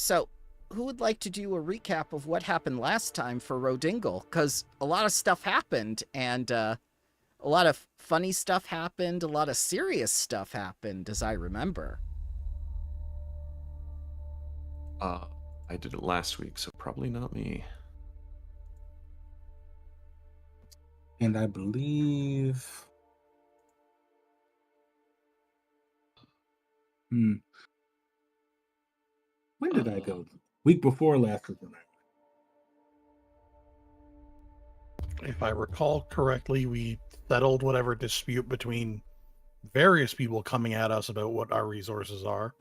So, who would like to do a recap of what happened last time for Rodingle? Because a lot of stuff happened, and a lot of funny stuff happened, a lot of serious stuff happened, as I remember. I did it last week, so probably not me. And I believe... When did I go? Week before last week. If I recall correctly, we settled whatever dispute between various people coming at us about what our resources are.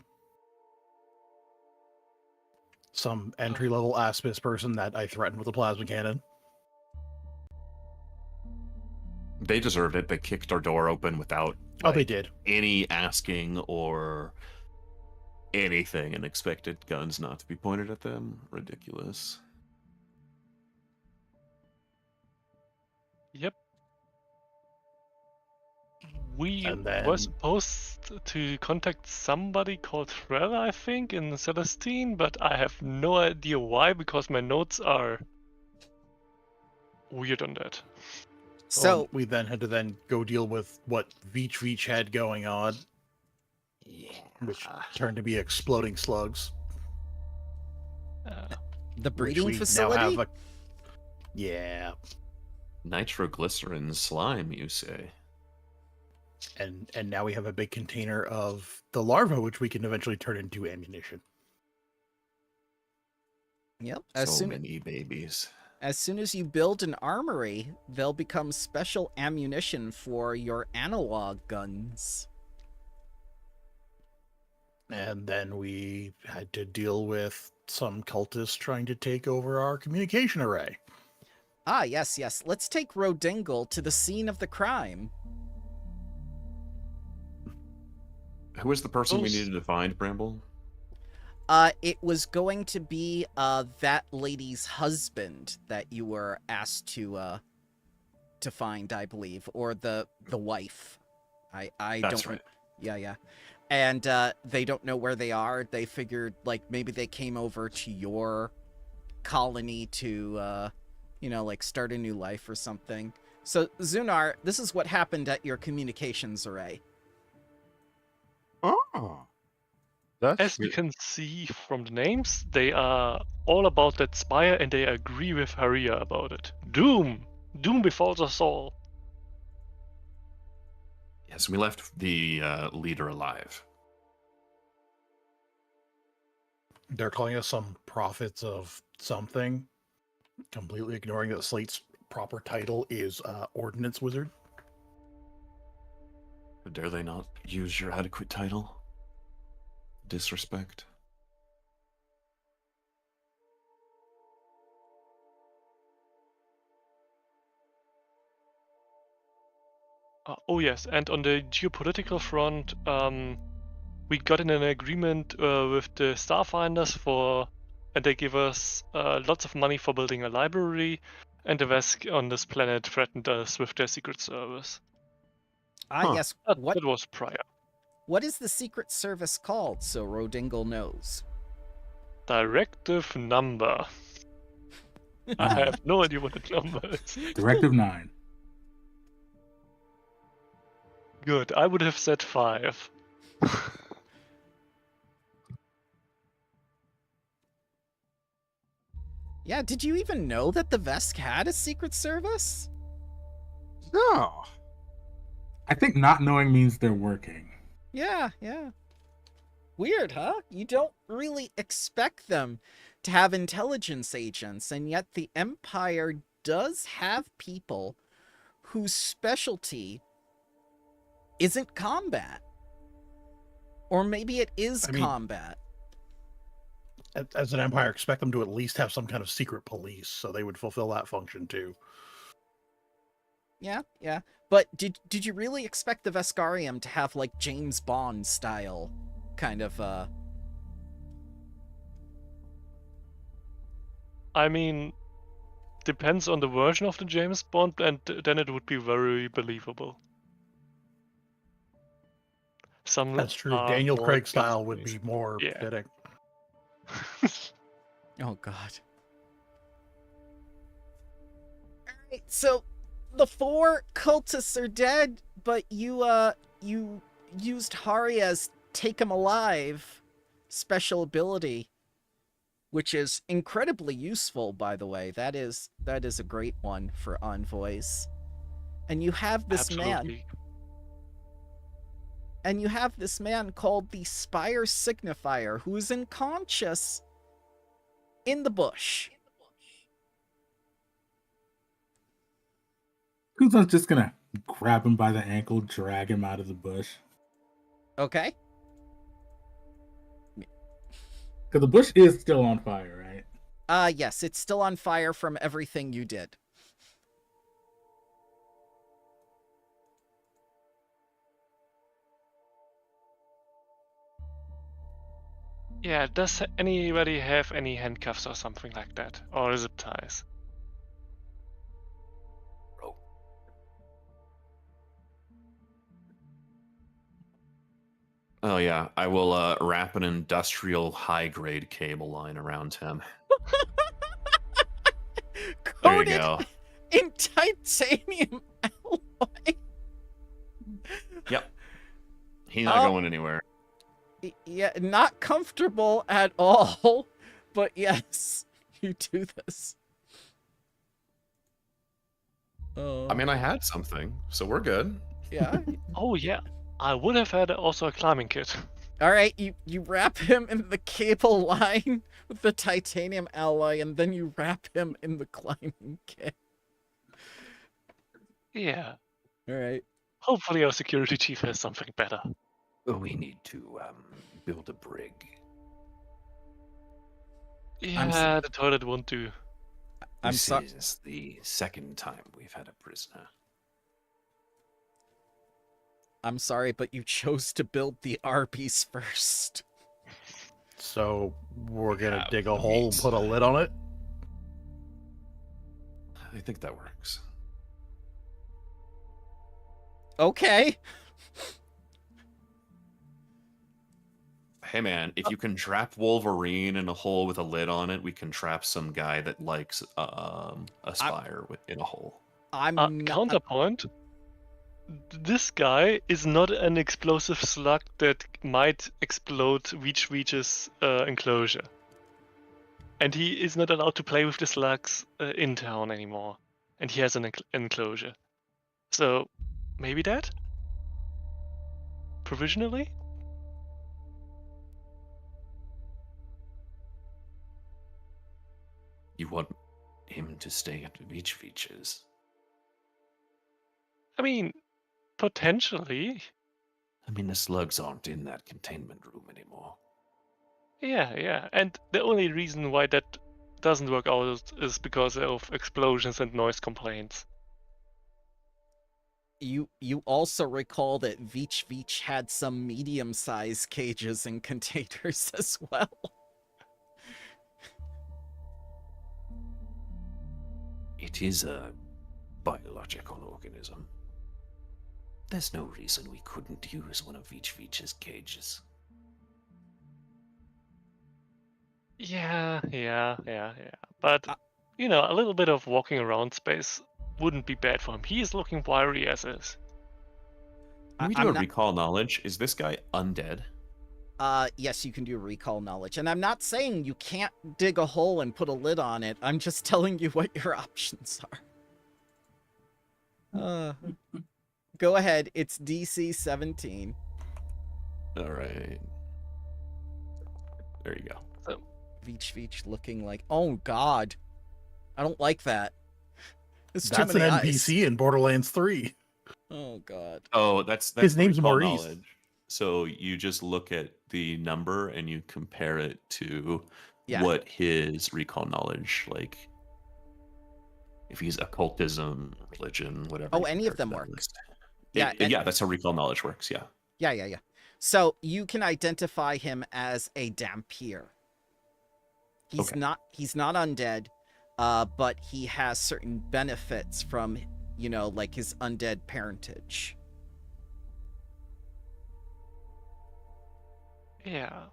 Some entry-level Aspis person that I threatened with a plasma cannon. They deserved it. They kicked our door open without They did. any asking or anything, and expected guns not to be pointed at them. Ridiculous. Yep. We And then- were supposed to contact somebody called Trevor, I think, in Celestine, but I have no idea why, because my notes are weird on that. So, we then had to go deal with what Veach had going on, which turned to be exploding slugs. the which breeding we facility? Now have yeah. Nitroglycerin slime, you say? And now we have a big container of the larva, which we can eventually turn into ammunition. Yep. So many babies. As soon as you build an armory, they'll become special ammunition for your analog guns. And then we had to deal with some cultists trying to take over our communication array. Ah, yes. Let's take Rodingle to the scene of the crime. Who was the person we needed to find, Bramble? It was going to be that lady's husband that you were asked to find, I believe, or the wife. I That's don't. right. Yeah. And they don't know where they are. They figured like maybe they came over to your colony to like start a new life or something. So Zunar, this is what happened at your communications array. Oh. That's As you can see from the names, they are all about that spire, and they agree with Haria about it. Doom befalls us all. Yes, we left the leader alive. They're calling us some prophets of something, completely ignoring that Slate's proper title is Ordnance Wizard. Dare they not use your adequate title? Disrespect. Oh yes, and on the geopolitical front, we got in an agreement with the Starfinders and they give us lots of money for building a library, and the Vesk on this planet threatened us with their secret service. Yes. That was prior. What is the secret service called, so Rodingle knows? Directive number. I have no idea what the number is. Directive 9. Good. I would have said 5. Yeah, did you even know that the Vesk had a secret service? no. I think not knowing means they're working. Yeah. Weird, huh? You don't really expect them to have intelligence agents, and yet the Empire does have people whose specialty isn't combat. Or maybe it is combat. As an Empire, expect them to at least have some kind of secret police, so they would fulfill that function too. Yeah. But did you really expect the Veskarium to have like James Bond style kind of I mean, depends on the version of the James Bond, and then it would be very believable. That's true. Daniel Craig style would be more fitting. Oh god. Alright, so the 4 cultists are dead, but you used Haria's Take 'em Alive special ability, which is incredibly useful, by the way. That is a great one for envoys. And you have this Absolutely. man called the Spire Signifier, who is unconscious in the bush. Kuzan's just gonna grab him by the ankle, drag him out of the bush. Okay. Because the bush is still on fire, right? Yes, it's still on fire from everything you did. Yeah, does anybody have any handcuffs or something like that? Or zip ties? Oh yeah, I will wrap an industrial high-grade cable line around him. There you Coated go. in titanium alloy. Yep. He's not going anywhere. Yeah, not comfortable at all, but yes, you do this. I mean, I had something, so we're good. Yeah. Oh yeah, I would have had also a climbing kit. All right, you wrap him in the cable line with the titanium alloy, and then you wrap him in the climbing kit. Yeah. All right. Hopefully our security chief has something better. We need to build a brig. Yeah, the toilet won't do. I'm This sorry. is the second time we've had a prisoner. I'm sorry, but you chose to build the Arby's first. So we're gonna Yeah, dig a hole and meat. put a lid on it. I think that works. Okay. Hey man, if you can trap Wolverine in a hole with a lid on it, we can trap some guy that likes a spire in a hole. I'm not. Counterpoint. This guy is not an explosive slug that might explode Reach's enclosure. And he is not allowed to play with the slugs in town anymore. And he has an enclosure. So, maybe that? Provisionally? You want him to stay at Reach's? I mean, potentially. I mean, the slugs aren't in that containment room anymore. Yeah. And the only reason why that doesn't work out is because of explosions and noise complaints. You also recall that Veach had some medium-sized cages and containers as well. It is a biological organism. There's no reason we couldn't use one of Veach's cages. Yeah. But, a little bit of walking around space wouldn't be bad for him. He is looking wiry as is. Can we do a recall knowledge? Is this guy undead? Yes, you can do recall knowledge. And I'm not saying you can't dig a hole and put a lid on it. I'm just telling you what your options are. Go ahead. It's DC 17. All right. There you go. So, Veach looking like... Oh, God. I don't like that. It's That's too an many NPC in Borderlands 3. Oh, God. Oh, that's His name's recall Maurice. knowledge. So you just look at the number and you compare it to what his recall knowledge, like if he's occultism, religion, whatever. Oh, any of them work. Yeah, that's how recall knowledge works. Yeah. Yeah. So you can identify him as a Dampier. He's not undead, but he has certain benefits from, like his undead parentage. yeah.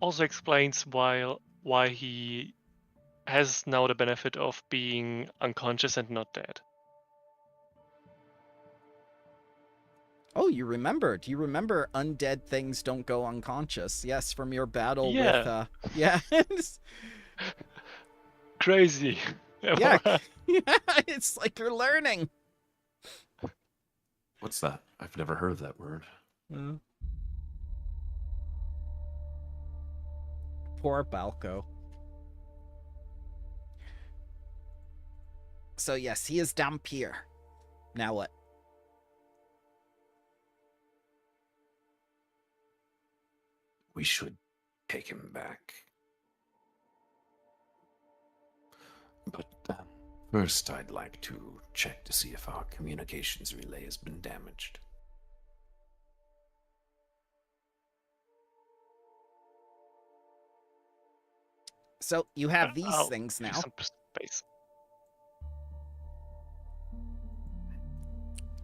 Also explains why why he has now the benefit of being unconscious and not dead. Oh, you remember. Do you remember undead things don't go unconscious? Yes, from your battle with, Yeah. yeah. Crazy. Yeah. Yeah, it's like you're learning. What's that? I've never heard of that word. Mm. Poor Balco. So yes, he is Dampier. Now what? We should take him back. But first, I'd like to check to see if our communications relay has been damaged. So you have these I'll things give you now. some space.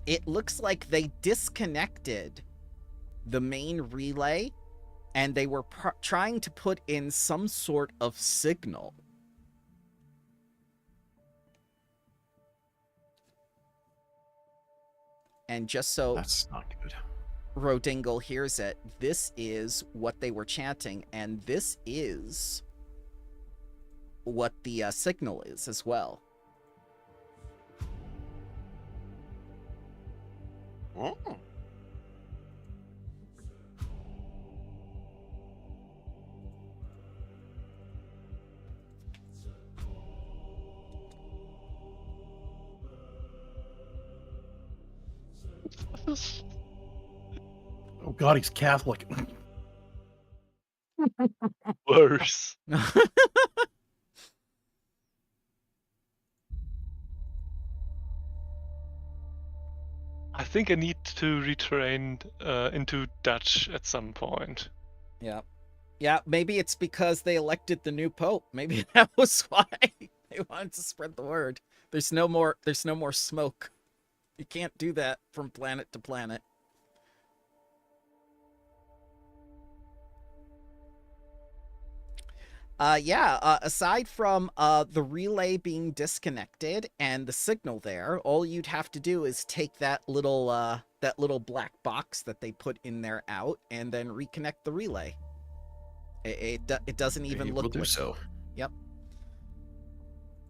It looks like they disconnected the main relay and they were trying to put in some sort of signal. And just so That's not good. Rodingle hears it, this is what they were chanting, and this is what the signal is as well. Oh. Oh God, he's Catholic. Worse. I think I need to retrain into Dutch at some point. Yeah. Yeah, maybe it's because they elected the new pope. Maybe that was why they wanted to spread the word. There's no more smoke. You can't do that from planet to planet. Aside from the relay being disconnected and the signal there, all you'd have to do is take that little black box that they put in there out and then reconnect the relay. It doesn't even We look will do like... so. Yep.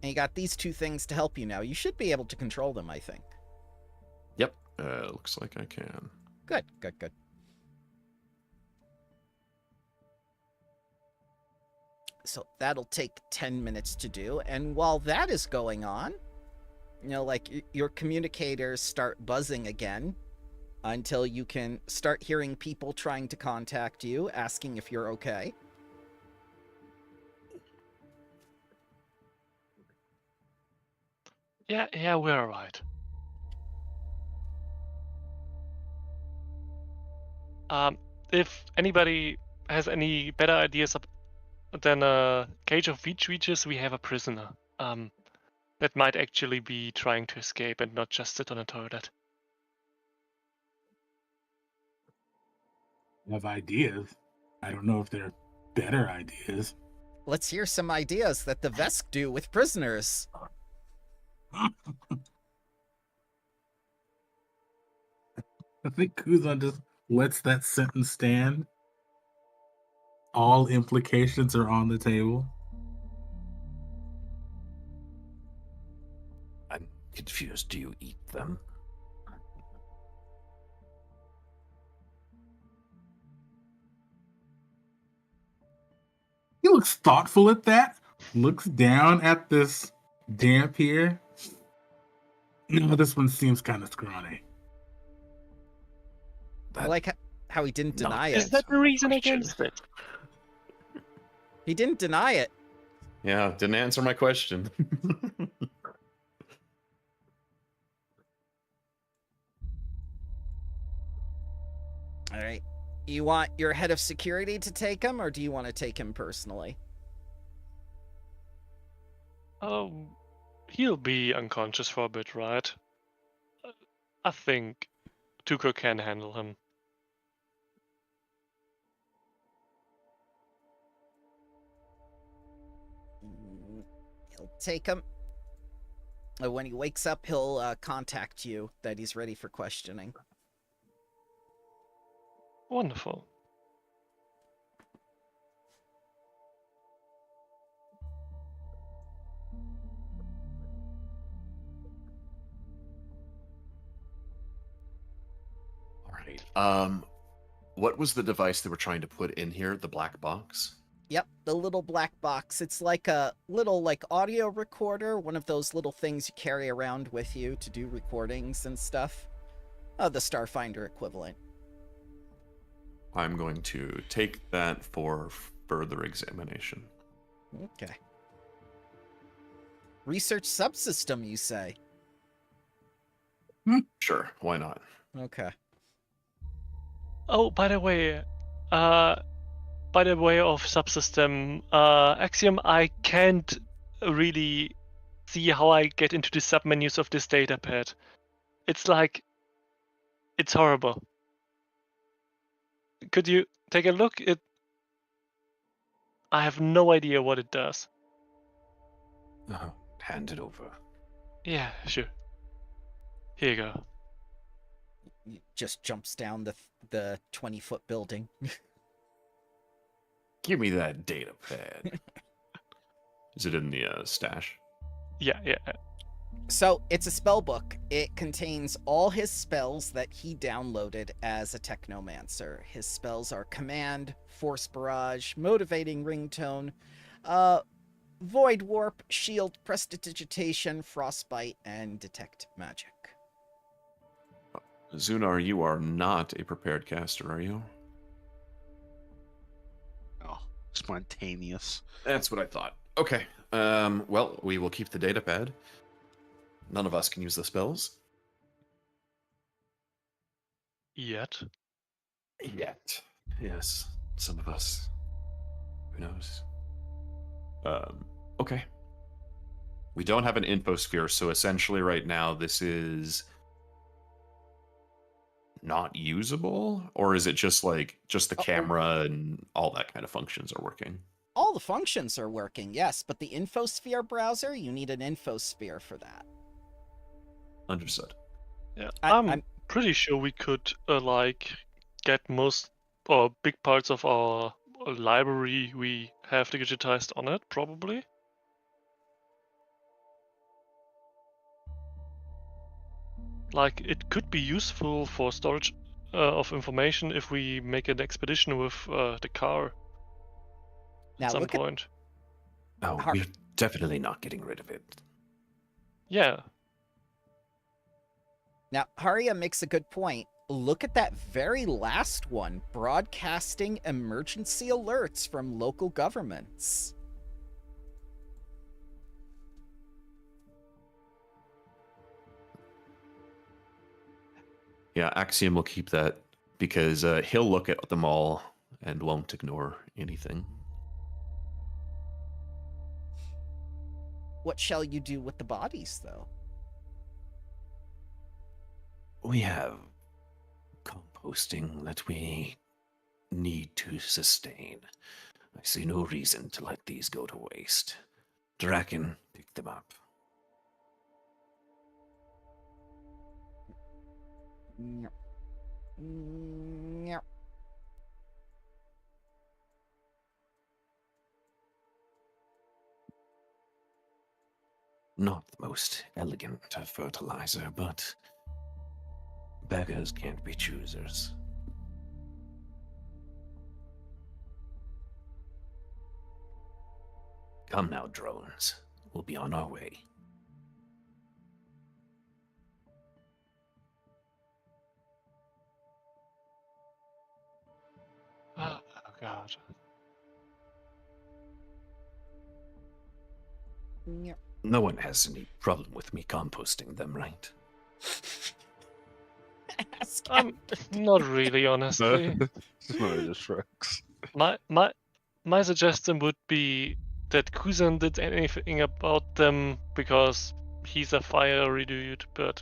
And you got these two things to help you now. You should be able to control them, I think. Yep. Looks like I can. Good, good, good. So that'll take 10 minutes to do. And while that is going on, you know, like your communicators start buzzing again until you can start hearing people trying to contact you, asking if you're okay. Yeah, we're alright. If anybody has any better ideas than a cage of leeches, we have a prisoner. That might actually be trying to escape and not just sit on a toilet. I have ideas. I don't know if they're better ideas. Let's hear some ideas that the Vesk do with prisoners. I think Kuzan just lets that sentence stand. All implications are on the table. I'm confused. Do you eat them? He looks thoughtful at that. Looks down at this damp here. No, this one seems kind of scrawny. I like how he didn't deny Is it. that the reason Question. against it? He didn't deny it. Yeah, didn't answer my question. All right. You want your head of security to take him, or do you want to take him personally? He'll be unconscious for a bit, right? I think Tuco can handle him. He'll take him. When he wakes up, he'll contact you that he's ready for questioning. Wonderful. All right. What was the device they were trying to put in here? The black box? Yep, the little black box. It's like a little audio recorder, one of those little things you carry around with you to do recordings and stuff. The Starfinder equivalent. I'm going to take that for further examination. Okay. Research subsystem, you say? Sure, why not? Okay. Oh, by the way of subsystem, Axiom, I can't really see how I get into the submenus of this datapad. It's like, it's horrible. Could you take a look? I have no idea what it does. Hand it over. Yeah, sure. Here you go. He just jumps down the 20-foot building. Give me that data pad. Is it in the stash? Yeah. So, it's a spell book. It contains all his spells that he downloaded as a technomancer. His spells are Command, Force Barrage, Motivating Ringtone, Void Warp, Shield, Prestidigitation, Frostbite, and Detect Magic. Zunar, you are not a prepared caster, are you? Oh, spontaneous. That's what I thought. Okay. Well, we will keep the data pad. None of us can use the spells. Yet. Yet. Yes. Some of us. Who knows? Okay. We don't have an infosphere, so essentially right now this is not usable? Or is it just the camera and all that kind of functions are working? All the functions are working, yes, but the infosphere browser, you need an infosphere for that. Understood. Yeah, I'm- I'm pretty sure we could get most or big parts of our library we have digitized on it, probably. Like, it could be useful for storage of information if we make an expedition with the car Now at some look at point. Oh, Har- we're definitely not getting rid of it. Yeah. Now, Haria makes a good point. Look at that very last one, broadcasting emergency alerts from local governments. Yeah, Axiom will keep that because he'll look at them all and won't ignore anything. What shall you do with the bodies, though? We have composting that we need to sustain. I see no reason to let these go to waste. Draken, pick them up. Nyep. Nyep. Not the most elegant of fertilizer, but beggars can't be choosers. Come now, drones. We'll be on our way. Oh, God. Nyep. No one has any problem with me composting them, right? Ask Not really, honestly. It's not just Shreks. My suggestion would be that Kuzan did anything about them because he's a fiery dude, but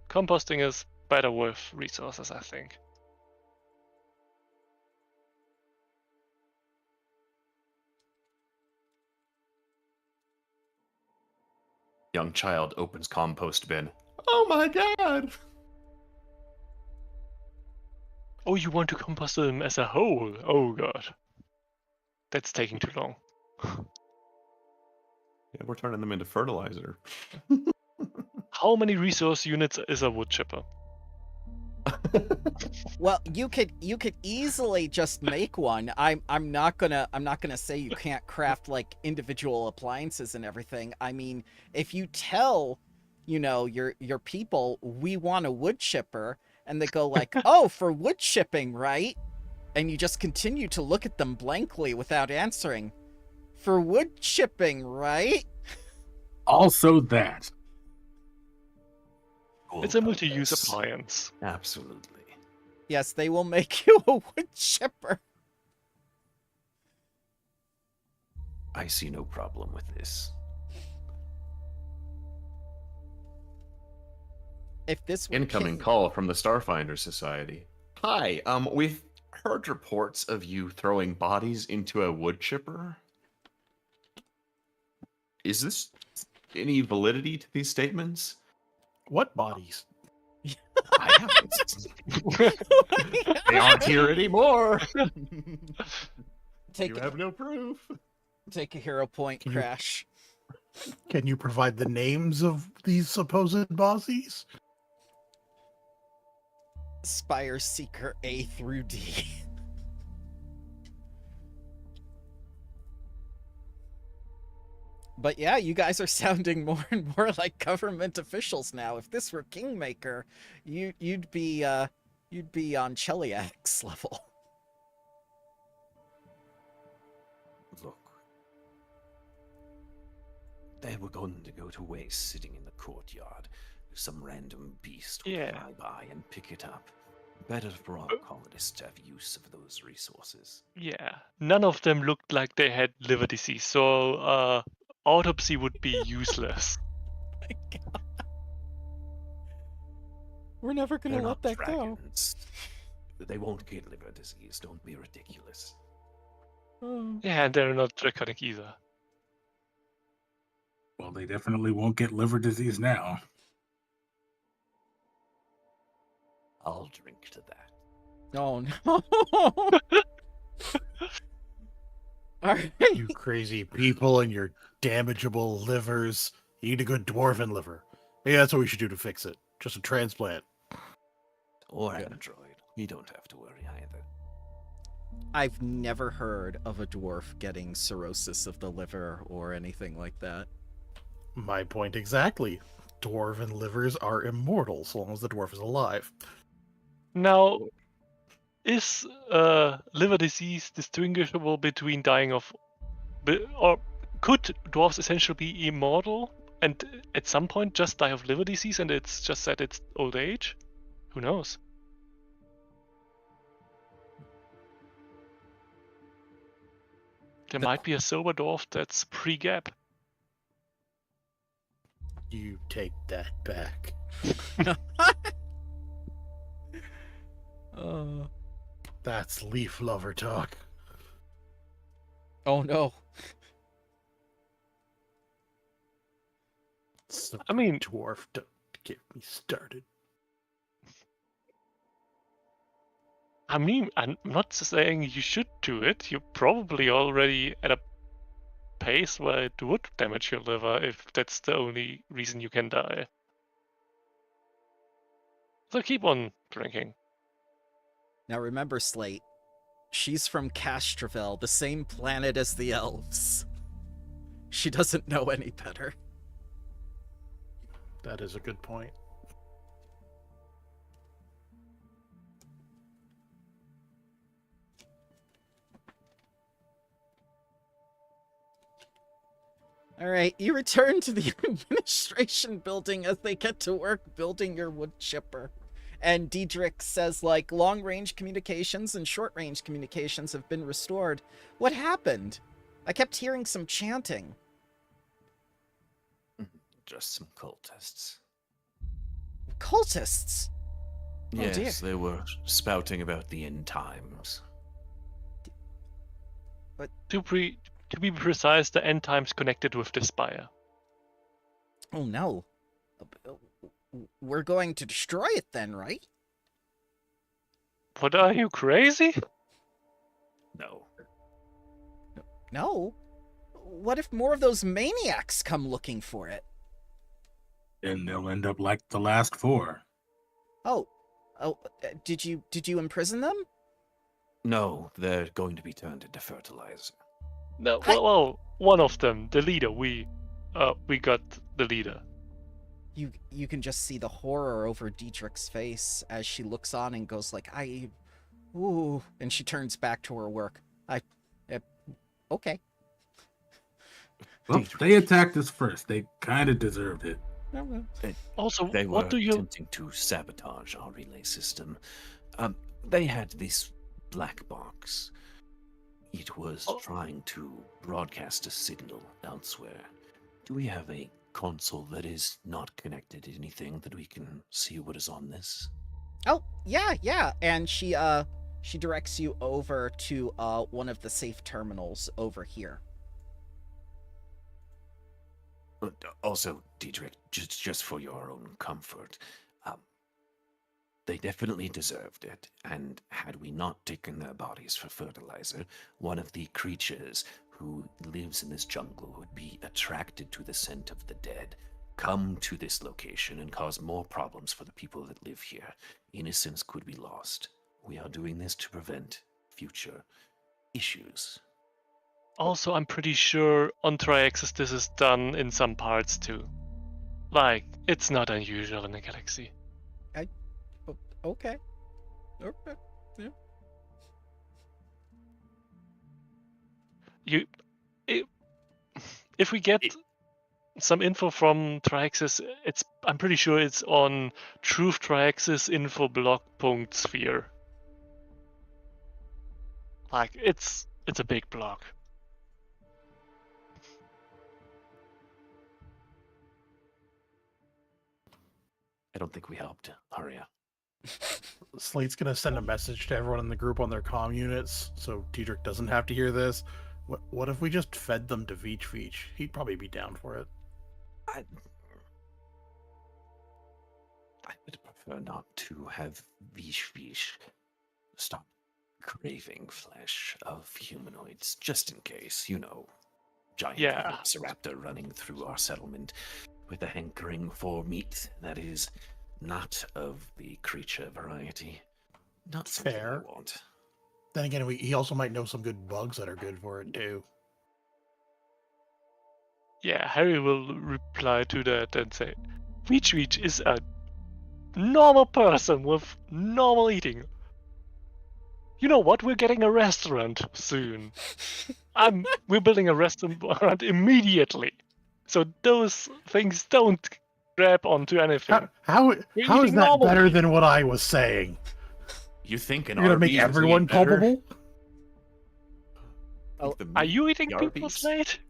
composting is better with resources, I think. Young child opens compost bin. Oh my god! Oh, you want to compost them as a whole? Oh god. That's taking too long. Yeah, we're turning them into fertilizer. How many resource units is a wood chipper? Well, you could easily just make one. I'm not gonna say you can't craft like individual appliances and everything. I mean, if you tell, your people we want a wood chipper, and they go like, "Oh, for wood chipping, right?" And you just continue to look at them blankly without answering. For wood chipping, right? Also that. It's a multi-use appliance. Absolutely. Yes, they will make you a wood chipper. I see no problem with this. If this were Incoming King- call from the Starfinder Society. Hi, we've heard reports of you throwing bodies into a wood chipper. Is this any validity to these statements? What bodies? I haven't. They aren't here anymore. Take You have no proof. take a hero point, Can you- Crash. Can you provide the names of these supposed bosses? Spire Seeker A through D. But yeah, you guys are sounding more and more like government officials now. If this were Kingmaker, you'd be on Cheliak's level. Look. They were going to go to waste sitting in the courtyard. Some random beast would Yeah. fly by and pick it up. Better for our colonists to have use of those resources. Yeah. None of them looked like they had liver disease, so autopsy would be useless. My God. We're never gonna They're let not that go. dragons. They won't get liver disease. Don't be ridiculous. Oh. Yeah, and they're not draconic either. Well, they definitely won't get liver disease now. I'll drink to that. Oh no. All right. You crazy people and your damageable livers. You need a good dwarven liver. Maybe that's what we should do to fix it. Just a transplant. Or Yeah. android. You don't have to worry either. I've never heard of a dwarf getting cirrhosis of the liver or anything like that. My point exactly. Dwarven livers are immortal so long as the dwarf is alive. Now, is liver disease distinguishable between dying of, or could dwarves essentially be immortal and at some point just die of liver disease and it's just that it's old age? Who knows? There might be a sober dwarf that's pre-gap. You take that back. That's leaf lover talk. Oh no. I mean, Dwarf, don't get me started. I mean, I'm not saying you should do it. You're probably already at a pace where it would damage your liver if that's the only reason you can die. So keep on drinking. Now remember, Slate, she's from Castrovel, the same planet as the elves. She doesn't know any better. That is a good point. Alright, you return to the administration building as they get to work building your wood chipper. And Diedrich says, like, long-range communications and short-range communications have been restored. What happened? I kept hearing some chanting. Just some cultists. Cultists? Oh, dear. Yes, they were spouting about the end times. To be precise, the end times connected with the spire. Oh no. We're going to destroy it then, right? What, are you crazy? No. No. What if more of those maniacs come looking for it? Then they'll end up like the last four. Oh. Did you imprison them? No, they're going to be turned into fertilizer. No, I- well, one of them, the leader. We got the leader. You can just see the horror over Dietrich's face as she looks on and goes like, ooh, and she turns back to her work. Okay. Well, they attacked us first. They kind of deserved it. Also, They were what do you? attempting to sabotage our relay system. They had this black box. It was trying to broadcast a signal elsewhere. Do we have a console that is not connected to anything that we can see what is on this? Oh, yeah. And she directs you over to one of the safe terminals over here. Also, Diedrich, just for your own comfort, they definitely deserved it, and had we not taken their bodies for fertilizer, one of the creatures who lives in this jungle would be attracted to the scent of the dead, come to this location and cause more problems for the people that live here. Innocence could be lost. We are doing this to prevent future issues. Also, I'm pretty sure on Triaxis this is done in some parts too. Like, it's not unusual in the galaxy. Okay. Yeah. If we get some info from Triaxis, I'm pretty sure it's on Truth Triaxis info blog.sphere. Like, it's a big blog. I don't think we helped. Hurry up. Slate's gonna send a message to everyone in the group on their comm units, so Diedrich doesn't have to hear this. What if we just fed them to Veach? He'd probably be down for it. I would prefer not to have Vish stop craving flesh of humanoids, just in case, giant Yeah. velociraptor running through our settlement with a hankering for meat that is not of the creature variety. Not something Fair. I want. Then again, he also might know some good bugs that are good for it too. Yeah, Harry will reply to that and say, Veach is a normal person with normal eating. You know what? We're getting a restaurant soon. We're building a restaurant immediately. So those things don't grab onto anything. How We're is eating that better normally. than what I was saying? You think an You're gonna make Arby's is any everyone better? culpable? Oh, The Are meat you eating the people's Arby's? slate?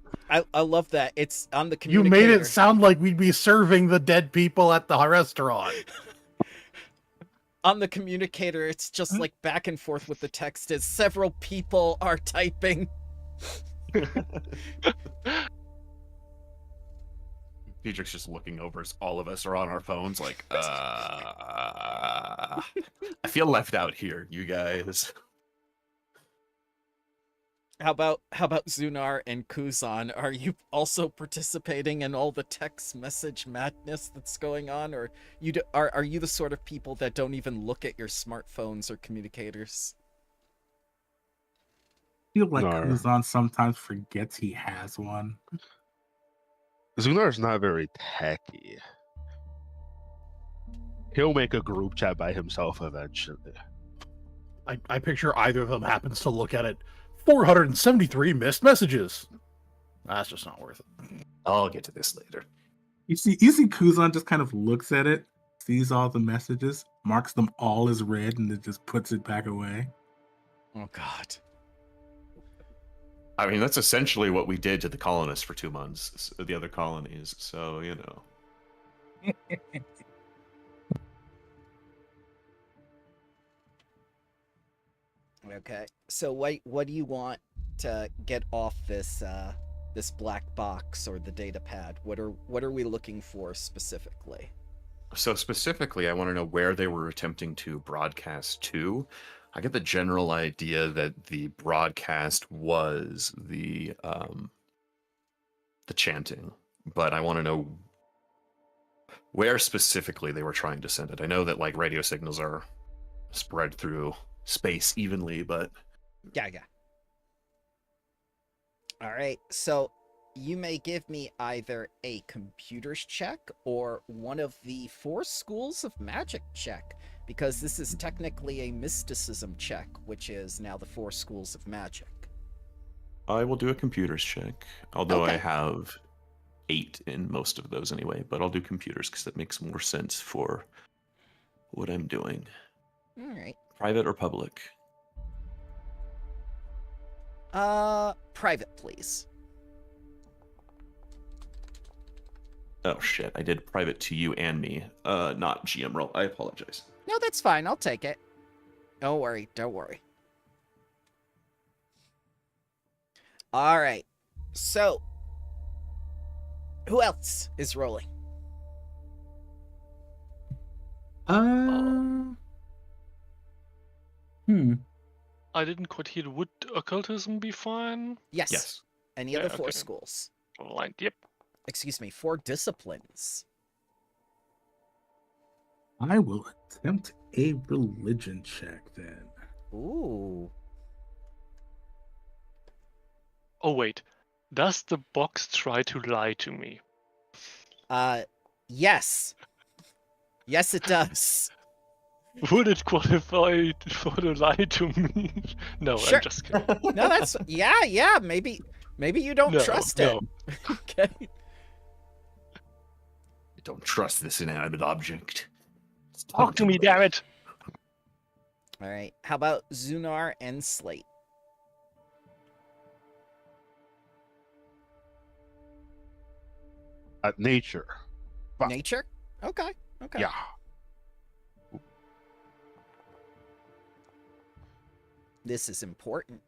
I love that. It's on the You communicator. made it sound like we'd be serving the dead people at the restaurant. On the communicator, it's just like back and forth with the text as several people are typing. Diedrich's just looking over as all of us are on our phones like, I feel left out here, you guys. How about Zunar and Kuzan? Are you also participating in all the text message madness that's going on, or are you the sort of people that don't even look at your smartphones or communicators? I feel like No. Kuzan sometimes forgets he has one. Zunar's not very techy. He'll make a group chat by himself eventually. I picture either of them happens to look at it. 473 missed messages. That's just not worth it. I'll get to this later. You see Kuzan just kind of looks at it, sees all the messages, marks them all as read, and then just puts it back away. Oh God. I mean, that's essentially what we did to the colonists for 2 months, the other colonies, so, Okay. So what do you want to get off this this black box or the data pad? What are we looking for specifically? So specifically, I want to know where they were attempting to broadcast to. I get the general idea that the broadcast was the chanting, but I want to know where specifically they were trying to send it. I know that like radio signals are spread through space evenly, but Yeah. All right, so you may give me either a computers check or one of the 4 schools of magic check, because this is technically a mysticism check, which is now the 4 schools of magic. I will do a computers check. Although I Okay. have 8 in most of those anyway, but I'll do computers because that makes more sense for what I'm doing. All right. Private or public? Private, please. Oh shit, I did private to you and me. Not GM roll. I apologize. No, that's fine. I'll take it. Don't worry. All right. So, who else is rolling? I didn't quite hear. Would occultism be fine? Yes. Yes. Any Yeah, of the 4 okay. schools. Aligned. Yep. Excuse me, 4 disciplines. I will attempt a religion check then. Ooh. Oh wait, does the box try to lie to me? Yes. Yes, it does. Would it qualify for the lie to me? No, Sure. I'm just kidding. No, that's yeah. Maybe you don't No, trust no. it. Okay. I don't trust this inanimate object. Talk to me, damn it! All right. How about Zunar and Slate? At nature. Fuck. Nature? Okay. Yeah. This is important.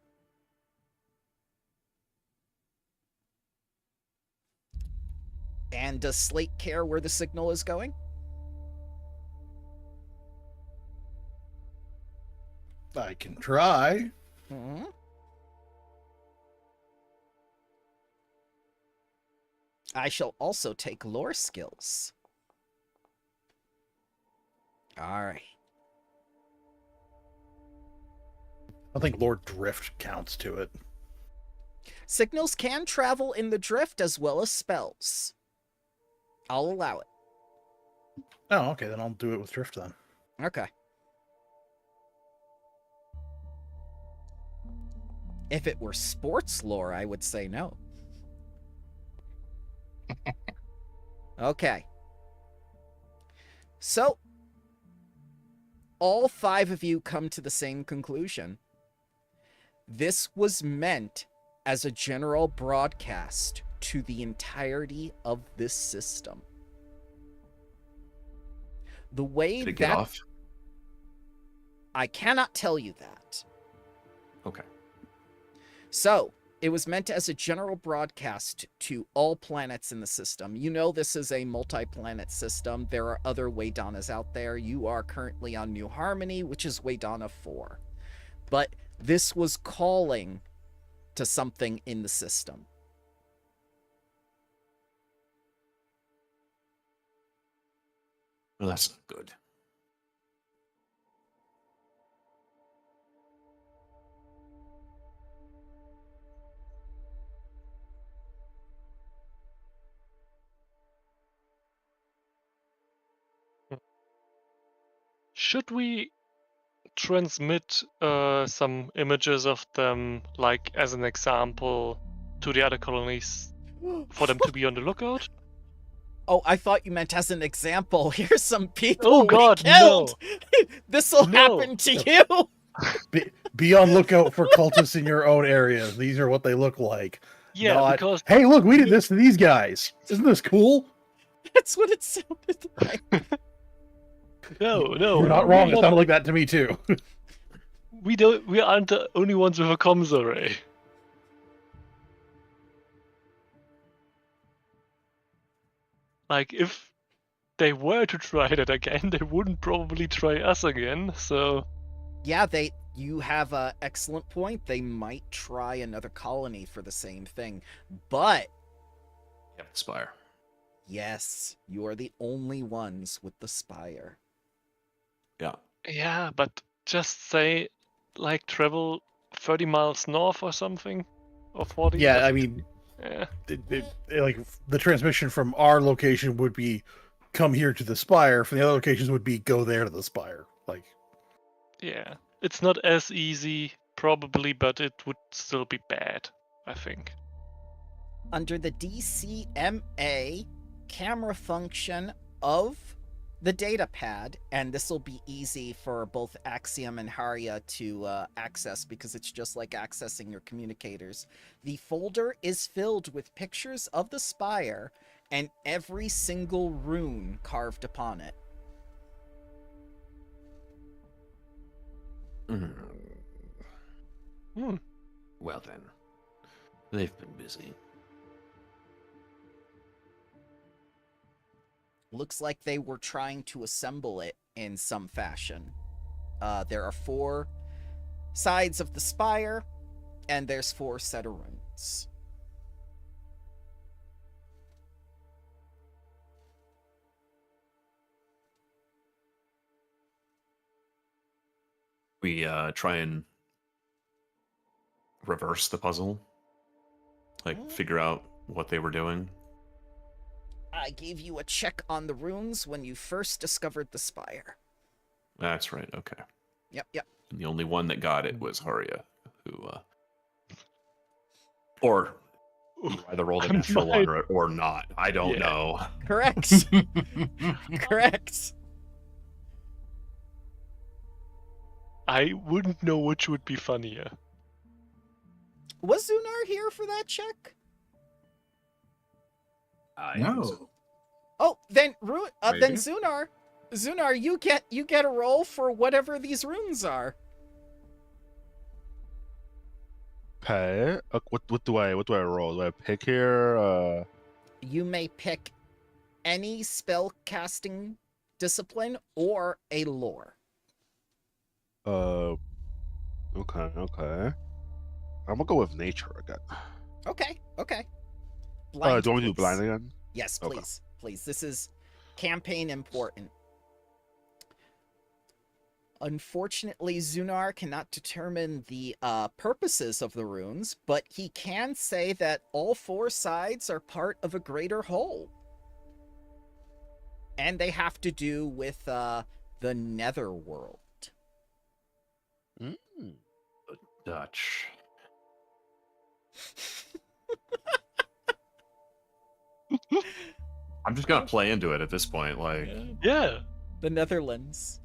And does Slate care where the signal is going? I can try. Hmm. I shall also take lore skills. All right. I think Lord Drift counts to it. Signals can travel in the drift as well as spells. I'll allow it. Oh, okay, then I'll do it with Drift then. Okay. If it were sports lore, I would say no. Okay. So, all 5 of you come to the same conclusion. This was meant as a general broadcast to the entirety of this system. The way Did it get that off? I cannot tell you that. Okay. So, it was meant as a general broadcast to all planets in the system. You know this is a multi-planet system. There are other Waydanas out there. You are currently on New Harmony, which is Waydana 4. But this was calling to something in the system. Well, that's not good. Should we transmit some images of them, like as an example, to the other colonies for them to be on the lookout? Oh, I thought you meant as an example. Here's some people Oh God, we killed. This'll No. happen to you. Be on lookout for cultists in your own area. These are what they look like. Yeah, Not, because hey, look, we did this to these guys. Isn't this cool? That's what it sounded like. no, You're not wrong. It sounded like that to me too. We aren't the only ones with a comms array. like if they were to try that again, they wouldn't probably try us again. So Yeah, you have a excellent point. They might try another colony for the same thing. But Yeah, the spire. yes, you are the only ones with the spire. Yeah. yeah, but just say like travel 30 miles north or something, or 40. Yeah, but, I mean, yeah. like the transmission from our location would be come here to the spire. From the other locations would be go there to the spire. Like, Yeah, it's not as easy probably, but it would still be bad, I think. Under the DCMA camera function of the datapad, and this will be easy for both Axiom and Harya to access because it's just like accessing your communicators. The folder is filled with pictures of the spire and every single rune carved upon it. Hmm. Well then, they've been busy. Looks like they were trying to assemble it in some fashion. There are 4 sides of the spire, and there's 4 set of runes. We try and reverse the puzzle, like figure out what they were doing. I gave you a check on the runes when you first discovered the spire. That's right. Okay. Yep. And the only one that got it was Harya, who, or you either rolled a I'm natural right. one or not. I don't Yeah. know. Correct. Correct. I wouldn't know which would be funnier. Was Zunar here for that check? No. Oh, then then Maybe. Zunar, you get a roll for whatever these runes are. Okay. What do I roll? Do I pick here? You may pick any spell casting discipline or a lore. Okay. I'm gonna go with nature again. Okay. Do you want me to do please. blind again? Yes, Okay. please. This is campaign important. Unfortunately, Zunar cannot determine the purposes of the runes, but he can say that all 4 sides are part of a greater whole. And they have to do with the netherworld. Mm. The Dutch. I'm just gonna play into it at this point. Like, Yeah. The Netherlands.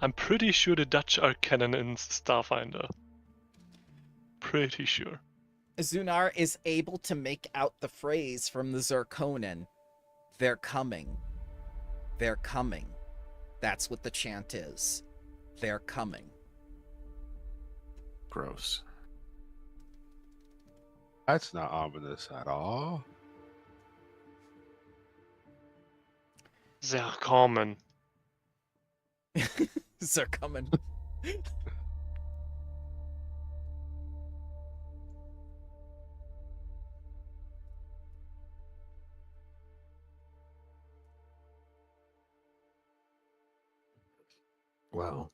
I'm pretty sure the Dutch are canon in Starfinder. Pretty sure. Zunar is able to make out the phrase from the Zirconin. They're coming. They're coming. That's what the chant is. They're coming. gross. That's not ominous at all. They're common. They're coming. Well,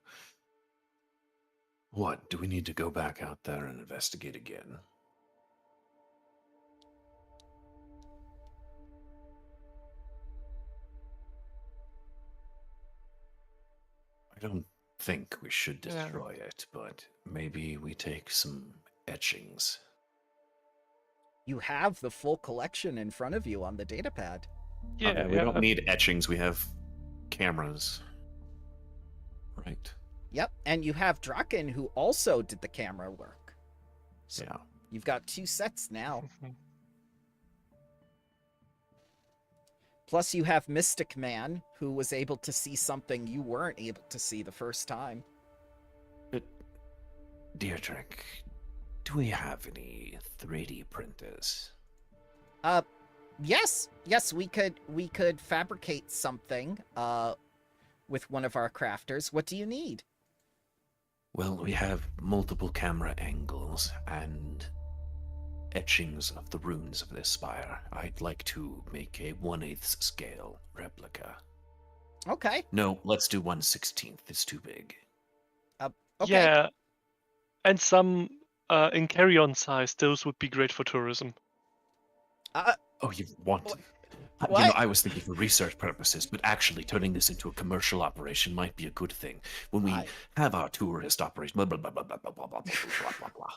what? Do we need to go back out there and investigate again? I don't think we should destroy it, but maybe we take some etchings. You have the full collection in front of you on the datapad. Yeah, We don't need etchings. We have cameras. Right. Yep, and you have Draken, who also did the camera work. So Yeah. you've got 2 sets now. Plus you have Mystic Man, who was able to see something you weren't able to see the first time. Deirdre, do we have any 3D printers? Yes, we could fabricate something with one of our crafters. What do you need? Well, we have multiple camera angles and etchings of the runes of this spire. I'd like to make a 1/8 scale replica. Okay. No, let's do 1/16. It's too big. Okay. Yeah, and some in carry-on size. Those would be great for tourism. Oh, you want... You What? know, I was thinking for research purposes, but actually turning this into a commercial operation might be a good thing. When we have our tourist operation, blah, blah, blah, blah, blah, blah, blah, blah, blah, blah, blah.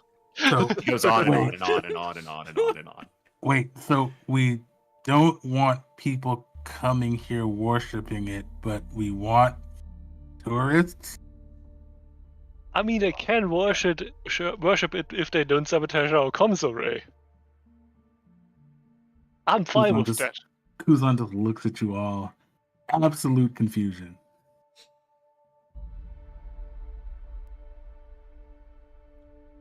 So It goes on and Wait. on and on and on and on and on and on. wait, so we don't want people coming here worshiping it, but we want tourists? I mean, they can worship it if they don't sabotage our comms array. I'm fine with that. Kuzan just looks at you all. Absolute confusion.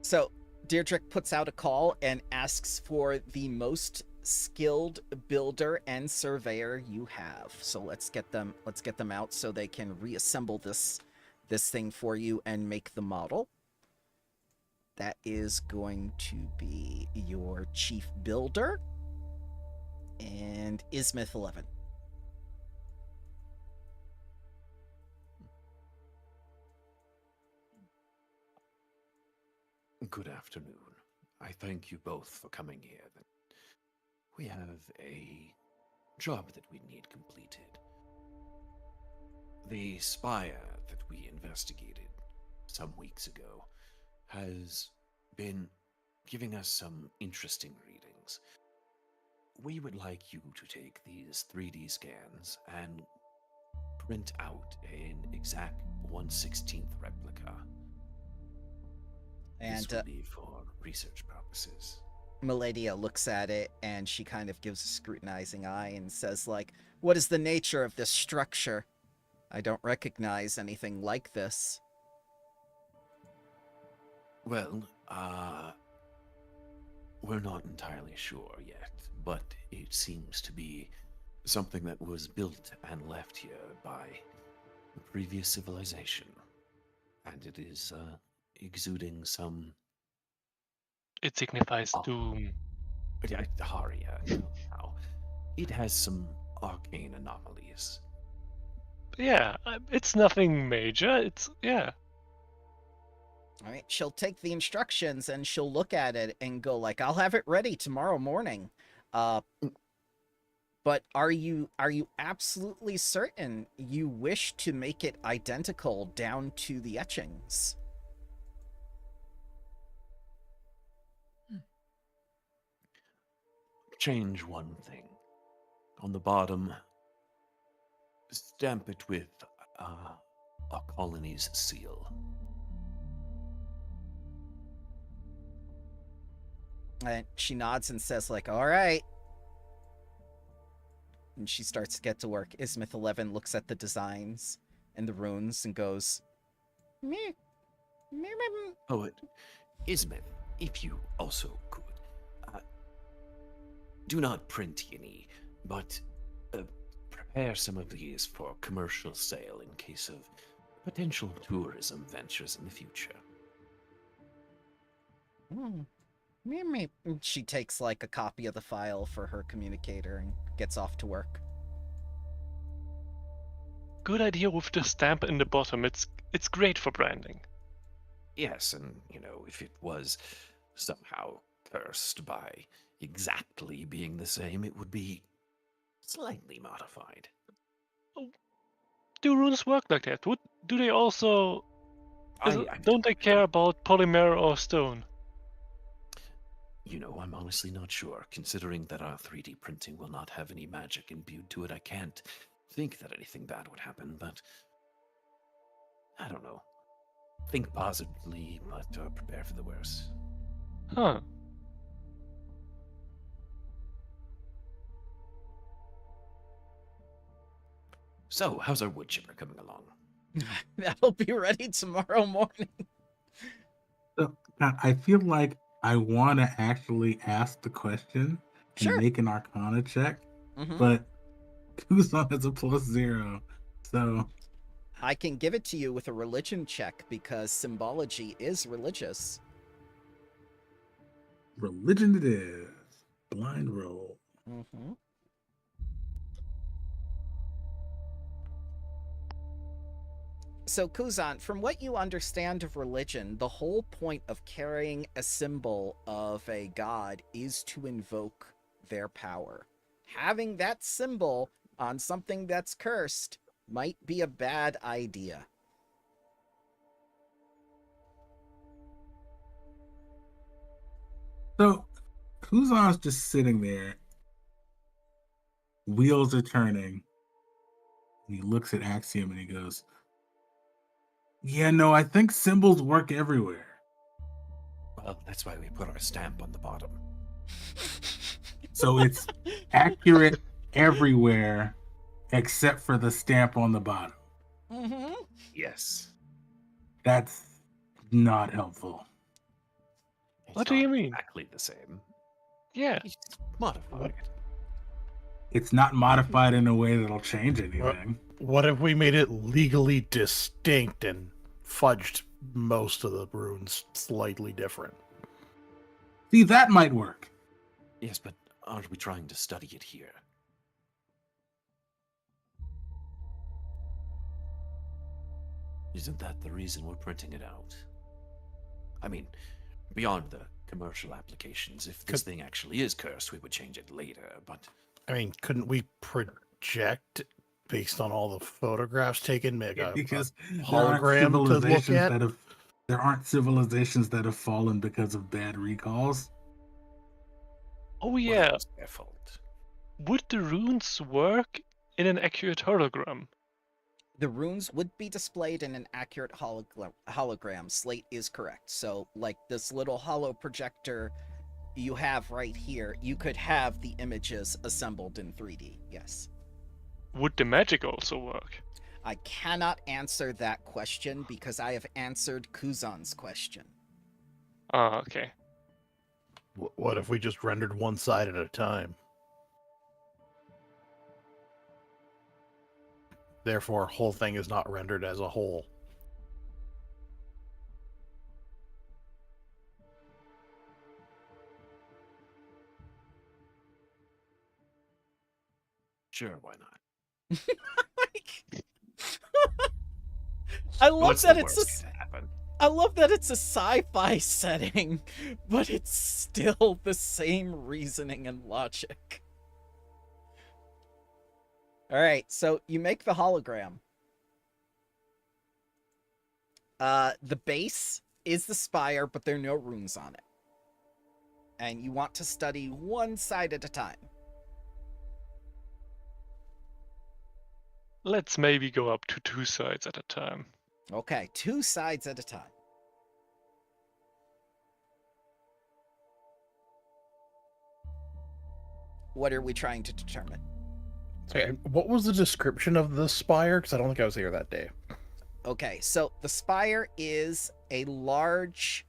So Deirdrick puts out a call and asks for the most skilled builder and surveyor you have. So let's get them out so they can reassemble this thing for you and make the model. That is going to be your chief builder and Ismith 11. Good afternoon. I thank you both for coming here. We have a job that we need completed. The spire that we investigated some weeks ago has been giving us some interesting readings. We would like you to take these 3D scans and print out an exact 1/16 replica. And this will be for research purposes. Miladia looks at it and she kind of gives a scrutinizing eye and says, like, what is the nature of this structure? I don't recognize anything like this. Well, we're not entirely sure yet, but it seems to be something that was built and left here by a previous civilization. And it is, exuding some... It signifies doom. Haria, now. It has some arcane anomalies. Yeah, it's nothing major. It's, yeah. All right, she'll take the instructions and she'll look at it and go like, I'll have it ready tomorrow morning. But are you absolutely certain you wish to make it identical down to the etchings? Change one thing. On the bottom, stamp it with a colony's seal. And she nods and says, like, all right. And she starts to get to work. Ismith 11 looks at the designs and the runes and goes, meh. Oh, Ismith, if you also could, do not print any, but prepare some of these for commercial sale in case of potential tourism ventures in the future. She takes like a copy of the file for her communicator and gets off to work. Good idea with the stamp in the bottom. It's great for branding. Yes, and, you know, if it was somehow cursed by exactly being the same, it would be slightly modified. Do runes work like that? Do they also... I don't they care about polymer or stone? You know, I'm honestly not sure. Considering that our 3D printing will not have any magic imbued to it, I can't think that anything bad would happen, but... I don't know. Think positively, but prepare for the worst. Huh. So, how's our wood chipper coming along? That'll be ready tomorrow morning. So, I feel like I want to actually ask the question, Sure. and make an Arcana check, Mhm. but Kuzan has a +0, so I can give it to you with a religion check because symbology is religious. religion it is. Blind roll. Mm-hmm. So, Kuzan, from what you understand of religion, the whole point of carrying a symbol of a god is to invoke their power. Having that symbol on something that's cursed might be a bad idea. So Kuzan's just sitting there. Wheels are turning. And he looks at Axiom and he goes, "Yeah, no, I think symbols work everywhere. Well, that's why we put our stamp on the bottom. So it's accurate everywhere except for the stamp on the bottom." Mm-hmm. Yes. That's not helpful. It's What do you not mean? Exactly the same. Yeah. It's modified. It's not modified in a way that'll change anything. What if we made it legally distinct and fudged most of the runes slightly different? See, that might work. Yes, but aren't we trying to study it here? Isn't that the reason we're printing it out? I mean, beyond the commercial applications, if this thing actually is cursed, we would change it later, but... I mean, couldn't we project based on all the photographs taken, make a Because hologram to look at? there aren't civilizations that have fallen because of bad recalls. Oh Well, yeah. that was their fault. Would the runes work in an accurate hologram? The runes would be displayed in an accurate hologram. Slate is correct. So, like this little holo projector you have right here, you could have the images assembled in 3D. Yes. Would the magic also work? I cannot answer that question because I have answered Kuzan's question. Ah, okay. What if we just rendered one side at a time? Therefore, whole thing is not rendered as a whole. Sure, why not? I love What's that the it's worst that can happen? I love that it's a sci-fi setting, but it's still the same reasoning and logic. All right, so you make the hologram. The base is the spire, but there are no runes on it. And you want to study one side at a time. Let's maybe go up to 2 sides at a time. Okay, 2 sides at a time. What are we trying to determine? Okay, what was the description of the spire? Because I don't think I was here that day. Okay, so the spire is a large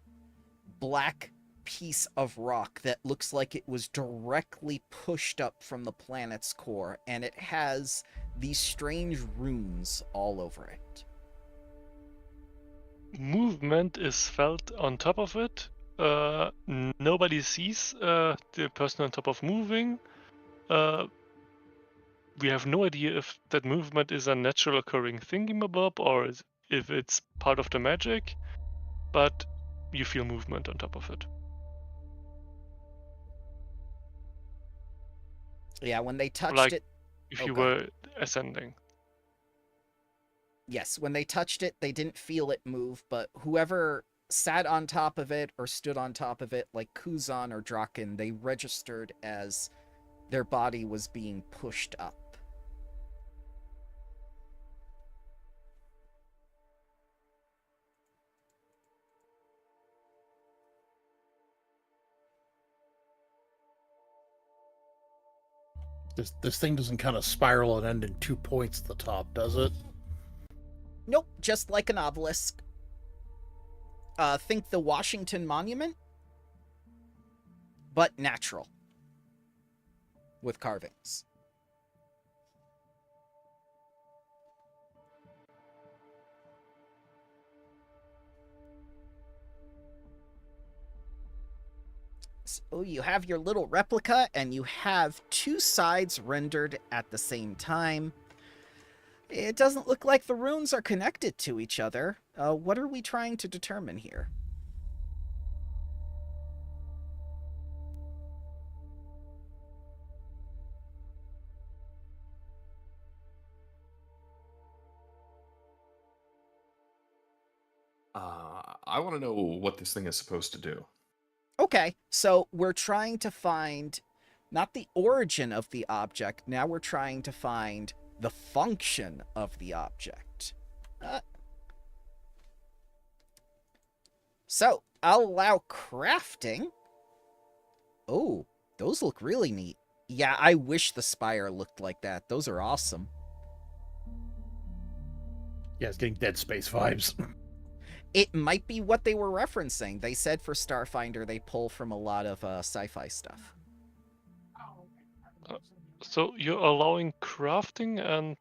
black piece of rock that looks like it was directly pushed up from the planet's core, and it has these strange runes all over it. Movement is felt on top of it. Nobody sees the person on top of moving. We have no idea if that movement is a natural occurring thingamabob or if it's part of the magic, but you feel movement on top of it. Yeah, when they touched Like it... if you Okay. were ascending. Yes, when they touched it, they didn't feel it move, but whoever sat on top of it or stood on top of it, like Kuzan or Draken, they registered as their body was being pushed up. This thing doesn't kind of spiral and end in 2 points at the top, does it? Nope, just like an obelisk. Think the Washington Monument, but natural. with carvings. So you have your little replica, and you have two sides rendered at the same time. It doesn't look like the runes are connected to each other. What are we trying to determine here? I want to know what this thing is supposed to do. Okay, so we're trying to find not the origin of the object, now we're trying to find the function of the object. So, I'll allow crafting. Oh, those look really neat. Yeah, I wish the spire looked like that. Those are awesome. Yeah, it's getting Dead Space vibes. It might be what they were referencing. They said for Starfinder they pull from a lot of sci-fi stuff. So you're allowing crafting and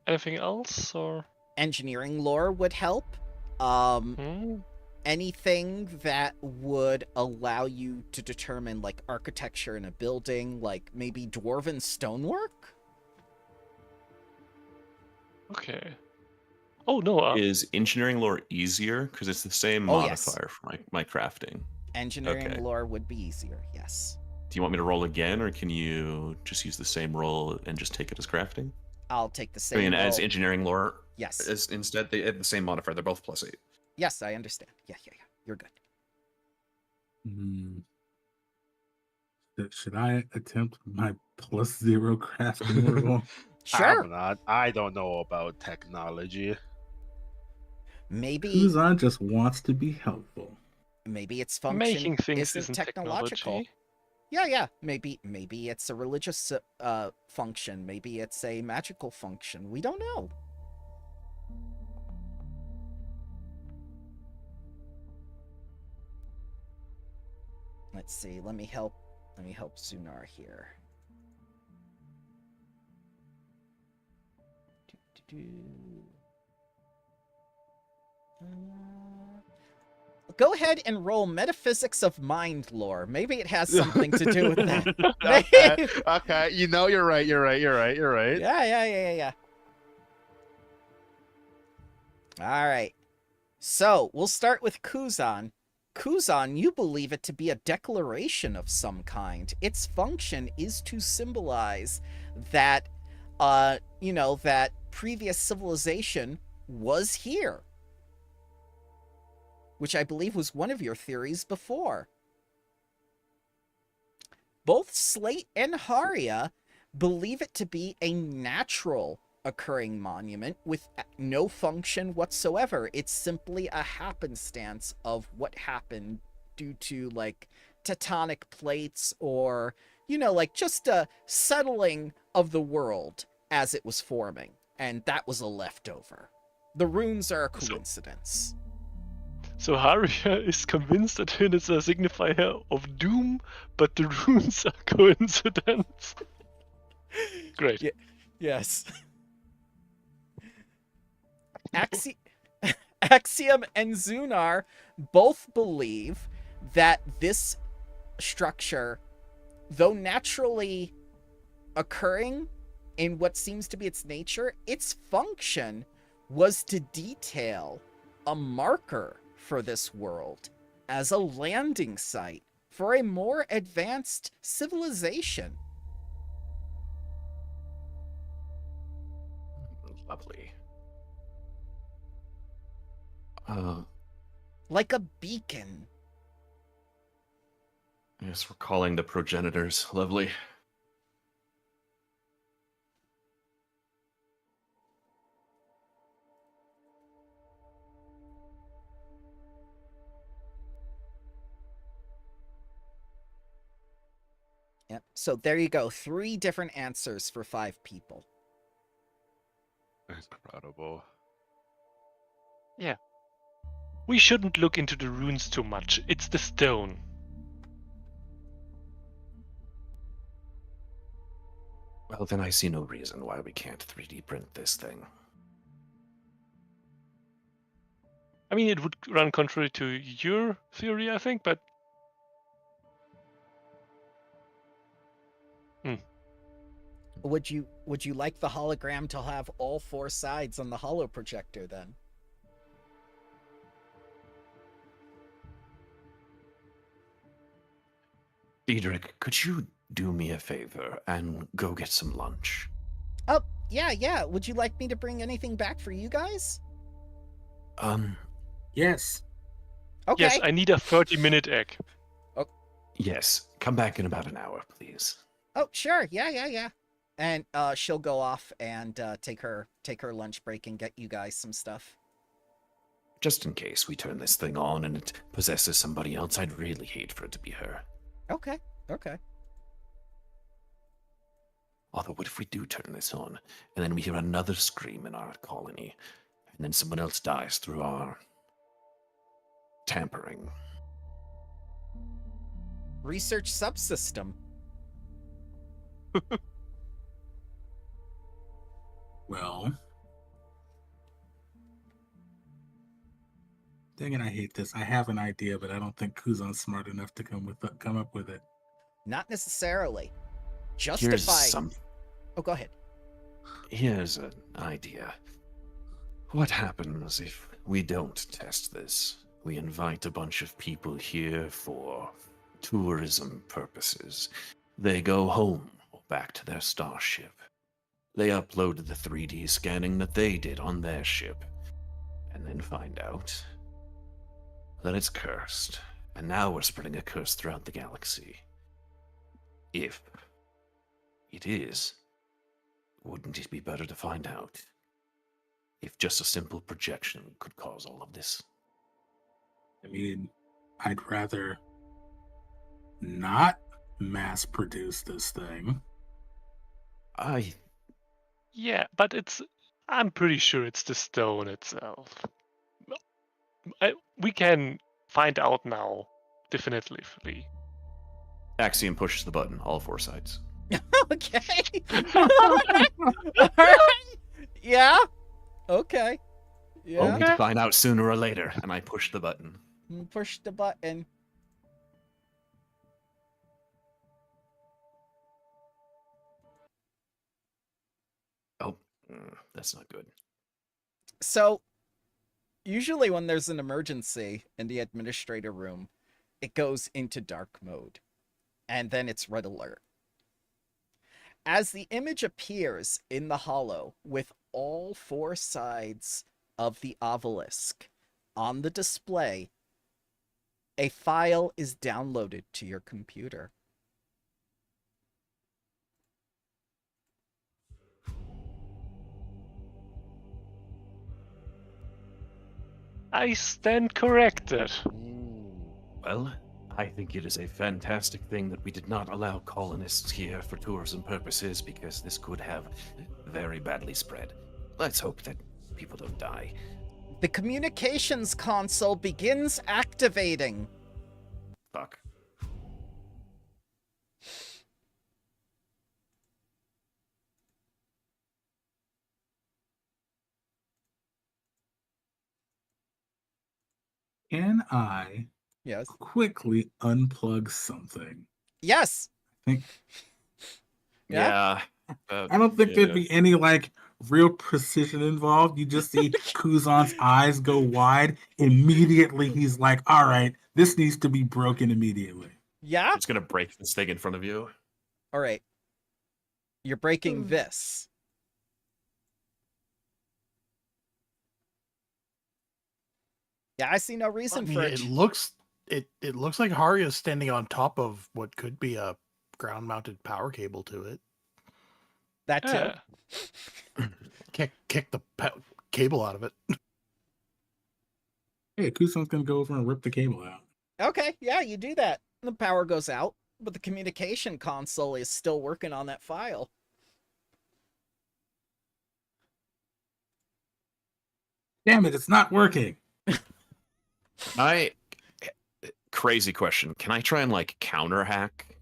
anything else, or Engineering lore would help. Anything that would allow you to determine like architecture in a building, like maybe dwarven stonework. Okay. Oh no. Is engineering lore easier? Because it's the same modifier for my crafting. Engineering lore would be easier, yes. Do you want me to roll again, or can you just use the same roll and just take it as crafting? I'll take the same I mean, roll. as engineering lore, Yes. Instead, they have the same modifier. They're both +8. Yes, I understand. Yeah. You're good. Should I attempt my +0 crafting roll? Sure. I'm not. I don't know about technology. Maybe Kuzan just wants to be helpful. Maybe its function making things isn't isn't technological. technology. Yeah. Maybe it's a religious function. Maybe it's a magical function. We don't know. Let's see. Let me help Zunar here. Go ahead and roll Metaphysics of Mind lore. Maybe it has something to do with that. Okay. You know, you're right. Yeah. All right. So, we'll start with Kuzan. Kuzan, you believe it to be a declaration of some kind. Its function is to symbolize that, that previous civilization was here. Which I believe was one of your theories before. Both Slate and Haria believe it to be a natural occurring monument with no function whatsoever. It's simply a happenstance of what happened due to, like, tectonic plates or, like, just a settling of the world as it was forming. And that was a leftover. The runes are a coincidence. So Haria is convinced that it is a signifier of doom, but the runes are coincidence. Great. Yes. Axiom and Zunar both believe that this structure, though naturally occurring in what seems to be its nature, its function was to detail a marker for this world as a landing site for a more advanced civilization. Lovely. Like a beacon. Yes, we're calling the progenitors. Lovely. Yep. So there you go. 3 different answers for 5 people. Incredible. Yeah. We shouldn't look into the runes too much. It's the stone. Well, then I see no reason why we can't 3D print this thing. I mean, it would run contrary to your theory, I think, but Would you like the hologram to have all 4 sides on the holo projector then? Diedrich, could you do me a favor and go get some lunch? Oh, yeah. Would you like me to bring anything back for you guys? Yes. Okay. yes, I need a 30-minute egg. Yes. Come back in about an hour, please. Oh, sure. Yeah. And she'll go off and take her lunch break and get you guys some stuff. Just in case we turn this thing on and it possesses somebody else, I'd really hate for it to be her. Okay. Although, what if we do turn this on, and then we hear another scream in our colony, and then someone else dies through our tampering? Research subsystem. Well, dang it, I hate this. I have an idea, but I don't think Kuzan's smart enough to come up with it. Not necessarily. Here's Justify. Oh, go ahead. Here's an idea. What happens if we don't test this? We invite a bunch of people here for tourism purposes. They go home or back to their starship. They upload the 3D scanning that they did on their ship, and then find out that it's cursed. And now we're spreading a curse throughout the galaxy. If it is, wouldn't it be better to find out if just a simple projection could cause all of this? I mean, I'd rather not mass produce this thing. Yeah, but I'm pretty sure it's the stone itself. We can find out now, definitively. Axiom pushes the button, all 4 sides. Okay. All right. Yeah. Okay. Yeah. Only to find out sooner or later, and I push the button. Push the button. Oh, that's not good. So, usually when there's an emergency in the administrator room, it goes into dark mode, and then it's red alert. As the image appears in the holo with all 4 sides of the obelisk on the display, a file is downloaded to your computer. I stand corrected. Well, I think it is a fantastic thing that we did not allow colonists here for tourism purposes, because this could have very badly spread. Let's hope that people don't die. The communications console begins activating. Fuck. Can I Yes. quickly unplug something? Yes. I think Yeah? I don't think there'd be any like real precision involved. You just see Kuzan's eyes go wide. Immediately he's like, all right, this needs to be broken immediately. Yeah? I'm just gonna break this thing in front of you. All right. You're breaking this. Yeah, I see no reason for it. It looks like Haria is standing on top of what could be a ground-mounted power cable to it. That too. Yeah. Kick the cable out of it. Hey, Kuzan's gonna go over and rip the cable out. Okay, yeah, you do that. The power goes out, but the communication console is still working on that file. Damn it, it's not working. Crazy question. Can I try and like counter hack?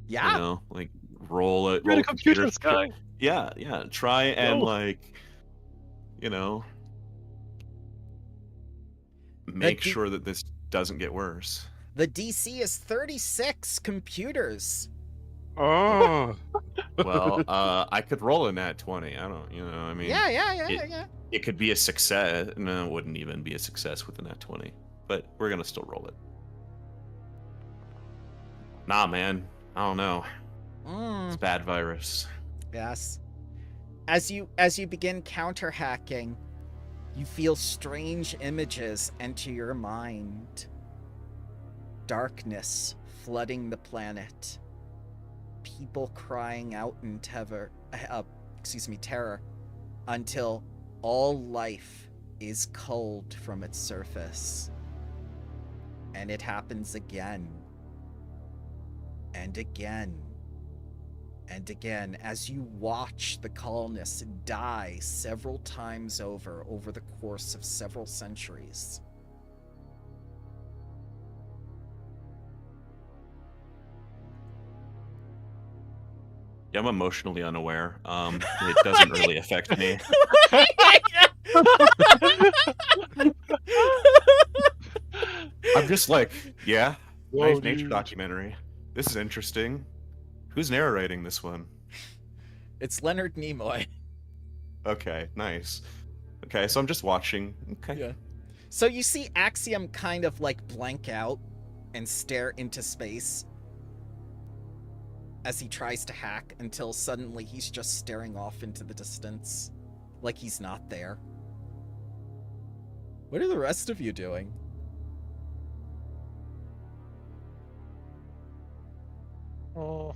Yeah. You know, like roll it. We're Roll the a computer computers guy. Yeah, yeah. Try and Go. like, you know, make sure that this doesn't get worse. The DC is 36 computers. Oh. Well, I could roll a nat 20. I don't, I mean, Yeah. it could be a success. No, it wouldn't even be a success with a nat 20, but we're gonna still roll it. Nah, man, I don't know. It's bad virus. Yes. As you begin counter hacking, you feel strange images enter your mind. Darkness flooding the planet. People crying out in terror until all life is culled from its surface. And it happens again and again and again as you watch the colonists die several times over the course of several centuries. Yeah, I'm emotionally unaware. It doesn't really affect me. I'm just like, yeah, Whoa, nice nature dude. documentary. This is interesting. Who's narrating this one? It's Leonard Nimoy. Okay, nice. Okay, so I'm just watching. Okay. Yeah. So you see Axiom kind of like blank out and stare into space as he tries to hack until suddenly he's just staring off into the distance like he's not there. What are the rest of you doing? Oh.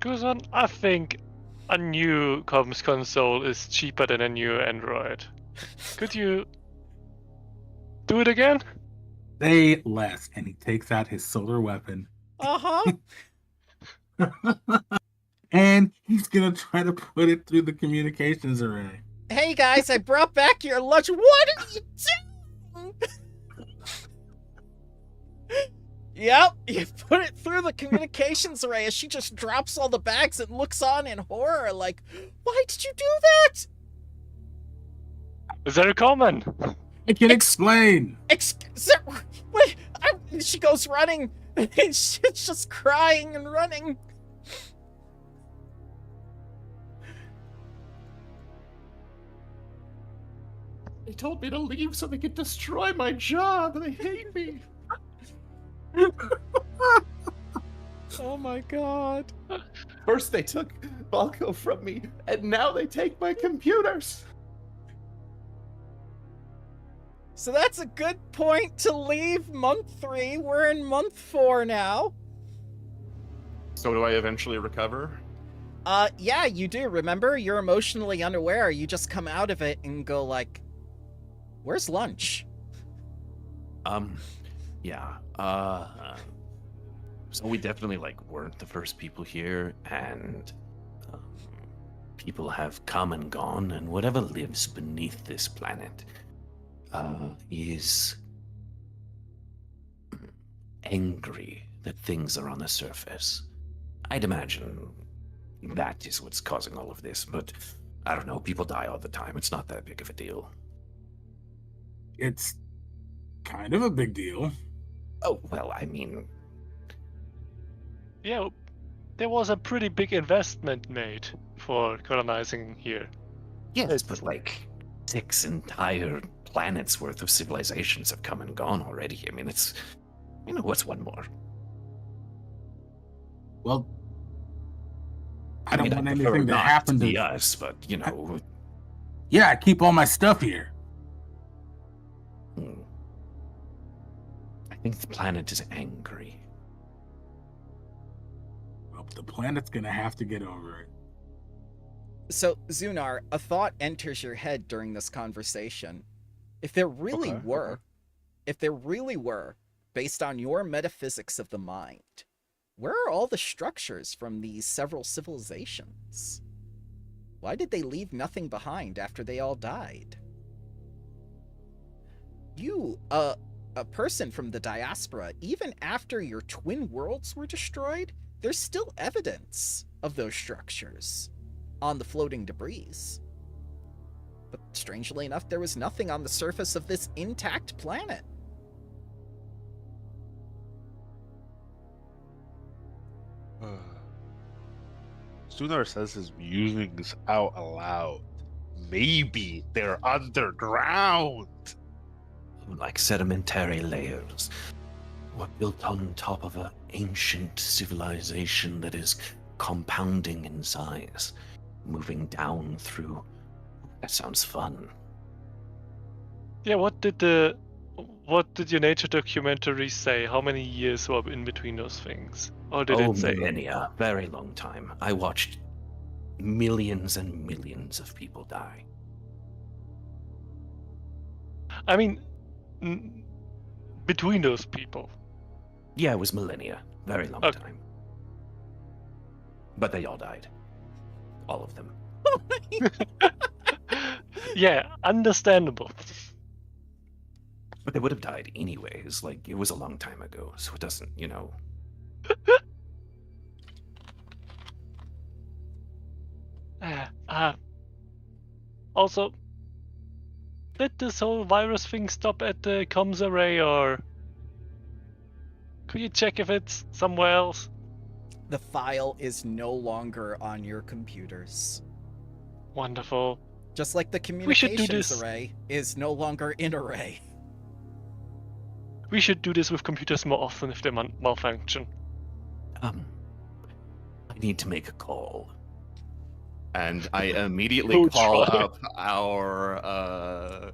Kuzan, I think a new comms console is cheaper than a new Android. Could you do it again? Say less, and he takes out his solar weapon. Uh-huh. And he's gonna try to put it through the communications array. Hey guys, I brought back your lunch. What are you doing? Yep, you put it through the communications array as she just drops all the bags and looks on in horror like, why did you do that? Is that a common? I can explain. Wait, she goes running. She's just crying and running. They told me to leave so they could destroy my job. They hate me. Oh my god. First they took Balco from me, and now they take my computers. So that's a good point to leave month 3. We're in month 4 now. So do I eventually recover? Yeah, you do. Remember, you're emotionally unaware. You just come out of it and go like, where's lunch? Yeah. So we definitely weren't the first people here, and people have come and gone, and whatever lives beneath this planet is angry that things are on the surface. I'd imagine that is what's causing all of this, but I don't know, people die all the time. It's not that big of a deal. It's kind of a big deal. Oh, well, I mean... Yeah, there was a pretty big investment made for colonizing here. Yes, but 6 entire planets worth of civilizations have come and gone already. I mean, it's... what's one more? Well, I don't want I'd anything prefer to not happen to be us, but, Yeah, I keep all my stuff here. I think the planet is angry. Well, the planet's gonna have to get over it. So, Zunar, a thought enters your head during this conversation. If there really were, based on your metaphysics of the mind, where are all the structures from these several civilizations? Why did they leave nothing behind after they all died? You, a person from the diaspora, even after your twin worlds were destroyed, there's still evidence of those structures on the floating debris. But strangely enough, there was nothing on the surface of this intact planet. Sunar says his musings out aloud. Maybe they're underground. Like sedimentary layers, were built on top of an ancient civilization that is compounding in size, moving down through. That sounds fun. Yeah, what did your nature documentary say? How many years were in between those things? Or did it say? Millennia, very long time. I watched millions and millions of people die. I mean, between those people. Yeah, it was millennia, very long Okay. time. But they all died, all of them. Yeah, understandable. But they would have died anyways. Like, it was a long time ago, so it doesn't, Also, did this whole virus thing stop at the comms array, or could you check if it's somewhere else? The file is no longer on your computers. Wonderful. Just like the should do communications this. array is no longer in array. We should do this with computers more often if they malfunction. I need to make a call. And I immediately Go call try. up our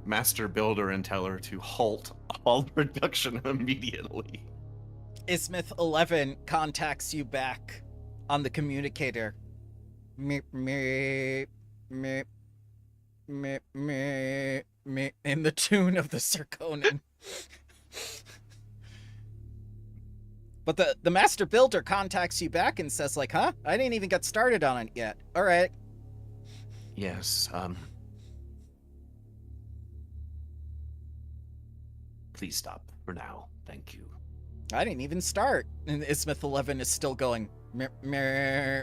master builder and tell her to halt all production immediately. Ismith 11 contacts you back on the communicator. Me, in the tune of the Zirconin. But the master builder contacts you back and says, like, huh? I didn't even get started on it yet. All right. Yes, please stop for now. Thank you. I didn't even start. And Ismith 11 is still going. Meh.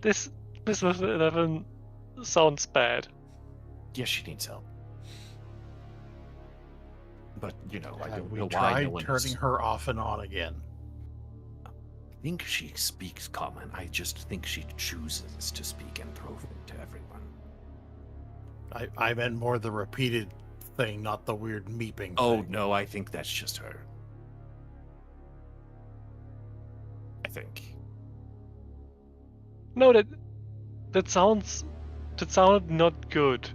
This with 11 sounds bad. Yes, she needs help. But, I don't We know why tried no one turning is... her off and on again. I think she speaks common. I just think she chooses to speak Anthropian to everyone. I meant more the repeated thing, not the weird meeping Oh, thing. no, I think that's just her. I think. No, that sounded not good.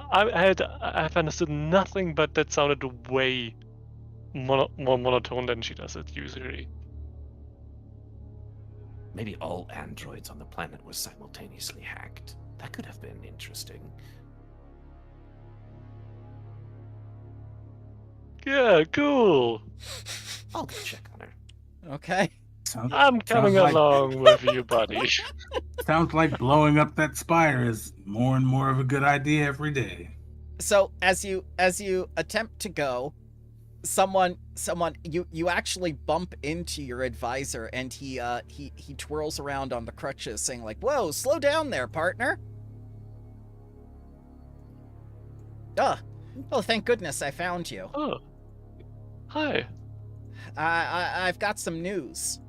I've understood nothing, but that sounded way more monotone than she does it usually. Maybe all androids on the planet were simultaneously hacked. That could have been interesting. Yeah, cool. I'll go check on her. Okay. I'm coming along with you, buddy. Sounds like blowing up that spire is more and more of a good idea every day. So as you attempt to go, you actually bump into your advisor, and he twirls around on the crutches, saying like, "Whoa, slow down there, partner." Oh, thank goodness I found you. Oh, hi. I've got some news.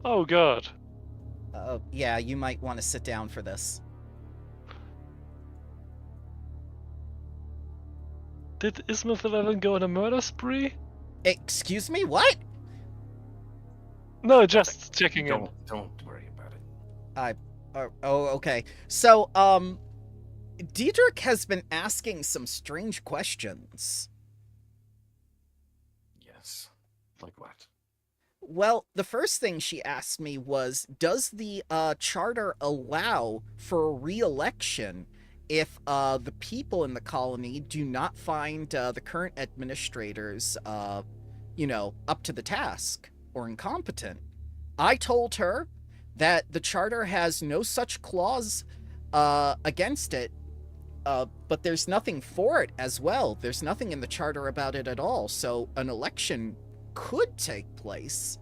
Oh God. Yeah, you might want to sit down for this. Did Ismith 11 go on a murder spree? Excuse me, what? No, just checking in. Don't worry about it. Okay. So, Diedrich has been asking some strange questions. Yes. Like what? Well, the first thing she asked me was, does the charter allow for a re-election if the people in the colony do not find the current administrators, up to the task or incompetent? I told her that the charter has no such clause against it, but there's nothing for it as well. There's nothing in the charter about it at all, so an election could take place.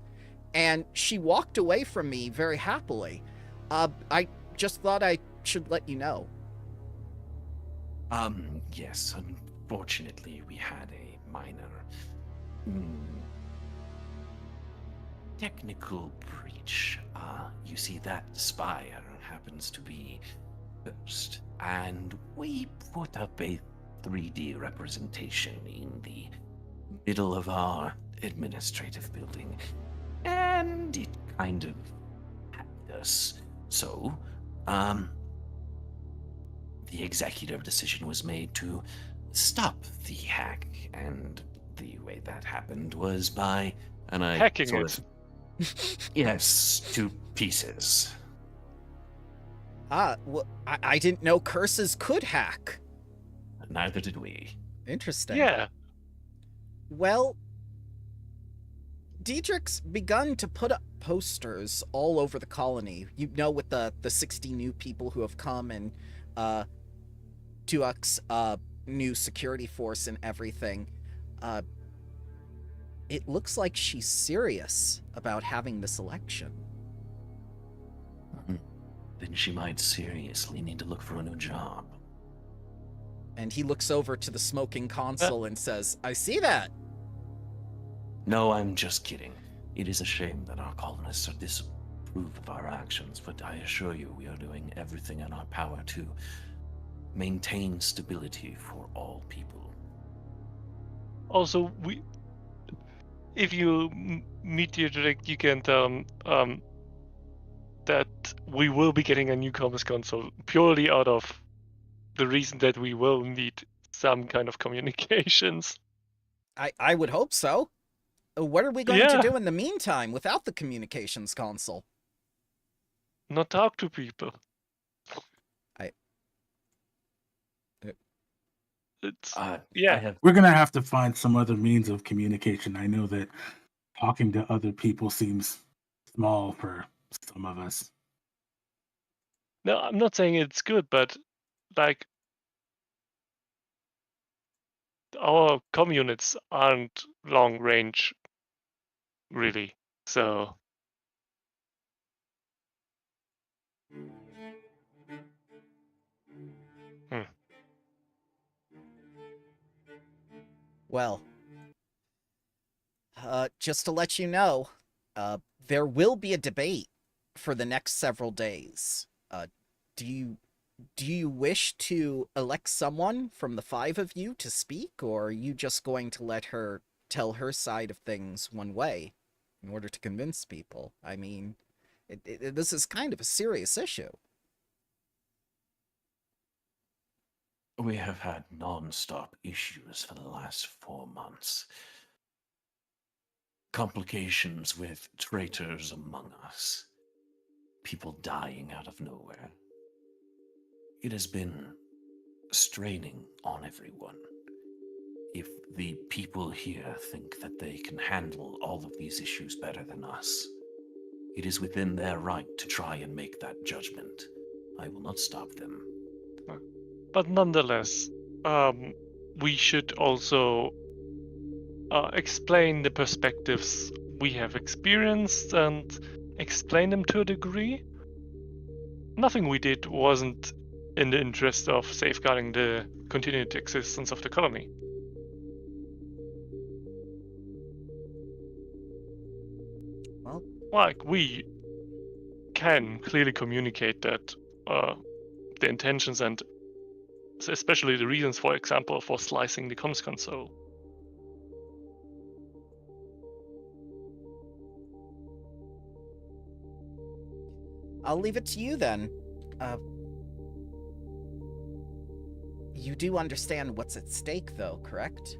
And she walked away from me very happily. I just thought I should let you know. Yes, unfortunately, we had a minor technical breach. You see, that spire happens to be first, and we put up a 3D representation in the middle of our administrative building, and it kind of hacked us. So, the executive decision was made to stop the hack, and the way that happened was by Hacking it. Yes, to pieces. Well, I didn't know curses could hack. Neither did we. Interesting. Yeah. Well, Diedrich's begun to put up posters all over the colony. You know, with the 60 new people who have come and Tuak's new security force and everything. It looks like she's serious about having this election. Then she might seriously need to look for a new job. And he looks over to the smoking console and says, I see that. No, I'm just kidding. It is a shame that our colonists are disapprove of our actions, but I assure you we are doing everything in our power to maintain stability for all people. Also, if you meet Diedrich, you can tell him that we will be getting a new comms console purely out of the reason that we will need some kind of communications. I would hope so. What are we going to do in the meantime without the communications console? Not talk to people. We're gonna have to find some other means of communication. I know that talking to other people seems small for some of us. No, I'm not saying it's good, but like our comm units aren't long range, really. So. Well, just to let you know, there will be a debate for the next several days. Do you wish to elect someone from the 5 of you to speak, or are you just going to let her tell her side of things one way in order to convince people? I mean, this is kind of a serious issue. We have had non-stop issues for the last 4 months. Complications with traitors among us. People dying out of nowhere. It has been straining on everyone. If the people here think that they can handle all of these issues better than us, it is within their right to try and make that judgment. I will not stop them. But nonetheless, we should also explain the perspectives we have experienced and explain them to a degree. Nothing we did wasn't in the interest of safeguarding the continued existence of the colony. Well, like, we can clearly communicate that the intentions and especially the reasons, for example, for slicing the comms console. I'll leave it to you then. You do understand what's at stake, though, correct?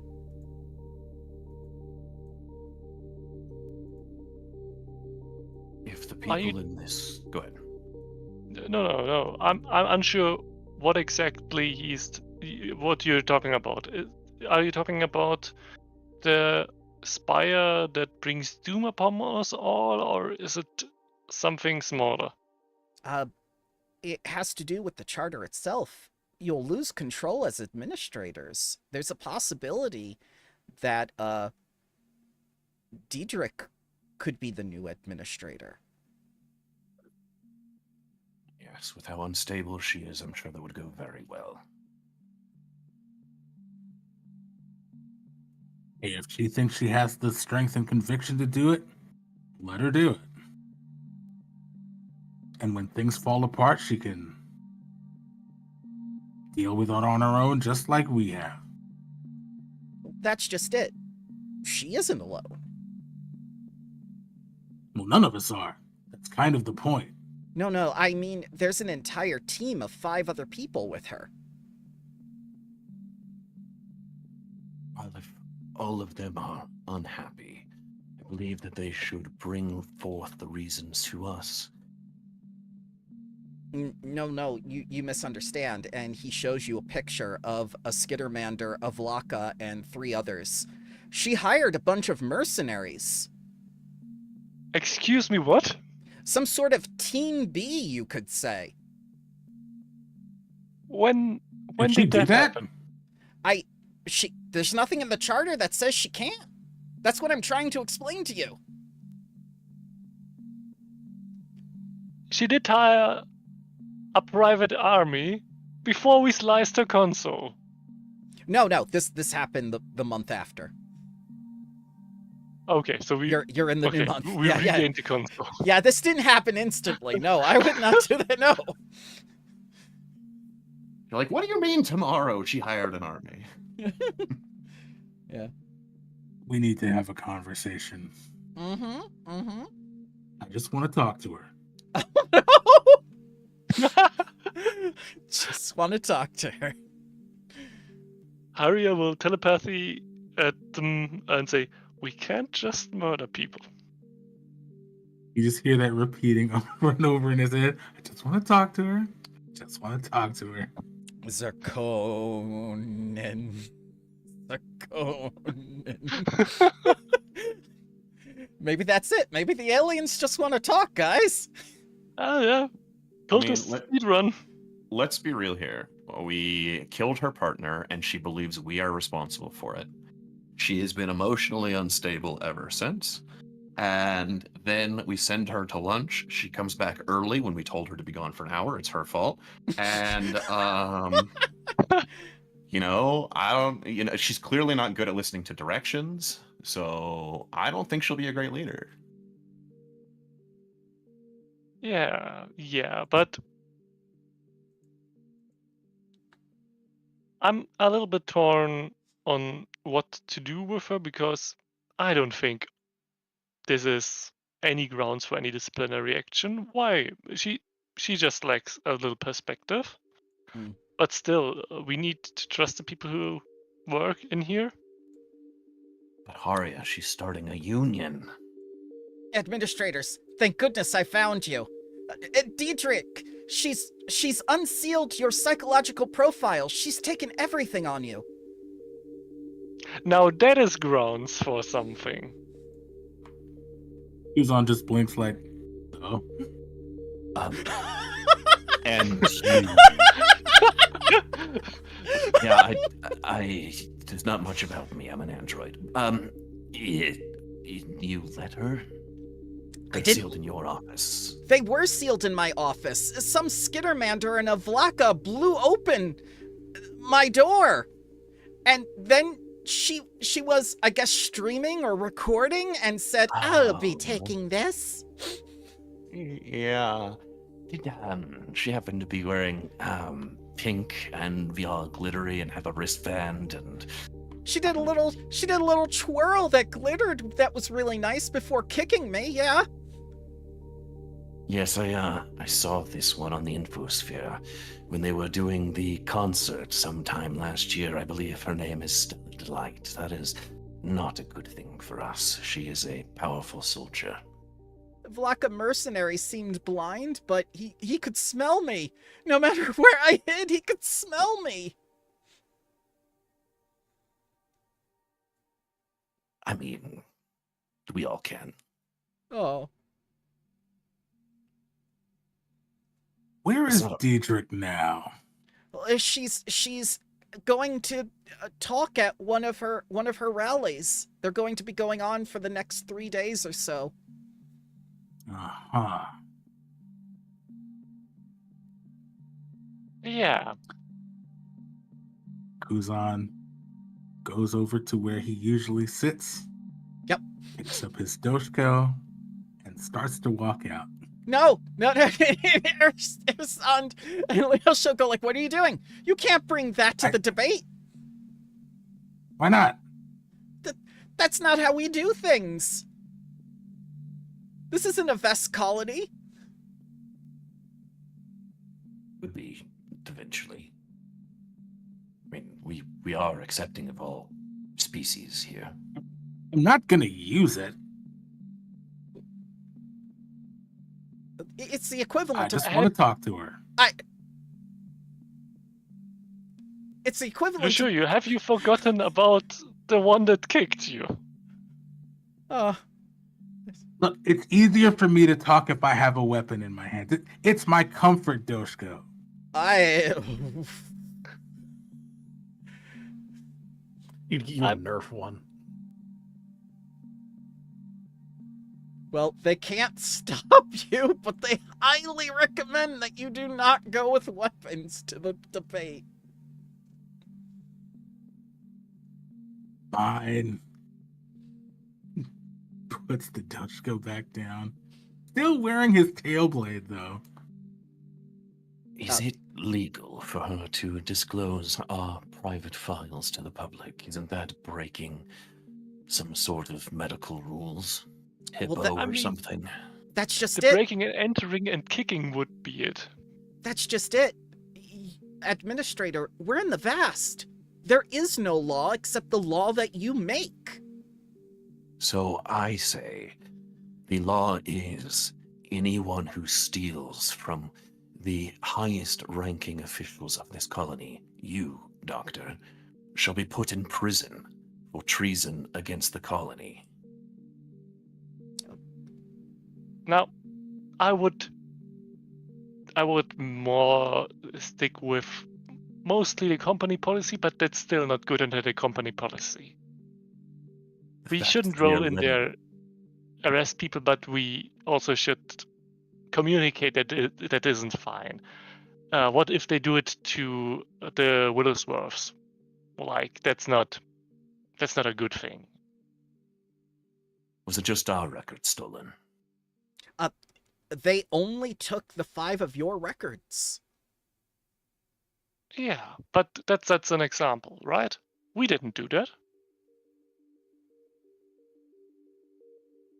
If the people in this... Go ahead. No. I'm unsure what exactly what you're talking about. Are you talking about the spire that brings doom upon us all, or is it something smaller? it has to do with the charter itself. You'll lose control as administrators. There's a possibility that Diedrich could be the new administrator. Yes, with how unstable she is, I'm sure that would go very well. Hey, if she thinks she has the strength and conviction to do it, let her do it. And when things fall apart, she can deal with it on her own, just like we have. That's just it. She isn't alone. Well, none of us are. That's kind of the point. No, I mean, there's an entire team of 5 other people with her. Well, if all of them are unhappy, I believe that they should bring forth the reasons to us. No, you misunderstand. And he shows you a picture of a Skittermander, a Vlaka, and 3 others. She hired a bunch of mercenaries. Excuse me, what? Some sort of Team B, you could say. When Did she did do that that? happen? There's nothing in the charter that says she can't. That's what I'm trying to explain to you. She did hire a private army before we sliced her console. No, this happened the month after. Okay, so we You're in the new month. we regained the console. Yeah, this didn't happen instantly. No, I would not do that. No. You're like, what do you mean tomorrow she hired an army? Yeah. We need to have a conversation. Mm-hmm. I just want to talk to her. Just want to talk to her. Harrier will telepathy at them and say, "We can't just murder people." You just hear that repeating over and over in his head. I just want to talk to her. Just want to talk to her. Zirconin. Maybe that's it. Maybe the aliens just want to talk, guys. Oh yeah, cultist speedrun. Let's be real here. We killed her partner, and she believes we are responsible for it. She has been emotionally unstable ever since. And then we send her to lunch. She comes back early when we told her to be gone for an hour. It's her fault. And, she's clearly not good at listening to directions. So I don't think she'll be a great leader. Yeah, but I'm a little bit torn on what to do with her because I don't think this is any grounds for any disciplinary action. Why? She just lacks a little perspective. Hmm. But still, we need to trust the people who work in here. But Haria, she's starting a union. Administrators, thank goodness I found you. Diedrich, she's unsealed your psychological profile. She's taken everything on you. Now that is grounds for something. Kuzan just blinks like, oh. And you... Yeah, there's not much about me. I'm an android. You let her? They're sealed in your office. They were sealed in my office. Some Skittermander and a Vlaka blew open my door. And then she was, I guess, streaming or recording and said, I'll be taking this. Yeah. Did she happen to be wearing pink and be all glittery and have a wristband and She did a little twirl that glittered that was really nice before kicking me, yeah. Yes, I saw this one on the infosphere when they were doing the concert sometime last year. I believe her name is Stella Delight. That is not a good thing for us. She is a powerful soldier. The Vlaka mercenary seemed blind, but he could smell me. No matter where I hid, he could smell me. I mean, we all can. Oh. Where It's is not a- Diedrich now? She's going to talk at one of her rallies. They're going to be going on for the next 3 days or so. Uh-huh. Yeah. Kuzan goes over to where he usually sits. Yep. Picks up his doshko and starts to walk out. No. And she'll go like, "What are you doing? You can't bring that to the debate. Why not? That's not how we do things. This isn't a Vest colony." Would be eventually. I mean, we are accepting of all species here. I'm not gonna use it. It's the I equivalent of just want to talk to her. it's the equivalent Sure, of you have you forgotten about the one that kicked you? Look, it's easier for me to talk if I have a weapon in my hand. It's my comfort doshko. You want to nerf one. Well, they can't stop you, but they highly recommend that you do not go with weapons to the debate. Fine. Puts the doshko back down. Still wearing his tail blade, though. Is it legal for her to disclose our private files to the public? Isn't that breaking some sort of medical rules? HIPAA I or mean, something? That's just The it. breaking and entering and kicking would be it. That's just it. Administrator, we're in the vast. There is no law except the law that you make. So I say, the law is anyone who steals from the highest ranking officials of this colony, you, Doctor, shall be put in prison for treason against the colony. Now, I would more stick with mostly the company policy, but that's still not good under the company policy. We shouldn't roll in there, arrest people, but we also should communicate that that isn't fine. What if they do it to the Willowsworths? Like, that's not a good thing. Was it just our record stolen? They only took the 5 of your records. Yeah, but that's an example, right? We didn't do that.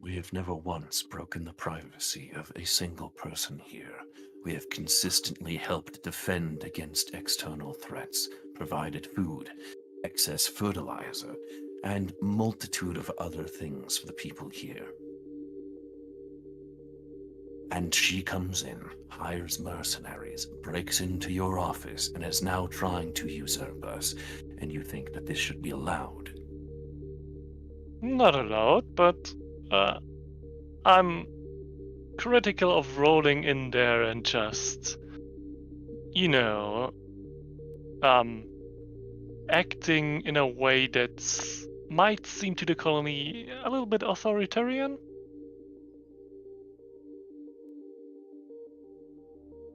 We have never once broken the privacy of a single person here. We have consistently helped defend against external threats, provided food, excess fertilizer, and multitude of other things for the people here. And she comes in, hires mercenaries, breaks into your office, and is now trying to usurp us. And you think that this should be allowed? Not allowed, but I'm critical of rolling in there and just, acting in a way that might seem to the colony a little bit authoritarian.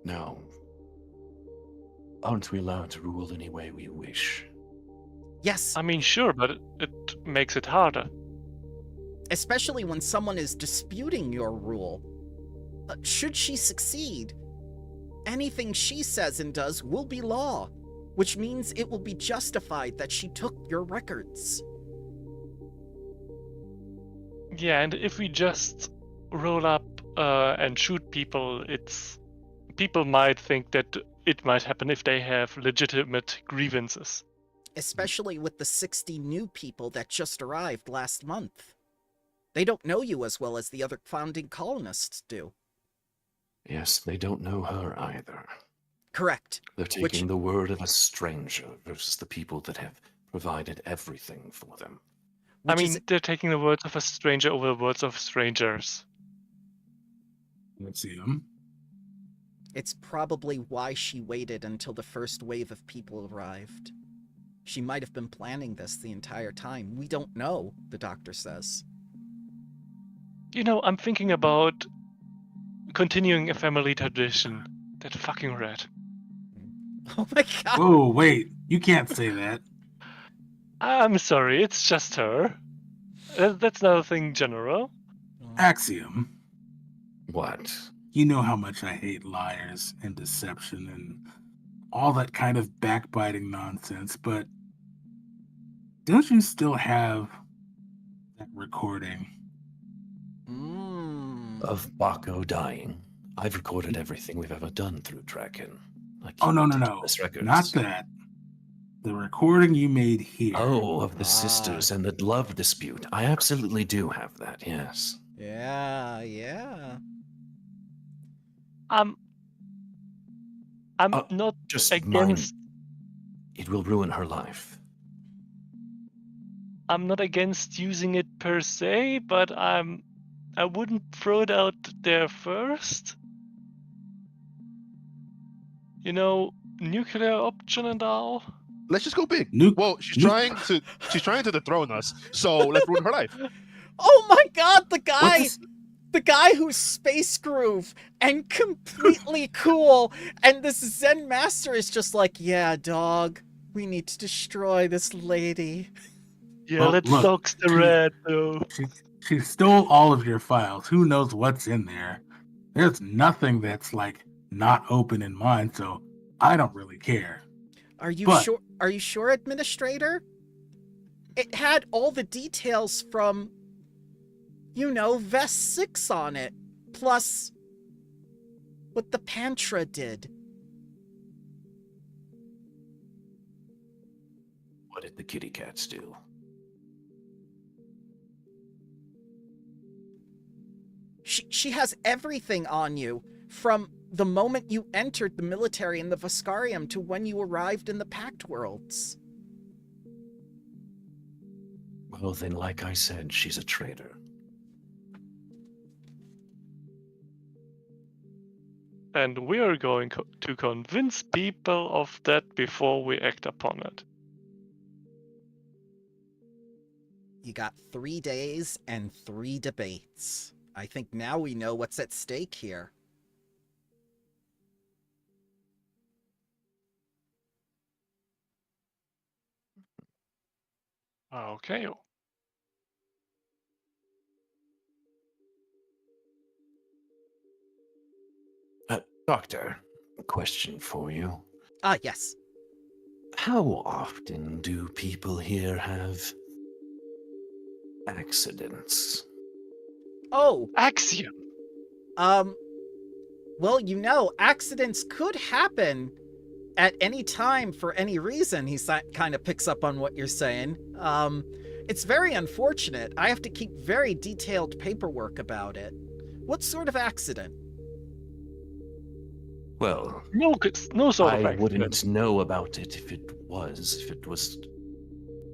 No. Aren't we allowed to rule any way we wish? Yes, I mean, sure, but it makes it harder. especially when someone is disputing your rule. Should she succeed, anything she says and does will be law, which means it will be justified that she took your records. Yeah, and if we just roll up and shoot people, people might think that it might happen if they have legitimate grievances. Especially with the 60 new people that just arrived last month. They don't know you as well as the other founding colonists do. Yes, they don't know her either. Correct. They're taking the word of a stranger versus the people that have provided everything for them. I mean, they're taking the words of a stranger over the words of strangers. Let's see them. It's probably why she waited until the first wave of people arrived. She might have been planning this the entire time. We don't know, the doctor says. You know, I'm thinking about continuing a family tradition. That fucking rat. Oh my god! Whoa, wait. You can't say that. I'm sorry, it's just her. That's another thing, General. Axiom. What? You know how much I hate liars and deception and all that kind of backbiting nonsense, but don't you still have that recording? Of Baco dying. I've recorded everything we've ever done through Draken. Oh, no. Records. Not that. The recording you made here. Oh, of the sisters and the love dispute. I absolutely do have that, yes. Yeah. I'm not Just against. It will ruin her life. I'm not against using it per se, but I wouldn't throw it out there first. You know, nuclear option and all. Let's just go big. Nuke. She's trying to dethrone us, so let's ruin her life. Oh my god, the guy who's Space Groove and completely cool, and this Zen Master is just like, yeah, dog, we need to destroy this lady. Yeah, Well, let's look, dox the rat, though. She stole all of your files. Who knows what's in there? There's nothing that's like not open in mine, so I don't really care. Are you sure? Are you sure, Administrator? It had all the details from, you know, Vest 6 on it, plus what the Pantra did. What did the kitty cats do? She has everything on you, from the moment you entered the military in the Voscarium to when you arrived in the Pact Worlds. Well, then, like I said, she's a traitor. And we are going to convince people of that before we act upon it. You got 3 days and 3 debates. I think now we know what's at stake here. Okay. Doctor, a question for you. Yes. How often do people here have accidents? Oh. Axiom! Well, you know, accidents could happen at any time for any reason. He kind of picks up on what you're saying. It's very unfortunate. I have to keep very detailed paperwork about it. What sort of accident? Well, no sort of accident. I wouldn't know about it if it was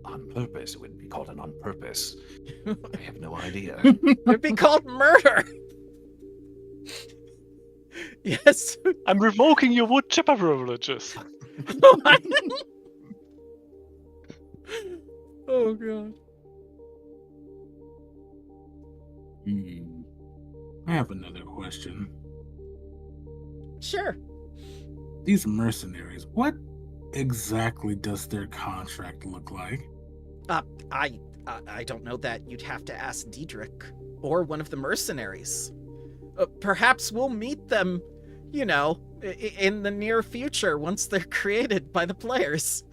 on purpose. It would be called an on purpose. I have no idea. It'd be called murder. Yes. I'm revoking your wood chipper privileges. Oh god. I have another question. Sure. These mercenaries, what exactly does their contract look like? I don't know that. You'd have to ask Diedrich or one of the mercenaries. Perhaps we'll meet them, you know, in the near future once they're created by the players.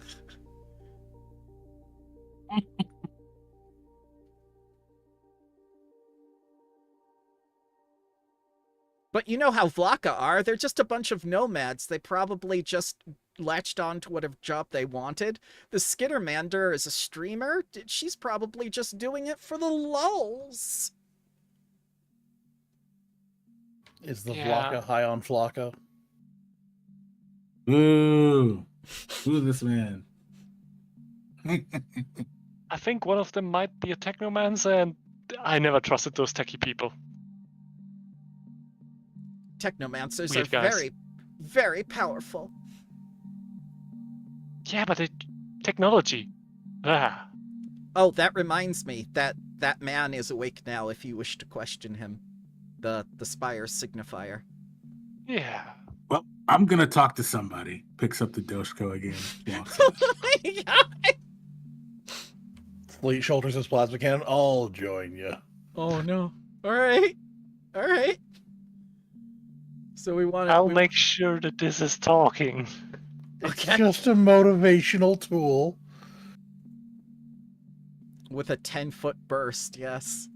But you know how Vlaka are. They're just a bunch of nomads. They probably just latched on to whatever job they wanted. The Skittermander is a streamer. She's probably just doing it for the lulz. Is the Vlaka high on Flocka? Ooh. Who's this man? I think one of them might be a technomancer, and I never trusted those techie people. Technomancers Weird are guys. very very powerful. Yeah, but technology. Ah. Oh, that reminds me that that man is awake now if you wish to question him. The Spire signifier. Yeah. Well, I'm gonna talk to somebody. Picks up the Doshko again. Walks out. Fleet shoulders his plasma cannon. I'll join you. Oh no. All right. So we want to. I'll make sure that this is talking. It's Okay. just a motivational tool. With a 10-foot burst, yes.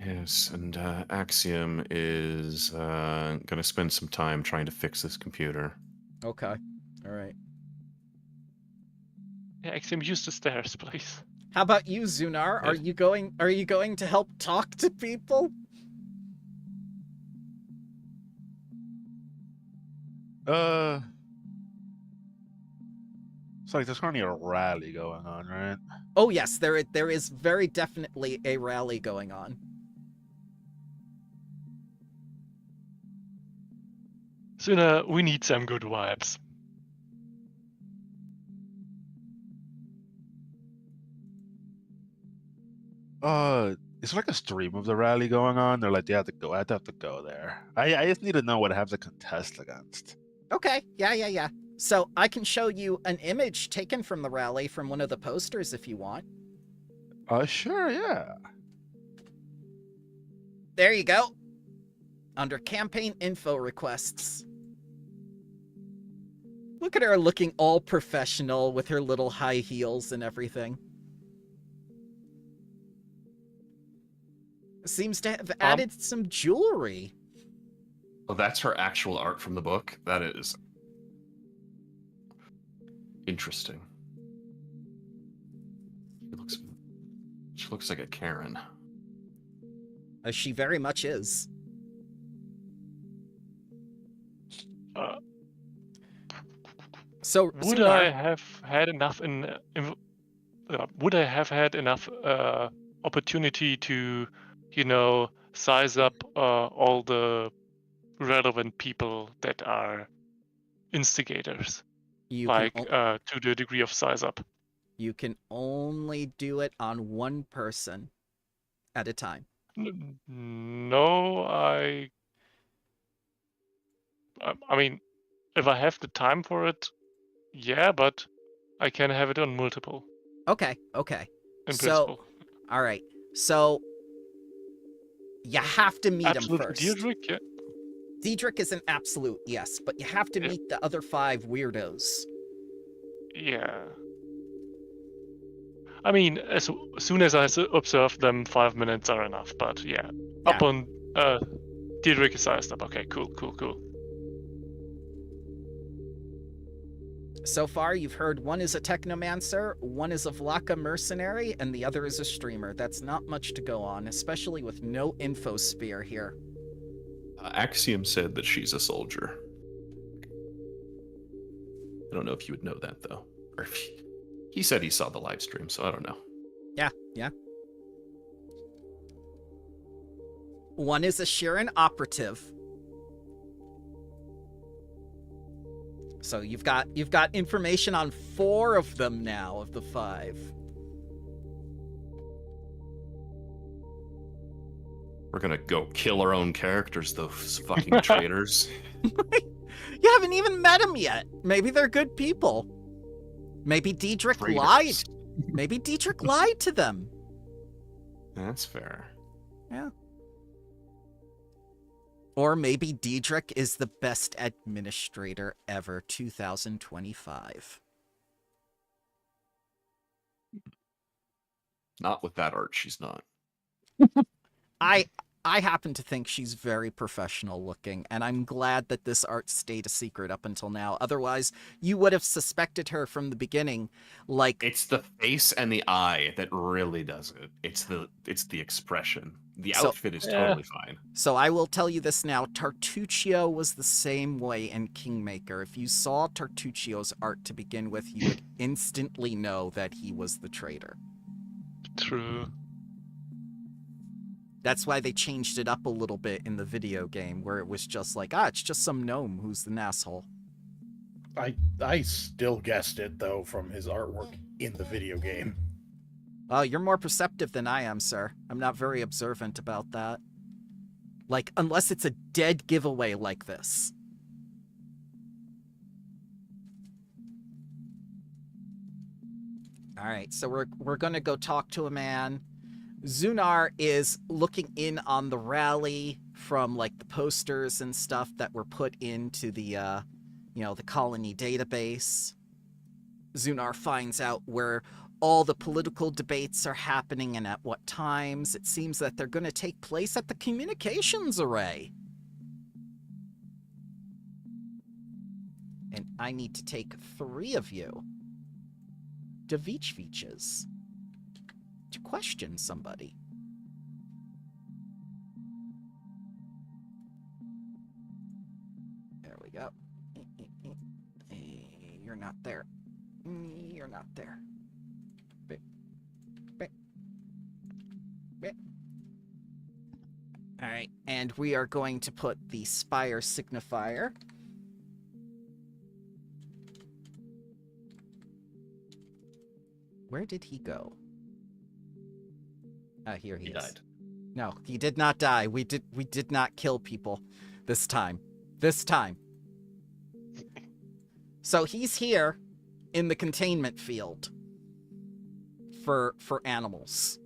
Yes, and Axiom is going to spend some time trying to fix this computer. Okay. All right. Yeah, Axiom, use the stairs, please. How about you, Zunar? Are you going to help talk to people? It's like there's currently a rally going on, right? Oh yes, there is very definitely a rally going on. Sooner, we need some good vibes. It's like a stream of the rally going on. They're like, they have to go. I have to go there. I just need to know what I have to contest against. Okay, yeah. So I can show you an image taken from the rally from one of the posters if you want. Sure, yeah. There you go. Under campaign info requests. Look at her looking all professional with her little high heels and everything. Seems to have added some jewelry. Oh, that's her actual art from the book? That is interesting. She looks like a Karen. She very much is. So would Zunar, I have had enough would I have had enough opportunity to, size up all the relevant people that are instigators, you to the degree of size up? You can only do it on one person at a time. No, I mean, if I have the time for it, yeah, but I can have it on multiple. Okay. In So, principle. all right. So, you have to meet him first. Diedrich, yeah. Diedrich is an absolute yes, but you have to meet the other 5 weirdos. Yeah. I mean, as soon as I observe them, 5 minutes are enough, but yeah. Up on Diedrich is sized up. Okay, cool. So far, you've heard one is a technomancer, one is a Vlaka mercenary, and the other is a streamer. That's not much to go on, especially with no infosphere here. Axiom said that she's a soldier. I don't know if you would know that, though. Or if he said he saw the live stream, so I don't know. Yeah. One is a Shirin operative. So you've got information on 4 of them now of the 5. We're gonna go kill our own characters, those fucking traitors. You haven't even met them yet. Maybe they're good people. Maybe Diedrich lied. Maybe Diedrich lied to them. That's fair. Yeah. Or maybe Diedrich is the best administrator ever, 2025. Not with that art, she's not. I happen to think she's very professional looking, and I'm glad that this art stayed a secret up until now. Otherwise, you would have suspected her from the beginning. Like, it's the face and the eye that really does it. It's the expression. The outfit is totally fine. So I will tell you this now. Tartuccio was the same way in Kingmaker. If you saw Tartuccio's art to begin with, you would instantly know that he was the traitor. True. That's why they changed it up a little bit in the video game, where it was just like, it's just some gnome who's an asshole. I still guessed it, though, from his artwork in the video game. You're more perceptive than I am, sir. I'm not very observant about that. Like, unless it's a dead giveaway like this. Alright, so we're gonna go talk to a man. Zunar is looking in on the rally from, like, the posters and stuff that were put into the, the colony database. Zunar finds out where all the political debates are happening and at what times. It seems that they're going to take place at the communications array. And I need to take 3 of you to Veach's to question somebody. There we go. You're not there. You're not there. Alright, and we are going to put the Spire signifier. Where did he go? Here he is. Died. No, he did not die. We did not kill people this time. So he's here in the containment field for animals.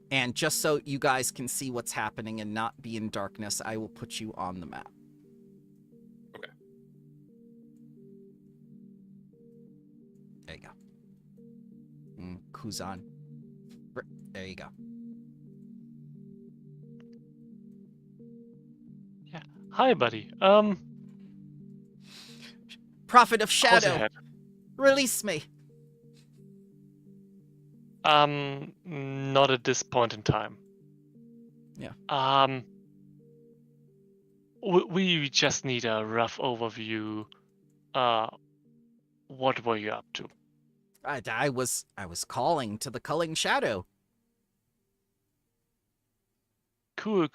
And just so you guys can see what's happening and not be in darkness, I will put you on the map. Okay. There you go. Kuzan. There you go. Yeah. Hi, buddy. Prophet of how's Shadow, it? release me. Not at this point in time. Yeah. We just need a rough overview. What were you up to? I was calling to the culling shadow. Cool.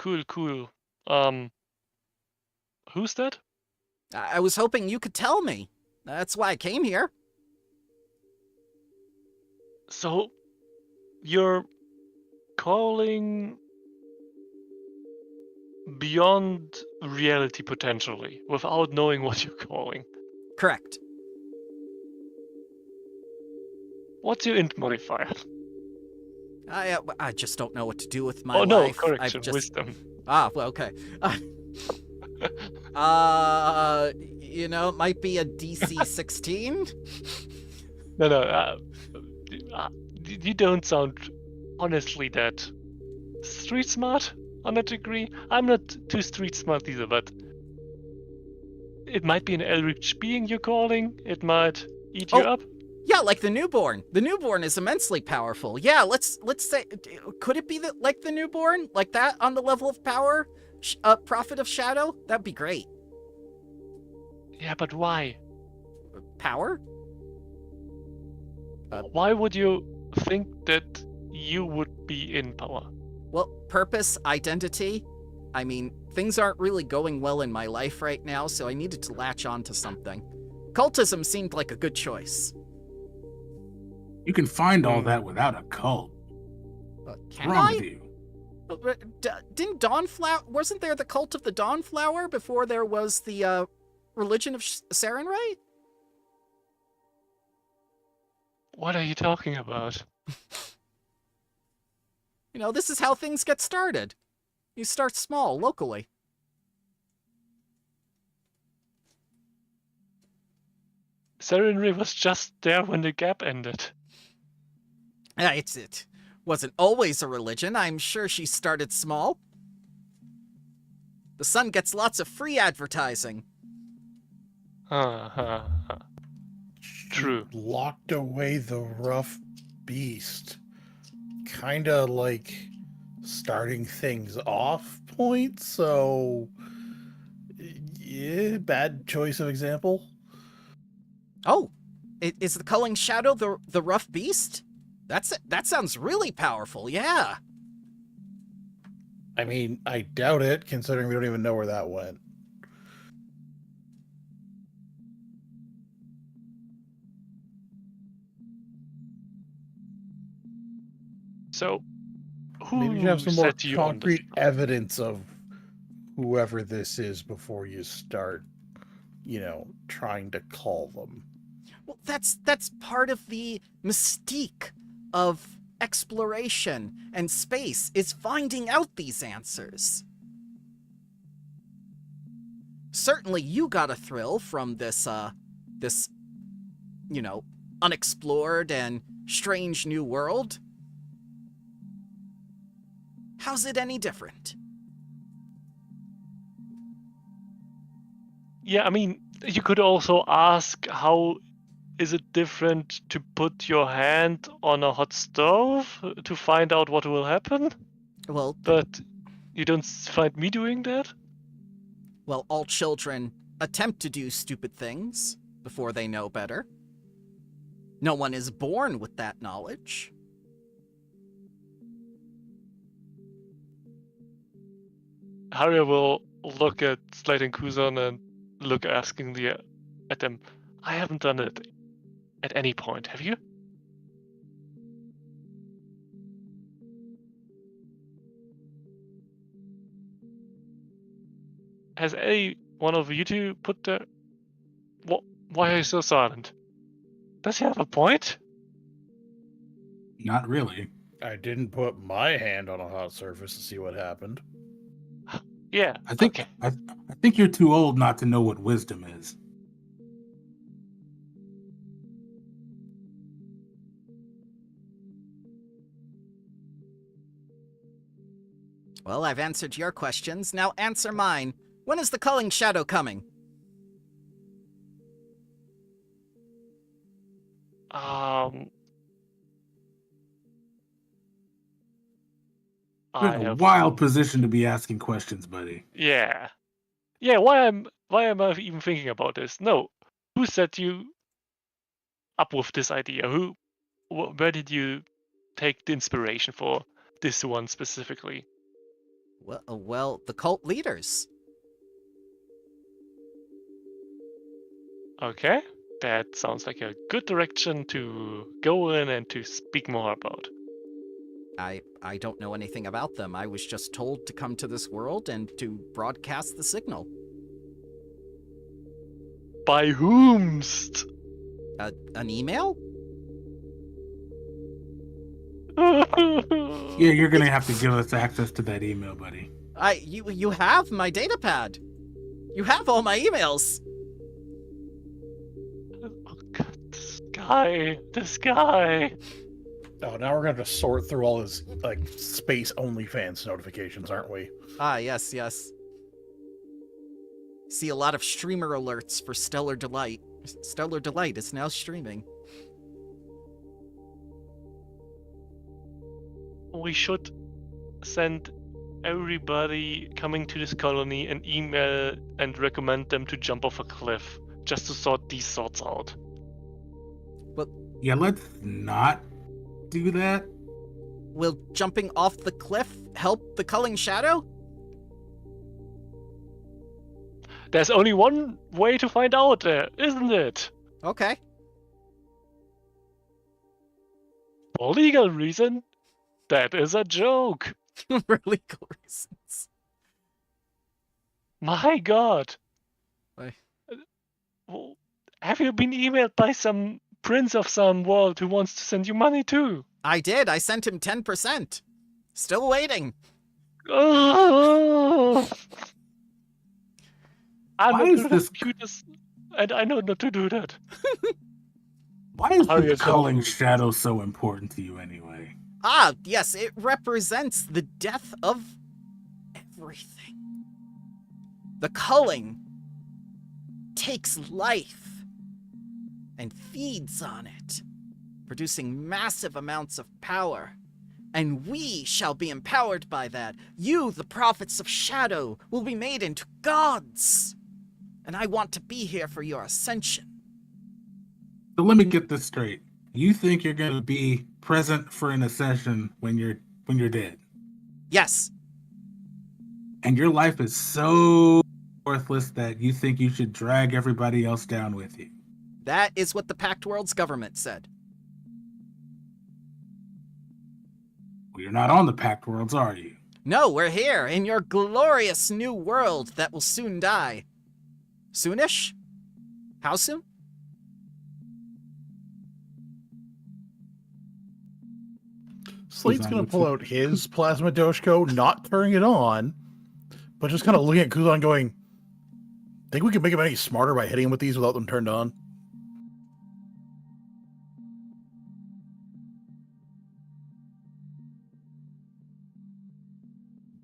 Who's that? I was hoping you could tell me. That's why I came here. So, you're calling beyond reality potentially, without knowing what you're calling. Correct. What's your int modifier? I just don't know what to do with my Oh no, life. correction, wisdom. Well, okay. It might be a DC 16. No, you don't sound honestly that street smart on that degree. I'm not too street smart either, but it might be an eldritch being you're calling. It might eat you up. Yeah, like the newborn. The newborn is immensely powerful. Yeah, let's say, could it be like the newborn, like that on the level of power? Prophet of Shadow? That'd be great. Yeah, but why? Power? Why would you think that you would be in power? Well, purpose, identity. I mean, things aren't really going well in my life right now, so I needed to latch on to something. Cultism seemed like a good choice. You can find all that without a cult. Can What's wrong I? with you? Didn't Dawnflower... Wasn't there the cult of the Dawnflower before there was the religion of Sarenrae? What are you talking about? This is how things get started. You start small, locally. Sarenrae was just there when the gap ended. It wasn't always a religion. I'm sure she started small. The sun gets lots of free advertising. True. Locked away the rough beast. Kinda like starting things off point, so yeah, bad choice of example. Oh, is the culling shadow the rough beast? That sounds really powerful, yeah. I mean, I doubt it, considering we don't even know where that went. So, Maybe you should have who some more set you on this? concrete evidence of whoever this is before you start, trying to call them. Well, that's part of the mystique of exploration and space, is finding out these answers. Certainly you got a thrill from this unexplored and strange new world. How's it any different? Yeah, I mean, you could also ask, how is it different to put your hand on a hot stove to find out what will happen? Well, But you don't find me doing that? well, all children attempt to do stupid things before they know better. No one is born with that knowledge. Harry will look at Slade and Kuzan and look asking at them. I haven't done it at any point, have you? Has any one of you two put the... What? Why are you so silent? Does he have a point? Not really. I didn't put my hand on a hot surface to see what happened. Yeah. I think Okay. I think you're too old not to know what wisdom is. Well, I've answered your questions. Now answer mine. When is the culling shadow coming? You're in a wild position to be asking questions, buddy. Yeah. Yeah, why am I even thinking about this? No. Who set you up with this idea? Where did you take the inspiration for this one specifically? Well, the cult leaders. Okay. That sounds like a good direction to go in and to speak more about. I don't know anything about them. I was just told to come to this world and to broadcast the signal. By whomst? An email? Yeah, you're gonna have to give us access to that email, buddy. You have my data pad. You have all my emails. Oh God, this guy. Oh, now we're gonna have to sort through all his space OnlyFans notifications, aren't we? Ah, yes. See a lot of streamer alerts for Stellar Delight. Stellar Delight is now streaming. We should send everybody coming to this colony an email and recommend them to jump off a cliff just to sort these thoughts out. Yeah, let's not do that. Will jumping off the cliff help the culling shadow? There's only one way to find out there, isn't it? Okay. For legal reason, that is a joke. For legal reasons. My God. Why? Well, have you been emailed by some prince of some world who wants to send you money too? I did. I sent him 10%. Still waiting. Oh. I'm Why not is good at this- computers, and I know not to do that. Why is How are the you culling going? shadow so important to you anyway? Ah, yes, it represents the death of everything. The culling takes life and feeds on it, producing massive amounts of power. And we shall be empowered by that. You, the prophets of shadow, will be made into gods. And I want to be here for your ascension. So let me get this straight. you think you're going to be present for an accession when you're dead, Yes. and your life is so worthless that you think you should drag everybody else down with you. That is what the Pact World's government said. Well, you're not on the Pact Worlds, are you? No, we're here, in your glorious new world that will soon die. Soonish? How soon? Slate's going to pull out his plasma Doshko, not turning it on, but just kind of looking at Kuzan going, think we can make him any smarter by hitting him with these without them turned on?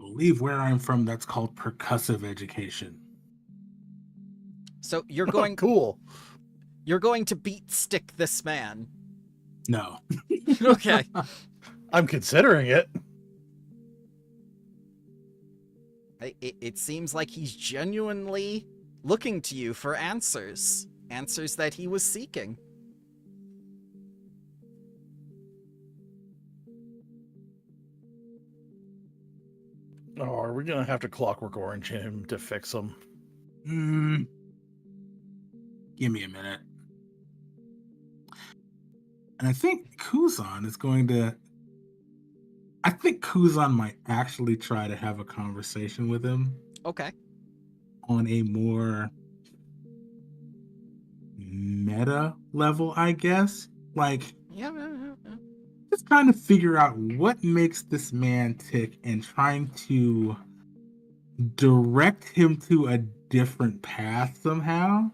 I believe where I'm from, that's called percussive education. So you're going cool. You're going to beat stick this man. No. Okay. I'm considering it. It seems like he's genuinely looking to you for answers. Answers that he was seeking. Oh, are we going to have to Clockwork Orange him to fix him? Give me a minute. And I think Kuzan is going to... I think Kuzan might actually try to have a conversation with him. Okay. On a more meta level, I guess. Like, Yeah. just trying to figure out what makes this man tick and trying to direct him to a different path somehow.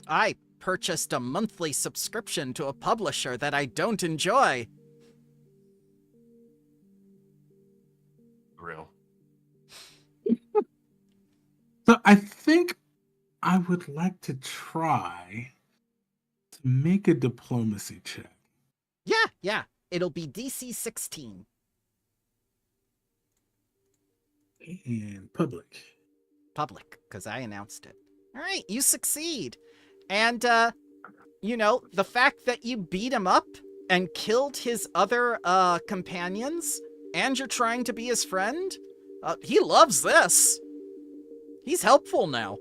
I purchased a monthly subscription to a publisher that I don't enjoy. Real. So I think I would like to try to make a diplomacy check. Yeah. It'll be DC 16. And public. Public, because I announced it. All right, you succeed. And, the fact that you beat him up and killed his other, companions, and you're trying to be his friend, he loves this. He's helpful now.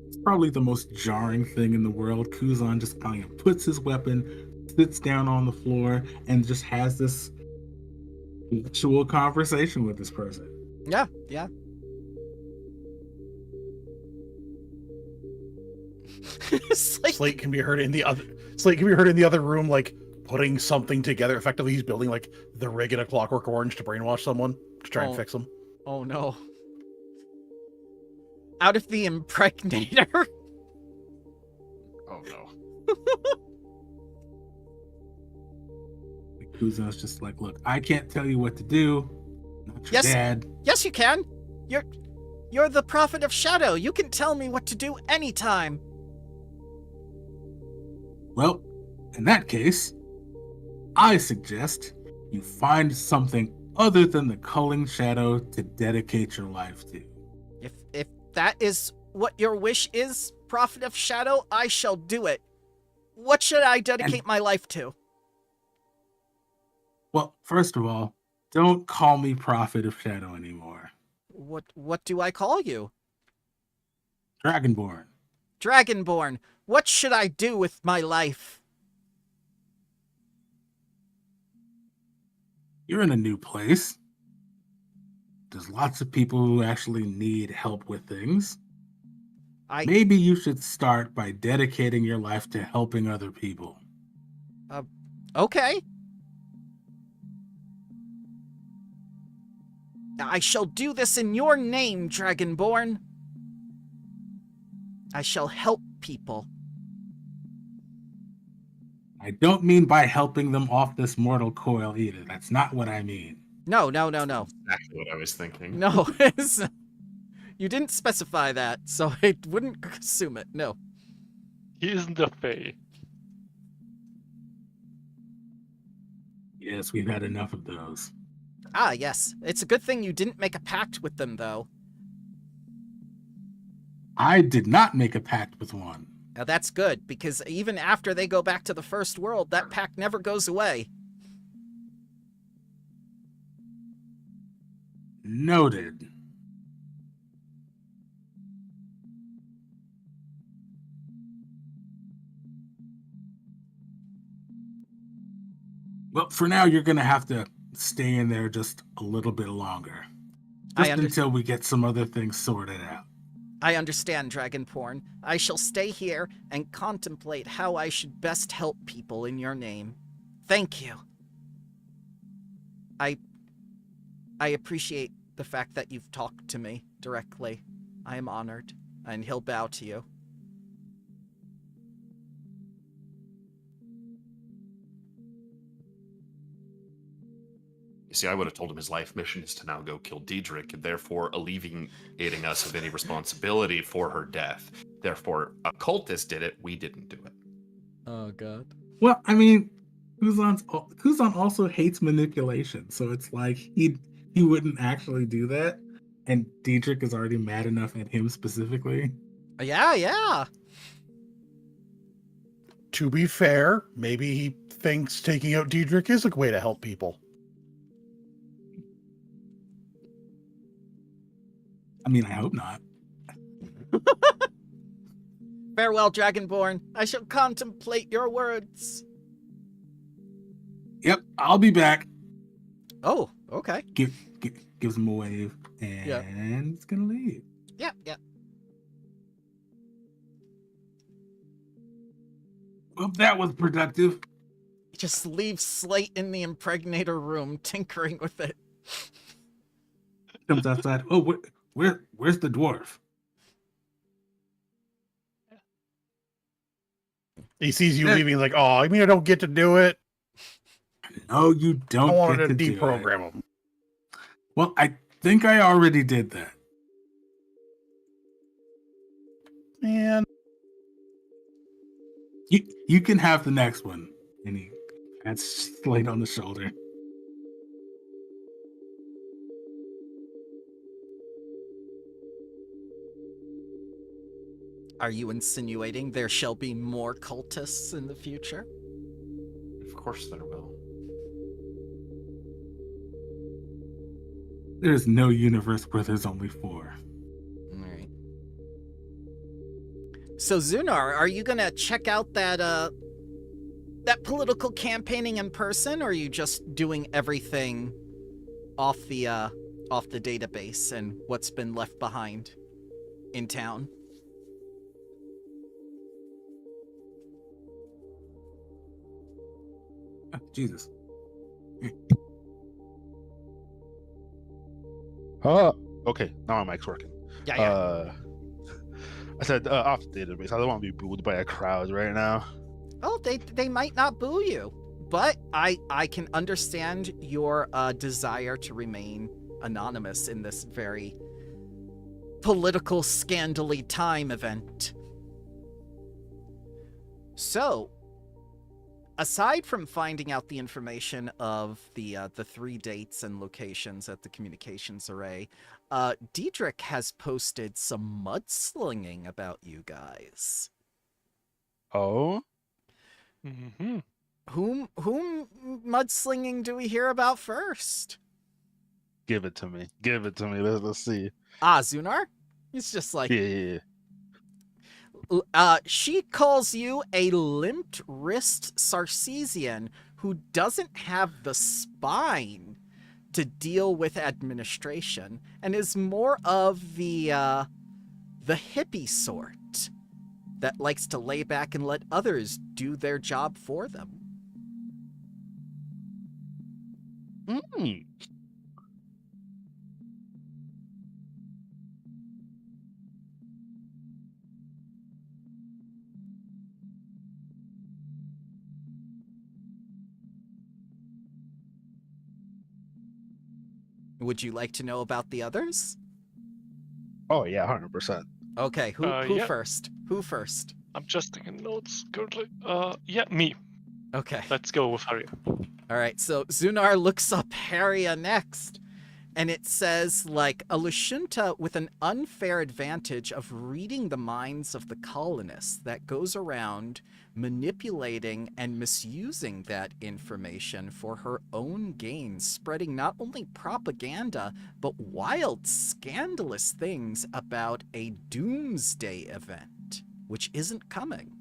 It's probably the most jarring thing in the world. Kuzan just kind of puts his weapon, sits down on the floor, and just has this actual conversation with this person. Yeah. Slate can be heard in the other room, like putting something together. Effectively, he's building like the rig in a Clockwork Orange to brainwash someone to try and fix them. Oh no. Out of the impregnator. Oh no. Kuzan's just like, look, I can't tell you what to do. Not your dad. Yes, you can. You're the Prophet of Shadow. You can tell me what to do anytime. Well, in that case, I suggest you find something other than the culling shadow to dedicate your life to. If that is what your wish is, Prophet of Shadow, I shall do it. What should I dedicate my life to? Well, first of all, don't call me Prophet of Shadow anymore. What do I call you? Dragonborn. Dragonborn. What should I do with my life? You're in a new place. There's lots of people who actually need help with things. Maybe you should start by dedicating your life to helping other people. Okay. I shall do this in your name, Dragonborn. I shall help people. I don't mean by helping them off this mortal coil either. That's not what I mean. No. Exactly what I was thinking. No, you didn't specify that, so I wouldn't assume it. No. He isn't a Fae. Yes, we've had enough of those. Ah, yes. It's a good thing you didn't make a pact with them, though. I did not make a pact with one. Now that's good, because even after they go back to the first world, that pact never goes away. Noted. Well, for now, you're going to have to stay in there just a little bit longer. Just until we get some other things sorted out. I understand, Dragonborn. I shall stay here and contemplate how I should best help people in your name. Thank you. I appreciate the fact that you've talked to me directly. I am honored, and he'll bow to you. You see, I would have told him his life mission is to now go kill Diedrich, and therefore alleviating us of any responsibility for her death. Therefore, a cultist did it, we didn't do it. Oh, God. Well, I mean, Kuzan also hates manipulation, so it's like he wouldn't actually do that, and Diedrich is already mad enough at him specifically. Yeah. To be fair, maybe he thinks taking out Diedrich is a way to help people. I mean, I hope not. Farewell, Dragonborn. I shall contemplate your words. Yep, I'll be back. Oh, okay. Gives him a wave, and it's gonna leave. Yeah. Well, that was productive. Just leave Slate in the impregnator room, tinkering with it. Comes outside. Oh, where's the dwarf? He sees you leaving, like, oh, I mean, I don't get to do it. No, you don't. I wanted get to do deprogram him. Well, I think I already did that. Man. You can have the next one. And he pats Slate on the shoulder. Are you insinuating there shall be more cultists in the future? Of course there will. There's no universe where there's only 4. Alright. So Zunar, are you gonna check out that political campaigning in person, or are you just doing everything off the database and what's been left behind in town? Oh, Jesus. Okay, now my mic's working. Yeah. I said off the database. I don't want to be booed by a crowd right now. Oh, they might not boo you, but I can understand your desire to remain anonymous in this very political scandally time event. So, aside from finding out the information of the 3 dates and locations at the communications array, Diedrich has posted some mudslinging about you guys. Oh? Mm-hmm. Whom mudslinging do we hear about first? Give it to me. Let's see. Zunar? It's just like... Yeah. She calls you a limped wrist Sarcesian who doesn't have the spine to deal with administration and is more of the hippie sort that likes to lay back and let others do their job for them. Would you like to know about the others? Oh yeah, 100%. Okay, who yeah. first? Who first? I'm just taking notes currently. Me. Okay. Let's go with Harry. All right, so Zunar looks up Haria next. And it says, like, a Lashunta with an unfair advantage of reading the minds of the colonists that goes around manipulating and misusing that information for her own gain, spreading not only propaganda, but wild, scandalous things about a doomsday event, which isn't coming.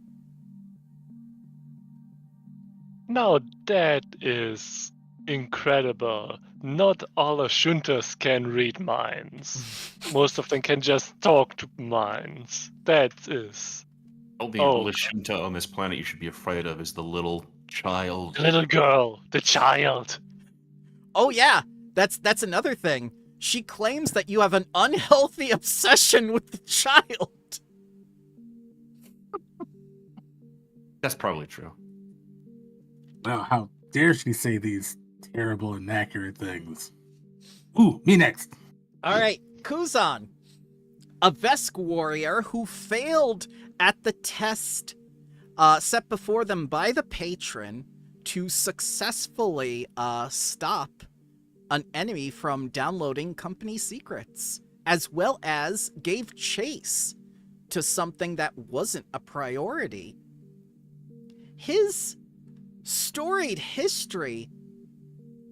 Now that is incredible. Not all Ashuntas can read minds. Most of them can just talk to minds. That is... Only Oh. Lashunta on this planet you should be afraid of is the little child. The little girl, the child. Oh yeah, that's another thing. She claims that you have an unhealthy obsession with the child. That's probably true. Well, how dare she say these terrible, inaccurate things? Ooh, me next. All right, Kuzan, a Vesk warrior who failed at the test set before them by the patron to successfully stop an enemy from downloading company secrets, as well as gave chase to something that wasn't a priority. His storied history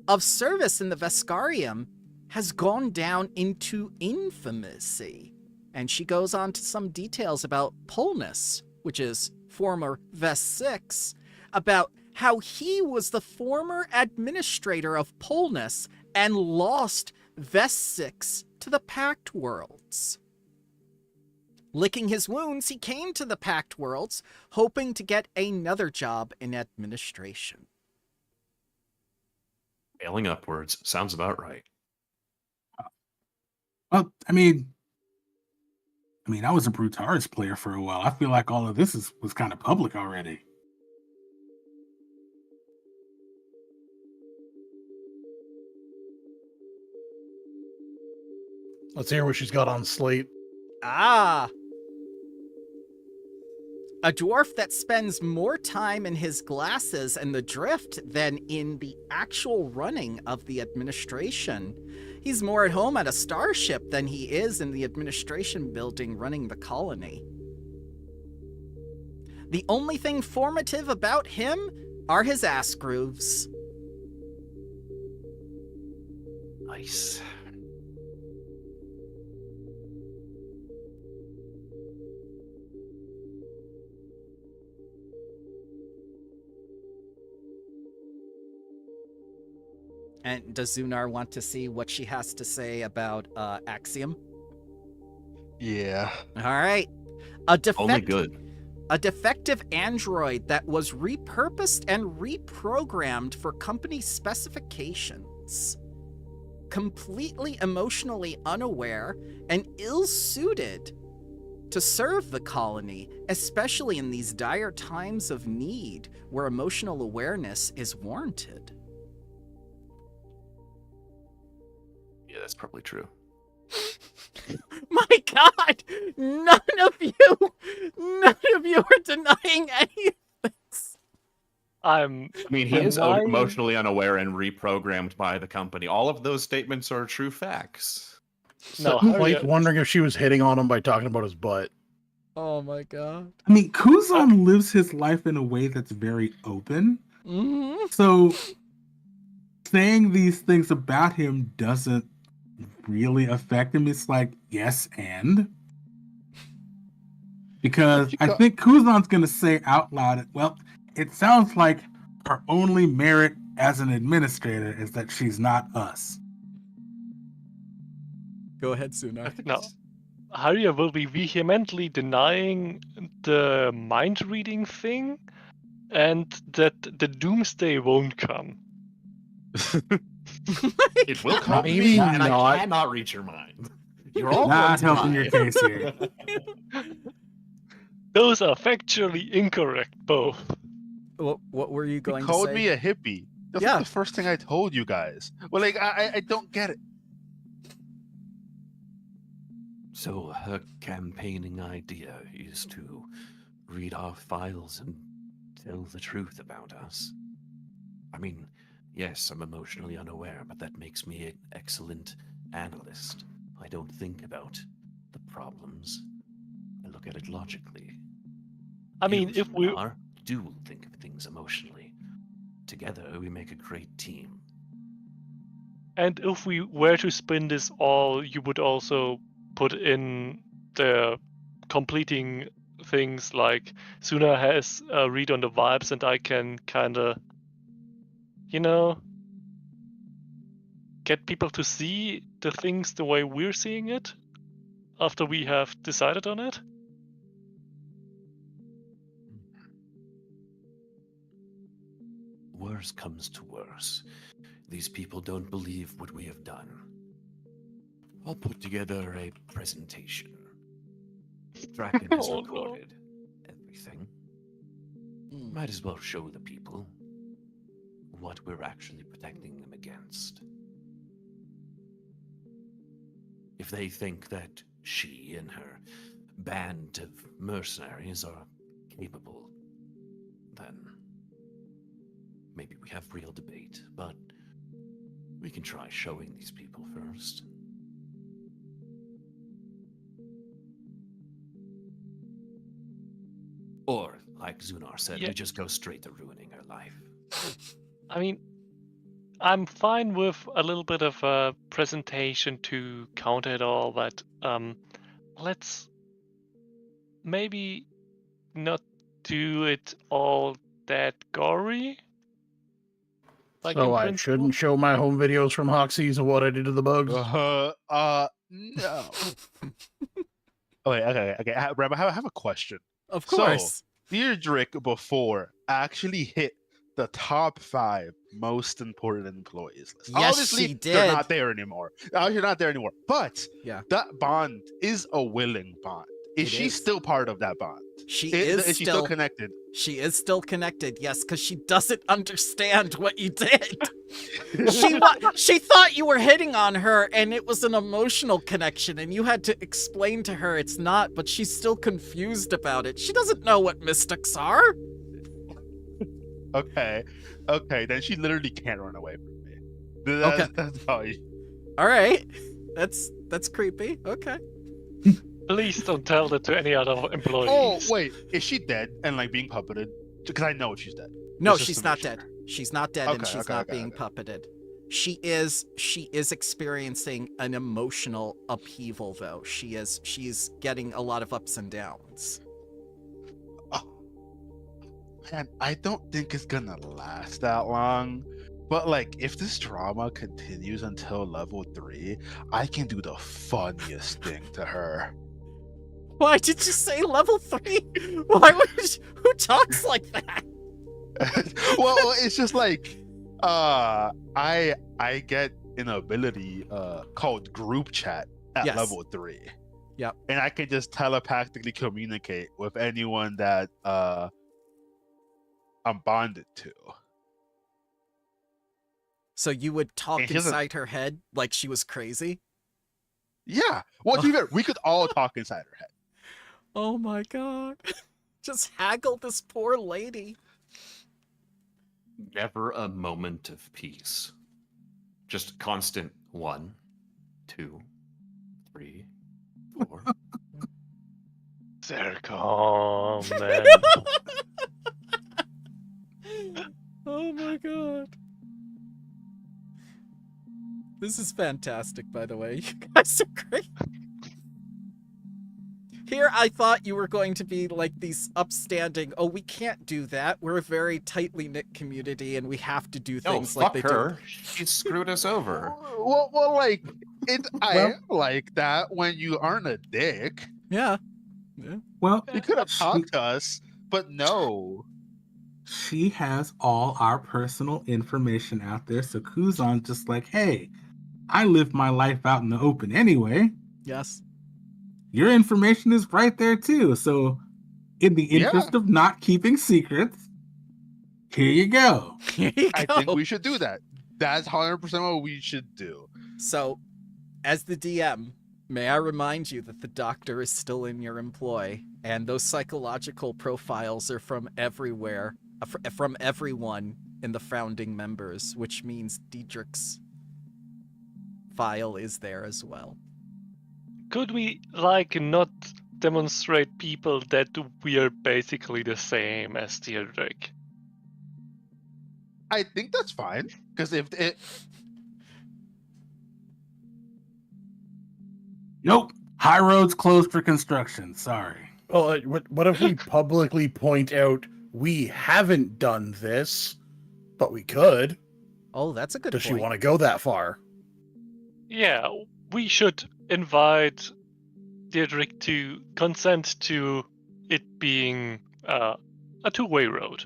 of service in the Veskarium has gone down into infamy. And she goes on to some details about Polnus, which is former Ves 6, about how he was the former administrator of Polnus and lost Ves 6 to the Pact Worlds. Licking his wounds, he came to the Pact Worlds, hoping to get another job in administration. Failing upwards sounds about right. Well, I mean, I was a Brutaris player for a while. I feel like all of this was kind of public already. Let's hear what she's got on slate. Ah! A dwarf that spends more time in his glasses and the drift than in the actual running of the administration. He's more at home at a starship than he is in the administration building running the colony. The only thing formative about him are his ass grooves. Nice. And does Zunar want to see what she has to say about Axiom? Yeah. All right. Only good. A defective android that was repurposed and reprogrammed for company specifications. Completely emotionally unaware and ill-suited to serve the colony, especially in these dire times of need where emotional awareness is warranted. Yeah, that's probably true. My God! None of you are denying any of this. I mean, he is denying- emotionally unaware and reprogrammed by the company. All of those statements are true facts. No, Like Harriet- wondering if she was hitting on him by talking about his butt. Oh my God. I mean, Kuzan lives his life in a way that's very open. Mm-hmm. So saying these things about him doesn't really affect him. It's like, yes, and? Because I think Kuzan's going to say out loud, well, it sounds like her only merit as an administrator is that she's not us. Go ahead, Sunar. No. Harriet will be vehemently denying the mind reading thing and that the doomsday won't come. It will come, Maybe and not. I cannot reach your mind. You're all Not going to helping your die. case here. Those are factually incorrect, both. What were you He going to called say? me a hippie. That's Yeah. like the first thing I told you guys. Well, like, I don't get it. So her campaigning idea is to read our files and tell the truth about us. I mean, yes, I'm emotionally unaware, but that makes me an excellent analyst. I don't think about the problems. I look at it logically. I mean, You, if we Zunar, do think of things emotionally. Together, we make a great team. if we were to spin this all, you would also put in the completing things like Suna has a read on the vibes, and I can kind of, get people to see the things the way we're seeing it after we have decided on it. Worse comes to worse. These people don't believe what we have done. I'll put together a presentation. Draken has Oh, no. recorded everything. Might as well show the people what we're actually protecting them against. If they think that she and her band of mercenaries are capable, then maybe we have real debate, but we can try showing these people first. Or, like Zunar said, Yeah. we just go straight to ruining her life. I mean, I'm fine with a little bit of a presentation to counter it all, but let's maybe not do it all that gory. Like So in I principle. shouldn't show my home videos from Hoxies of what I did to the bugs. No. Okay. Reb, I have a question. Of course. So, Deirdrick before actually hit the top 5 most important employees list. Yes, Obviously, she they're did. not there anymore. You're not there anymore. But Yeah. that bond is a willing bond. Is It she is. still part of that bond? She Is she still connected? She is still connected, yes, because she doesn't understand what you did. She thought you were hitting on her, and it was an emotional connection, and you had to explain to her it's not, but she's still confused about it. She doesn't know what mystics are. Okay, then she literally can't run away from me. That's how All right, that's creepy. Okay. Please don't tell that to any other employees. Oh wait, is she dead and like being puppeted? Because I know she's dead. No, Just she's to not make sure. dead. She's not dead, and Okay, she's okay, not okay, being okay. puppeted. She is experiencing an emotional upheaval, though. She's getting a lot of ups and downs. Oh, man, I don't think it's gonna last that long. But like, if this drama continues until level 3, I can do the funniest thing to her. Why did you say level 3? Why would who talks like that? well, it's just like I get an ability called group chat at Yes. level 3. Yep. And I can just telepathically communicate with anyone that I'm bonded to. So you would talk And she doesn't- inside her head like she was crazy? Yeah. Well, to be fair, we could all talk inside her head. Oh my god. Just haggle this poor lady. Never a moment of peace. Just constant 1, 2, 3, 4. They're calm, man. Oh my god. This is fantastic, by the way. You guys are great. Here, I thought you were going to be like these upstanding, oh, we can't do that. We're a very tightly knit community and we have to do No, things like fuck they her. She screwed us over. Well, like I Well- am like that when you aren't a dick. do. Yeah. Well, You could have she- talked to us, but no. she has all our personal information out there. So Kuzan's just like, hey, I live my life out in the open anyway. Yes. Your information is right there too. So, in the Yeah. interest of not keeping secrets, here you go. Here you I go. think we should do that. That's 100% what we should do. So, as the DM, may I remind you that the doctor is still in your employ, and those psychological profiles are from everywhere, from everyone in the founding members, which means Diedrich's file is there as well. Could we, like, not demonstrate people that we are basically the same as Theodric? I think that's fine, because if it... Nope. High roads closed for construction. Sorry. Well, what if we publicly point out we haven't done this, but we could? Oh, that's a good Does point. she want to go that far? Yeah, we should invite Theodric to consent to it being a two-way road.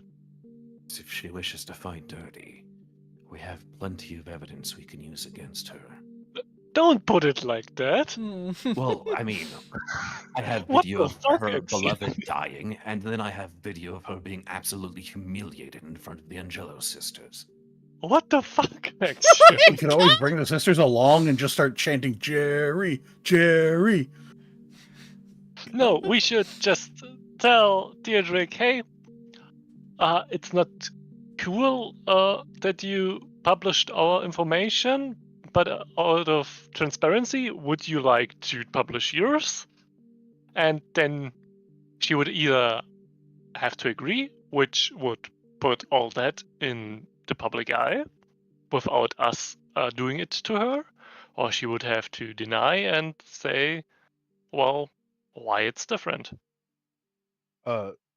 If she wishes to fight dirty, we have plenty of evidence we can use against her. Don't put it like that. Hmm. Well, I mean, I have What video the of fuck, her Axiom? beloved dying, and then I have video of her being absolutely humiliated in front of the Angelo sisters. What the fuck, actually? We could always bring the sisters along and just start chanting, Jerry, Jerry. No, we should just tell Theodric, hey, it's not cool that you published our information, but out of transparency, would you like to publish yours? And then she would either have to agree, which would put all that in the public eye without us doing it to her, or she would have to deny and say, well, why it's different.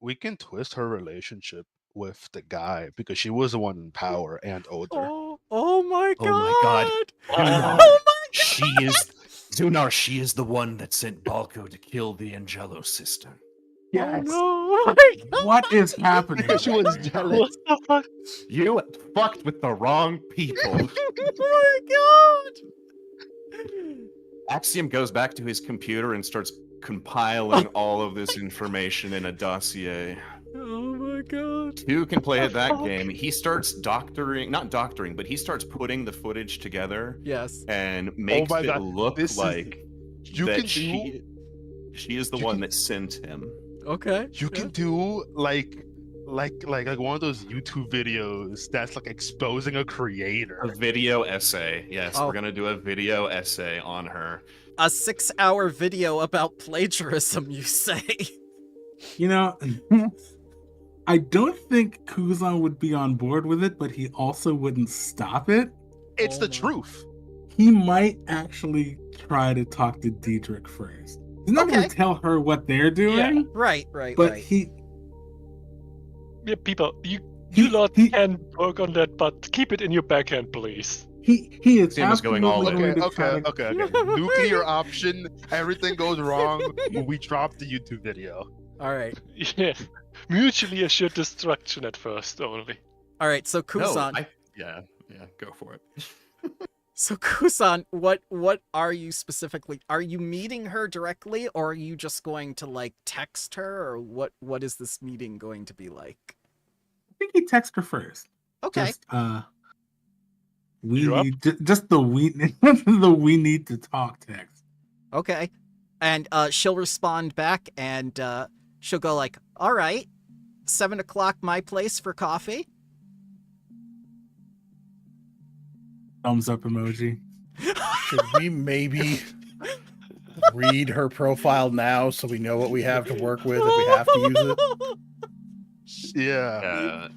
We can twist her relationship with the guy because she was the one in power and older. Oh my god! Oh my god. Oh my She is Zunar, she is the one that sent Balko to kill the Angelo sister. Yes. Oh no! Oh my god! What is happening? She was jealous. What the fuck? You fucked with the wrong people. Oh my god! Axiom goes back to his computer and starts compiling all of this information in a dossier. Oh my god! Two can play at that fuck? game. He starts not doctoring, but he starts putting the footage together Yes. and makes my it God, look this is- like You that can do she is the you one can- that sent him. Okay. you can do like one of those YouTube videos that's like exposing a creator. A video essay. Yes, Oh. we're gonna do a video essay on her. A 6-hour video about plagiarism, you say? You know, I don't think Kuzan would be on board with it, but he also wouldn't stop it. It's Oh the my. truth. He might actually try to talk to Diedrich first. He's not going Okay. to tell her what they're doing, Right. but Right. Yeah, people, you he lot can work on that, but keep it in your backhand, please. he is Sam is going all absolutely in. going Okay, to try okay, to... okay, okay. Nuclear option. Everything goes wrong. We drop the YouTube video. All right. Yeah. Mutually assured destruction at first only. All right. So Kuzan. Yeah, go for it. So Kuzan, what are you specifically? Are you meeting her directly, or are you just going to like text her, or what is this meeting going to be like? I think he texted her first. Okay. Just, we You up? need just the we need to talk text. Okay. And she'll respond back, and she'll go like, "All right, 7 o'clock, my place for coffee." Thumbs up emoji. Should we maybe read her profile now so we know what we have to work with if we have to use it? Yeah. You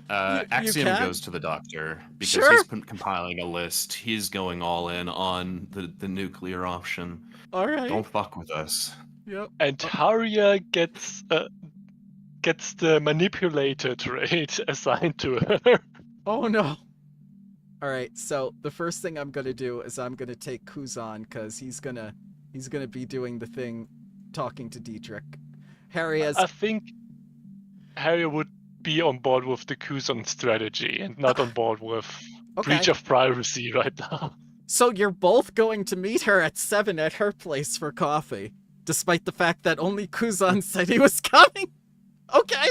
Axiom can? goes to the doctor because Sure. he's compiling a list. He's going all in on the nuclear option. All right. Don't fuck with us. Yep. And Haria gets the manipulator trait assigned to her. Oh no. All right. So the first thing I'm gonna do is I'm gonna take Kuzan because he's gonna be doing the thing, talking to Diedrich. Harry has. I think Harry would be on board with the Kuzan strategy and not on board with Okay. breach of privacy right now. So you're both going to meet her at 7 at her place for coffee, despite the fact that only Kuzan said he was coming. Okay.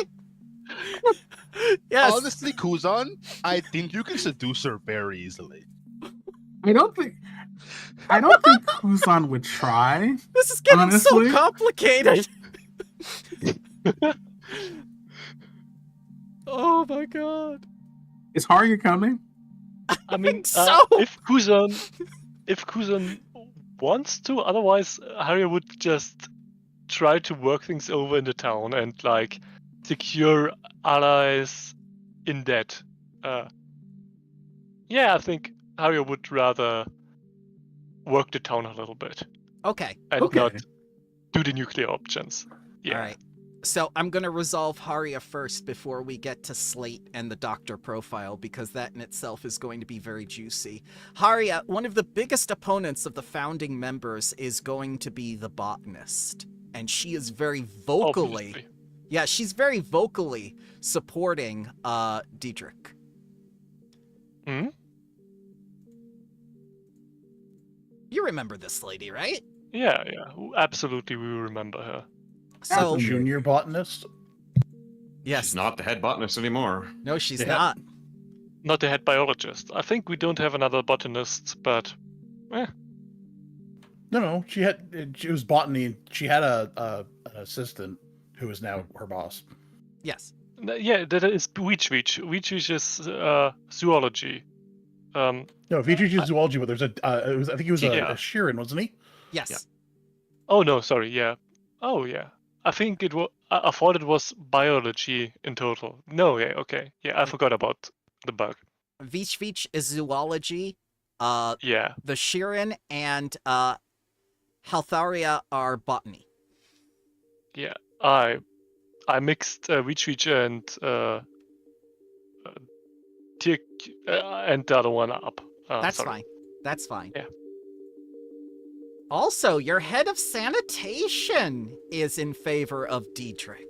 Yes. Honestly, Kuzan, I think you can seduce her very easily. I don't think Kuzan would try. This is getting honestly? so complicated. Oh my god. Is Haria coming? I mean, think so. if if Kuzan wants to. Otherwise, Harry would just try to work things over in the town and like secure allies in that. Yeah, I think Harry would rather work the town a little bit Okay. and Okay. not do the nuclear options. Yeah. All right. So I'm going to resolve Haria first before we get to Slate and the Doctor profile, because that in itself is going to be very juicy. Haria, one of the biggest opponents of the founding members is going to be the botanist. And she is very vocally... Obviously. Yeah, she's very vocally supporting Diedrich. Hmm? You remember this lady, right? Yeah, absolutely. We remember her. So, Junior botanist. yes. She's not the head botanist anymore. No, she's Yeah. not. Not the head biologist. I think we don't have another botanist, but No, she was botany. She had an assistant who is now her boss. Yes. yeah, that is Weech. Weech is zoology. No, Vitri is zoology, but there's I think he was Yeah. a Sheeran, wasn't he? Yes. Yeah. Oh no, sorry. Yeah. Oh yeah. I think it was. I thought it was biology in total. No, yeah, okay. Yeah, I forgot about the bug. Vich is zoology. Yeah. The Sheeran and Haltharia are botany. Yeah. I mixed Weech and Tick and the other one up. That's sorry. fine. That's fine. Yeah. Also, your head of sanitation is in favor of Diedrich.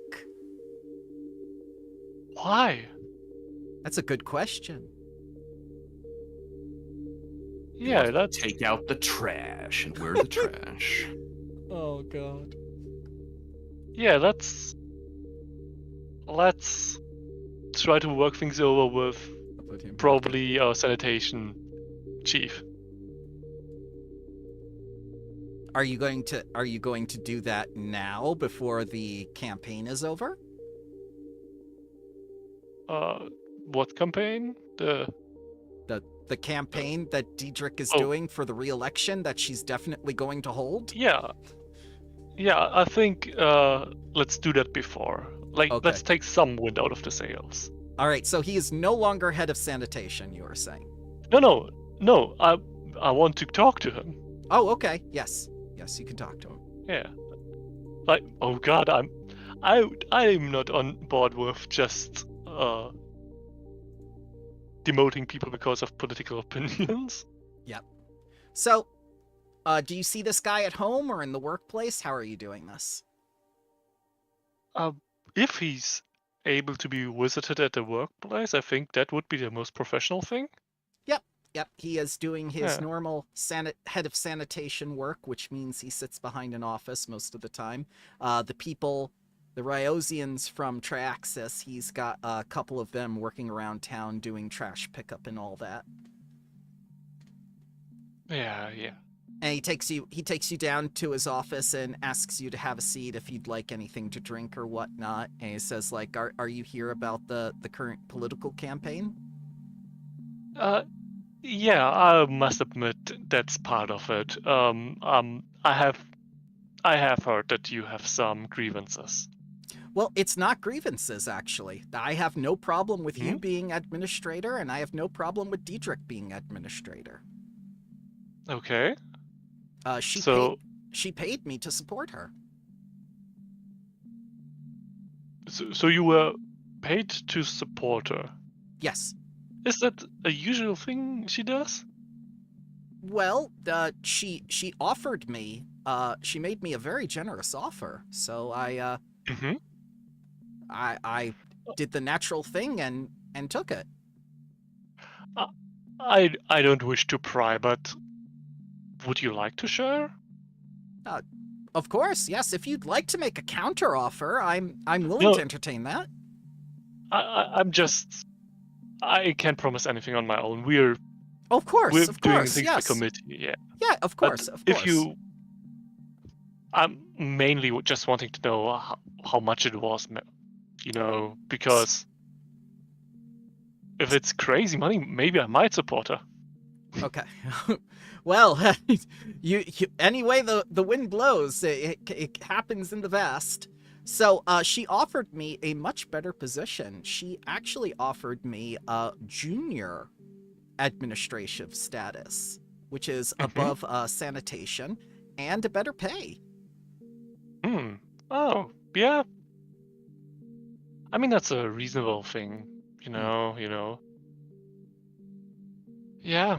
Why? That's a good question. Yeah, that's Take out the trash, and we're the trash. Oh god. yeah. Let's try to work things over with probably our sanitation chief. Are you going to do that now before the campaign is over? What campaign? The campaign that Diedrich is Oh. doing for the re-election that she's definitely going to hold? Yeah. I think let's do that before. Like, Okay. let's take some wind out of the sails. All right, so he is no longer head of sanitation, you were saying. No. I want to talk to him. Oh, okay. Yes, you can talk to him. Yeah. Like, oh god, I'm not on board with just demoting people because of political opinions. So, do you see this guy at home or in the workplace? How are you doing this? If he's able to be visited at the workplace, I think that would be the most professional thing. Yep, he is doing his Yeah. normal head of sanitation work, which means he sits behind an office most of the time. The Ryosians from Triaxis, he's got a couple of them working around town doing trash pickup and all that. Yeah. And he takes you down to his office and asks you to have a seat if you'd like anything to drink or whatnot. And he says, like, are you here about the current political campaign? Yeah, I must admit that's part of it. I have heard that you have some grievances. Well, it's not grievances, actually. I have no problem with you Hmm? being administrator, and I have no problem with Diedrich being administrator. Okay. She paid me to support her. So you were paid to support her. Yes. Is that a usual thing she does? Well, she offered me. She made me a very generous offer. So I did the natural thing and took it. I don't wish to pry, but would you like to share? Of course, yes. If you'd like to make a counter offer, I'm willing No. to entertain that. I can't promise anything on my own. We're Of course, doing yes. things for committee. Yeah. Yeah, of course, But of course. if you, I'm mainly just wanting to know how much it was, because if it's crazy money, maybe I might support her. Okay. Well, you anyway the wind blows, it happens in the vast. So she offered me a much better position. She actually offered me a junior administrative status, which is above sanitation, and a better pay. Oh, yeah. I mean, that's a reasonable thing, you know. Yeah.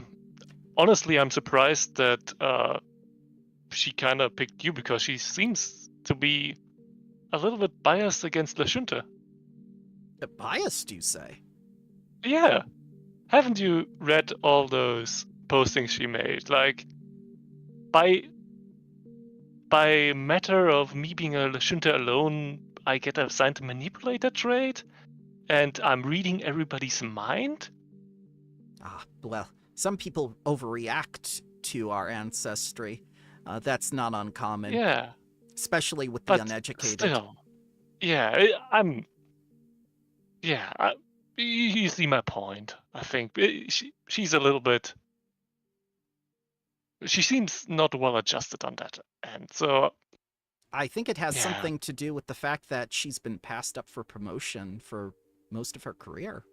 Honestly, I'm surprised that she kind of picked you because she seems to be a little bit biased against Lashunta. Biased, you say? Yeah. Haven't you read all those postings she made? Like, by matter of me being a Lashunta alone, I get assigned a manipulator trait, and I'm reading everybody's mind? Ah, well, some people overreact to our ancestry. That's not uncommon. Yeah. Especially with the But uneducated. still, yeah, you see my point. I think she's a little bit. She seems not well adjusted on that end. So I think it has something to do with the fact that she's been passed up for promotion for most of her career.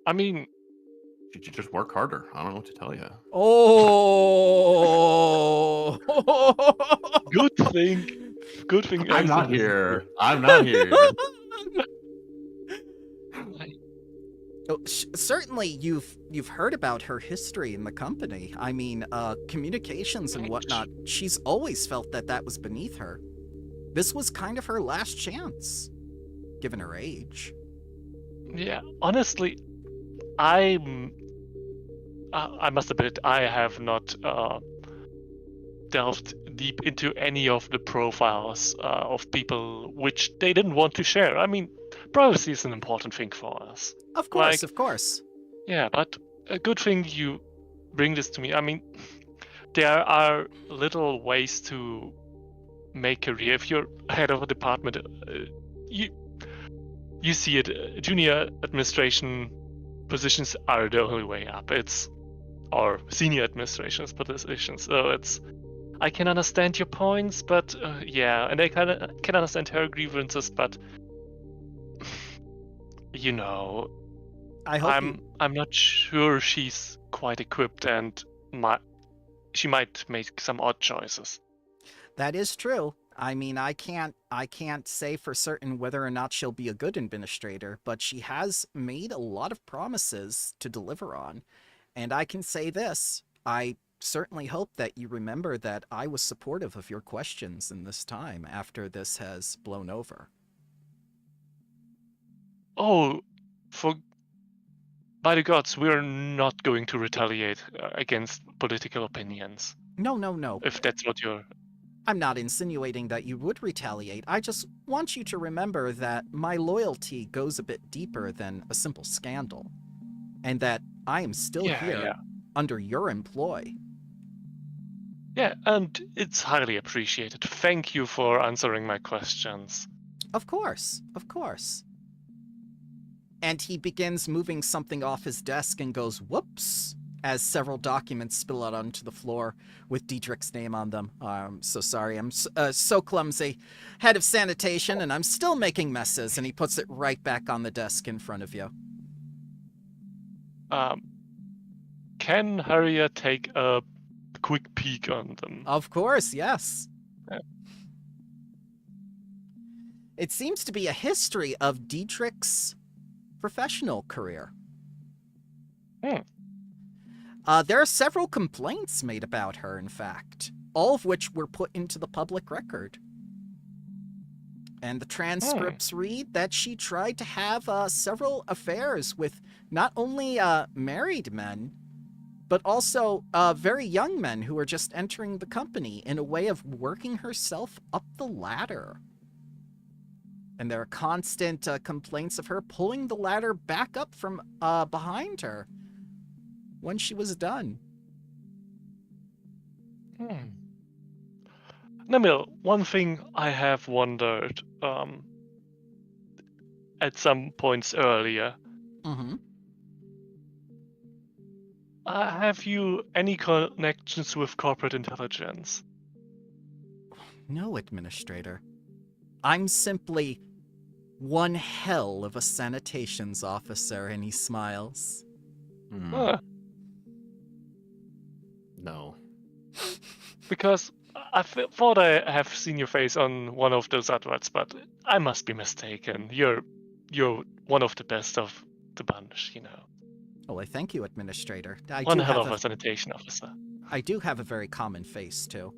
I mean, She should just work harder. I don't know what to tell you. Oh, good thing. I'm not here. I'm not here. Oh, certainly, you've heard about her history in the company. I mean, communications and whatnot. She's always felt that was beneath her. This was kind of her last chance, given her age. Yeah, honestly, I must admit I have not delved deep into any of the profiles of people which they didn't want to share. I mean, privacy is an important thing for us. Of course, of course. Yeah, but a good thing you bring this to me. I mean, there are little ways to make career. If you're head of a department, you see it. Junior administration positions are the only way up. Or senior administration positions. So I can understand your points, but and I can understand her grievances, but I'm not sure she's quite equipped, and she might make some odd choices. That is true. I mean, I can't say for certain whether or not she'll be a good administrator, but she has made a lot of promises to deliver on. And I can say this, I certainly hope that you remember that I was supportive of your questions in this time after this has blown over. Oh, by the gods, we're not going to retaliate against political opinions. No. If that's what you're... I'm not insinuating that you would retaliate. I just want you to remember that my loyalty goes a bit deeper than a simple scandal. And that I am still here under your employ. Yeah, and it's highly appreciated. Thank you for answering my questions. Of course. And he begins moving something off his desk and goes, whoops, as several documents spill out onto the floor with Diedrich's name on them. I'm so sorry, I'm so clumsy. Head of sanitation, and I'm still making messes, and he puts it right back on the desk in front of you. Can Harriet take a quick peek on them? Of course, yes. Yeah. It seems to be a history of Diedrich's professional career. There are several complaints made about her, in fact, all of which were put into the public record. And the transcripts read that she tried to have several affairs with not only married men, but also very young men who were just entering the company in a way of working herself up the ladder. And there are constant complaints of her pulling the ladder back up from behind her when she was done. Namil, one thing I have wondered at some points earlier. Have you any connections with corporate intelligence? No, Administrator. I'm simply one hell of a sanitations officer, and he smiles. Huh. No. Because I thought I have seen your face on one of those adverts, but I must be mistaken. You're one of the best of the bunch, you know. Oh, I thank you, Administrator. One hell of a sanitation officer. I do have a very common face, too.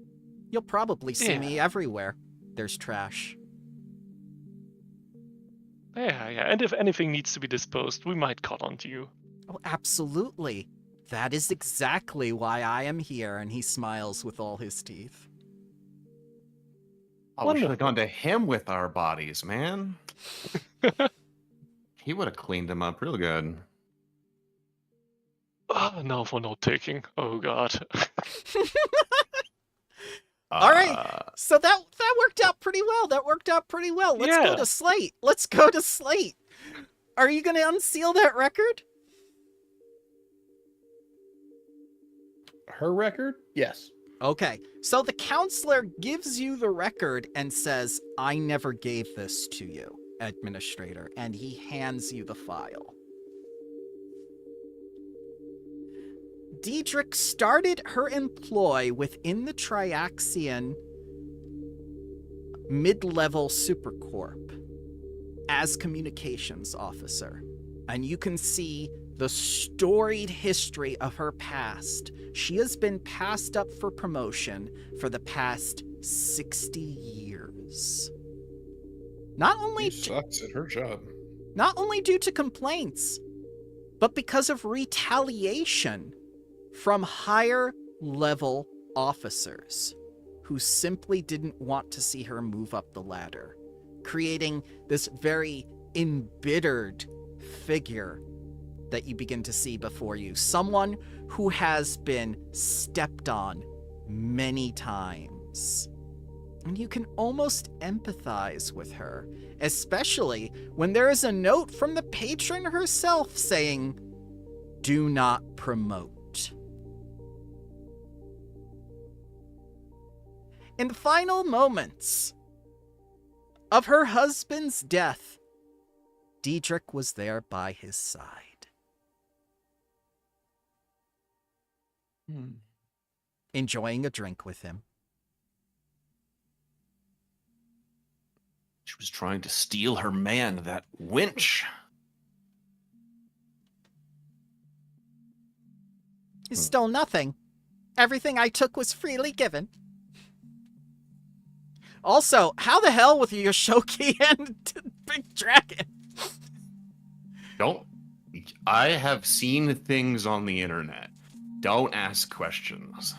You'll probably see Yeah. me everywhere. There's trash. Yeah. And if anything needs to be disposed, we might call on to you. Oh, absolutely. That is exactly why I am here, and he smiles with all his teeth. Oh, we should have gone to him with our bodies, man. He would have cleaned them up real good. Now for note taking. Oh god. All right. So that worked out pretty well. Let's go Yeah. to Slate. Are you going to unseal that record? Her record? Yes. Okay. So the counselor gives you the record and says, "I never gave this to you, Administrator," and he hands you the file. Diedrich started her employ within the Triaxian mid-level supercorp as communications officer. And you can see the storied history of her past. She has been passed up for promotion for the past 60 years. She sucks at her job. Not only due to complaints, but because of retaliation from higher level officers who simply didn't want to see her move up the ladder, creating this very embittered figure that you begin to see before you. Someone who has been stepped on many times. And you can almost empathize with her, especially when there is a note from the patron herself saying, "Do not promote." In the final moments of her husband's death, Diedrich was there by his side. Enjoying a drink with him. She was trying to steal her man, that winch. He stole nothing. Everything I took was freely given. Also, how the hell with Yoshoki and Big Dragon? I have seen things on the internet. Don't ask questions.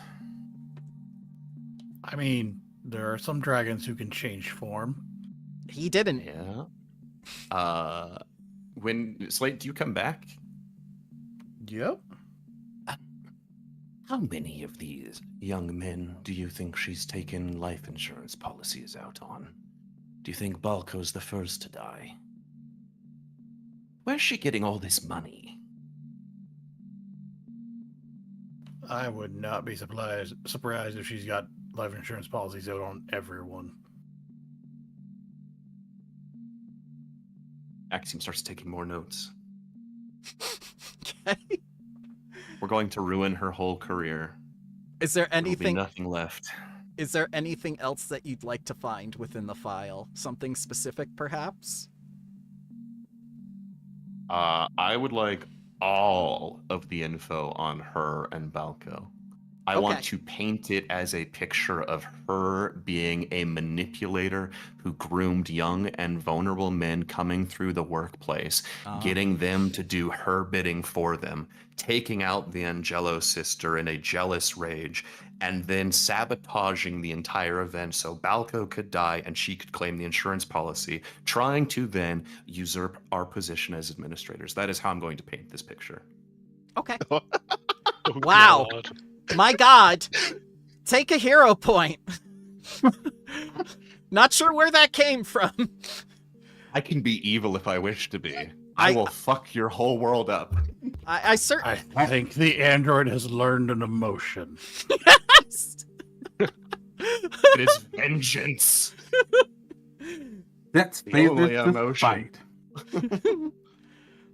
I mean, there are some dragons who can change form. He didn't. Yeah. When Slate, do you come back? Yep. How many of these young men do you think she's taken life insurance policies out on? Do you think Balko's the first to die? Where's she getting all this money? I would not be surprised if she's got life insurance policies out on everyone. Axiom starts taking more notes. Okay. We're going to ruin her whole career. Is there There'll be anything nothing left. Is there anything else that you'd like to find within the file? Something specific, perhaps? I would like all of the info on her and Balco. I Okay. want to paint it as a picture of her being a manipulator who groomed young and vulnerable men coming through the workplace, getting them to do her bidding for them, taking out the Angelo sister in a jealous rage, and then sabotaging the entire event so Balco could die and she could claim the insurance policy, trying to then usurp our position as administrators. That is how I'm going to paint this picture. Okay. Oh, Wow. God. My God. Take a hero point. Not sure where that came from. I can be evil if I wish to be. I will fuck your whole world up. I think the android has learned an emotion. Yes! It is vengeance. That's The favorite only to emotion. fight.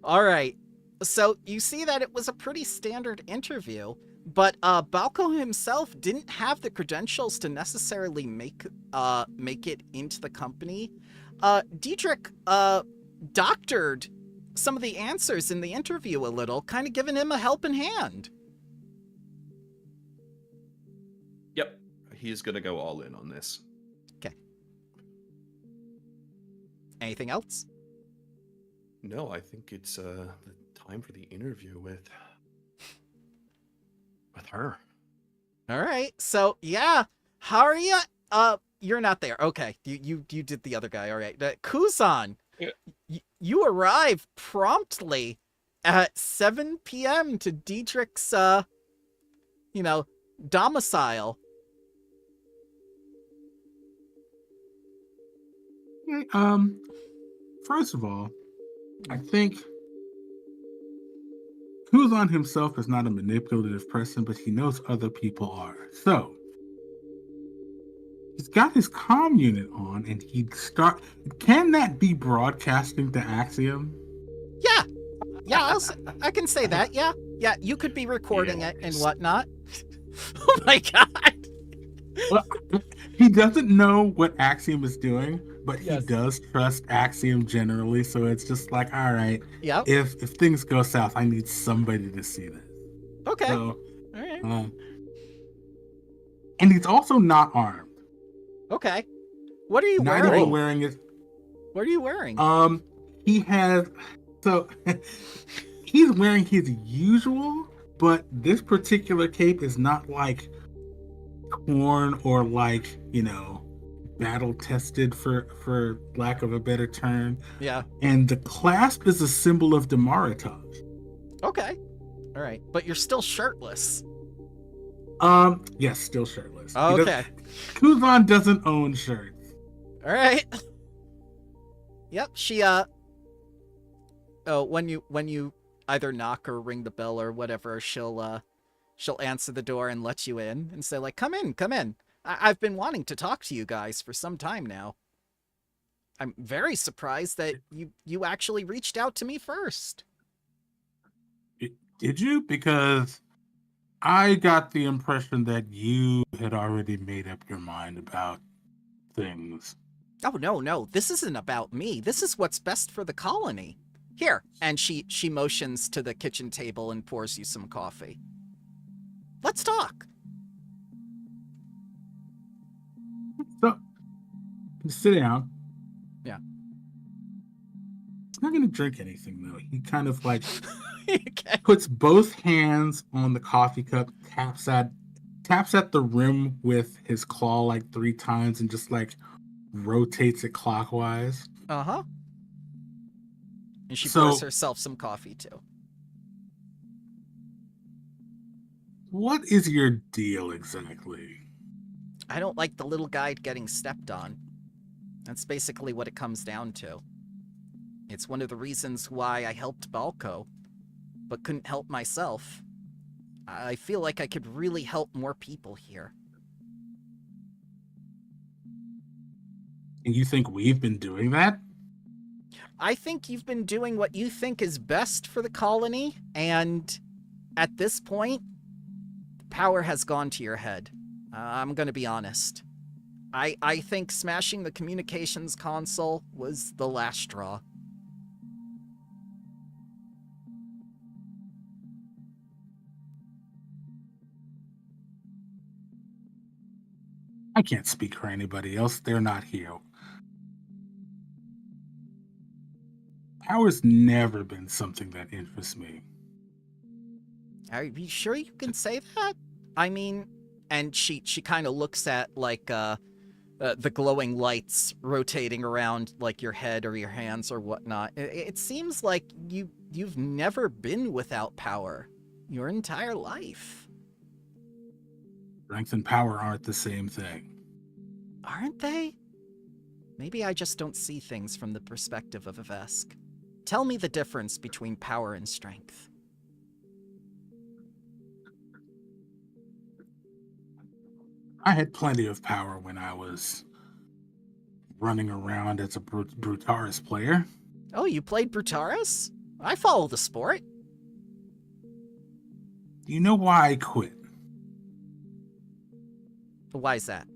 All right. So you see that it was a pretty standard interview, but Balco himself didn't have the credentials to necessarily make it into the company. Diedrich doctored some of the answers in the interview a little, kind of giving him a helping hand. Yep. He's going to go all in on this. Okay. Anything else? No, I think it's the time for the interview with her. All right. So, yeah, Haria, you're not there. Okay. You did the other guy. All right. Kuzan, Yeah. you arrive promptly at 7 p.m. to Diedrich's, domicile. Okay, first of all, I think Kuzan himself is not a manipulative person, but he knows other people are. So he's got his comm unit on, and Can that be broadcasting to Axiom? Yeah, I can say that. Yeah, you could be recording it and whatnot. Oh my god. Well, he doesn't know what Axiom is doing, but Yes. he does trust Axiom generally. So it's just like, all right, Yep. if things go south, I need somebody to see this. Okay. So, All right. and he's also not armed. Okay. What are you Not wearing? even wearing his. What are you wearing? He has. So he's wearing his usual, but this particular cape is not like torn or like, battle tested for lack of a better term. Yeah. And the clasp is a symbol of Demaritage. Okay. All right. But you're still shirtless. Yes, still shirtless. Okay. Kuzan doesn't own shirts. All right. Yep. She when you either knock or ring the bell or whatever, she'll answer the door and let you in and say like, come in. I've been wanting to talk to you guys for some time now. I'm very surprised that you actually reached out to me first. Did you? Because I got the impression that you had already made up your mind about things. Oh, no. This isn't about me. This is what's best for the colony. Here. And she motions to the kitchen table and pours you some coffee. Let's talk. So, sit down. Yeah. He's not going to drink anything, though. He kind of like Okay. puts both hands on the coffee cup, taps at the rim with his claw like 3 times, and just like rotates it clockwise. Uh-huh. And she pours herself some coffee, too. What is your deal exactly? I don't like the little guy getting stepped on. That's basically what it comes down to. It's one of the reasons why I helped Balco, but couldn't help myself. I feel like I could really help more people here. And you think we've been doing that? I think you've been doing what you think is best for the colony, and at this point, power has gone to your head. I'm gonna be honest. I think smashing the communications console was the last straw. I can't speak for anybody else. They're not here. Power's never been something that interests me. Are you sure you can say that? I mean, and she kind of looks at like the glowing lights rotating around like your head or your hands or whatnot. It seems like you've never been without power your entire life. Strength and power aren't the same thing. Aren't they? Maybe I just don't see things from the perspective of a Vesk. Tell me the difference between power and strength. I had plenty of power when I was running around as a Brutaris player. Oh, you played Brutaris? I follow the sport. Do you know why I quit? Why's that?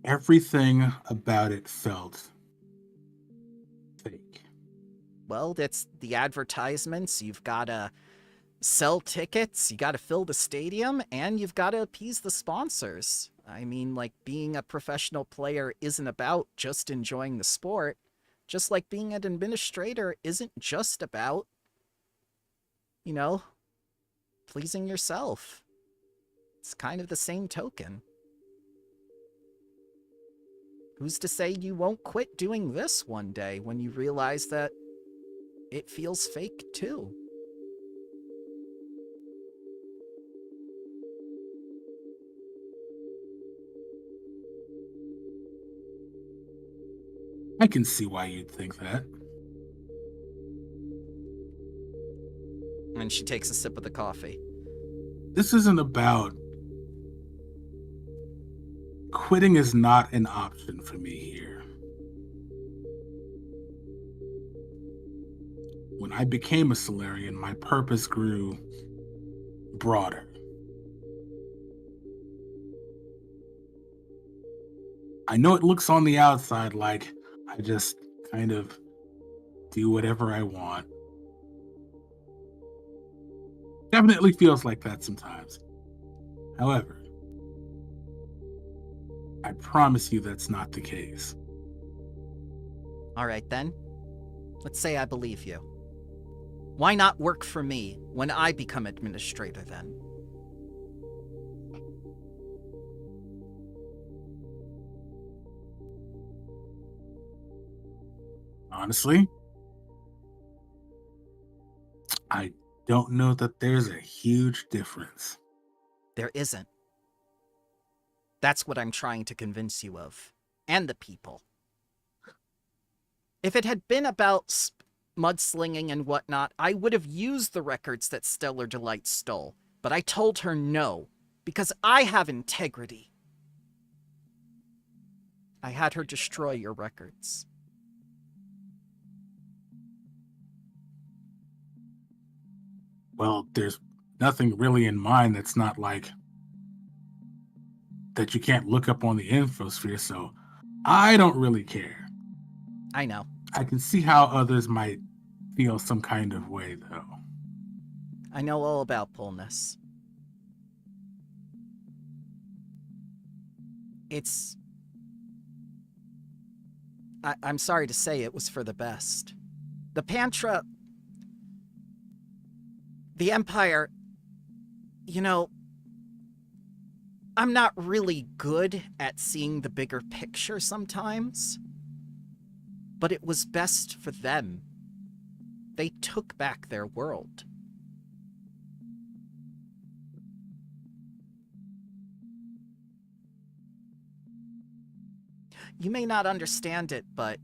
Everything about it felt fake. Well, it's the advertisements. You've got to sell tickets, you got to fill the stadium, and you've got to appease the sponsors. I mean, like, being a professional player isn't about just enjoying the sport, just like being an administrator isn't just about, you know, pleasing yourself. It's kind of the same token. Who's to say you won't quit doing this one day when you realize that it feels fake too? I can see why you'd think that. And she takes a sip of the coffee. This isn't about... Quitting is not an option for me here. When I became a Solarian, my purpose grew broader. I know it looks on the outside like I just kind of do whatever I want. Definitely feels like that sometimes. However, I promise you that's not the case. All right, then. Let's say I believe you. Why not work for me when I become administrator, then? Honestly, I don't know that there's a huge difference. There isn't. That's what I'm trying to convince you of. And the people. If it had been about mudslinging and whatnot, I would have used the records that Stellar Delight stole. But I told her no, because I have integrity. I had her destroy your records. Well, there's nothing really in mine that's not like that you can't look up on the infosphere, so I don't really care. I know. I can see how others might feel some kind of way, though. I know all about Polnus. It's... I'm sorry to say it was for the best. The Pantra... The Empire... You know... I'm not really good at seeing the bigger picture sometimes. But it was best for them. They took back their world. You may not understand it, but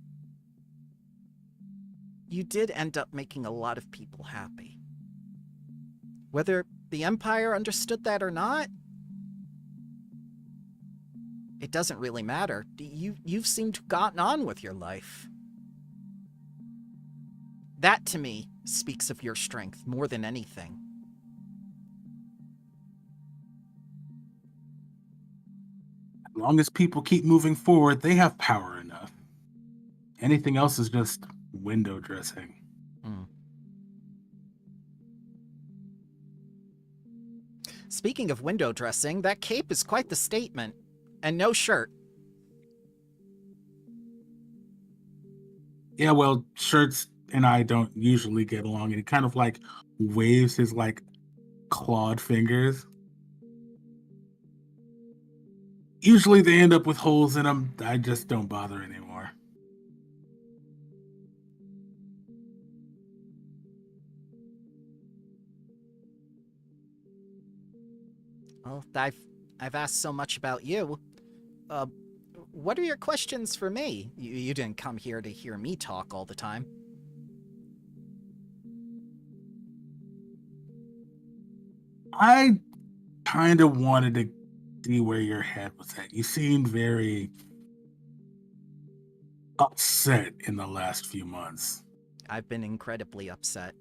you did end up making a lot of people happy. Whether the Empire understood that or not, it doesn't really matter. You've seemed to have gotten on with your life. That, to me, speaks of your strength more than anything. As long as people keep moving forward, they have power enough. Anything else is just window dressing. Speaking of window dressing, that cape is quite the statement. And no shirt. Yeah, well, shirts and I don't usually get along, and he kind of like waves his like clawed fingers. Usually they end up with holes in them. I just don't bother anymore. Well, I've asked so much about you. what are your questions for me? You didn't come here to hear me talk all the time. I kind of wanted to see where your head was at. You seemed very upset in the last few months. I've been incredibly upset.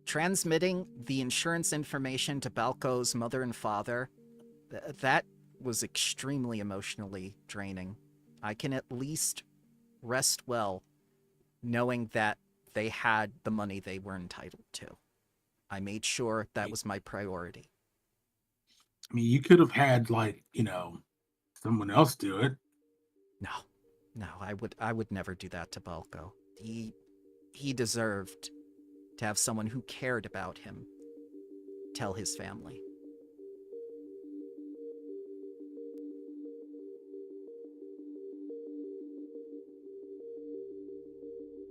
Transmitting the insurance information to Balco's mother and father, that was extremely emotionally draining. I can at least rest well knowing that they had the money they were entitled to. I made sure that was my priority. I mean, you could have had, like, someone else do it. No, I would never do that to Balco. He deserved to have someone who cared about him tell his family.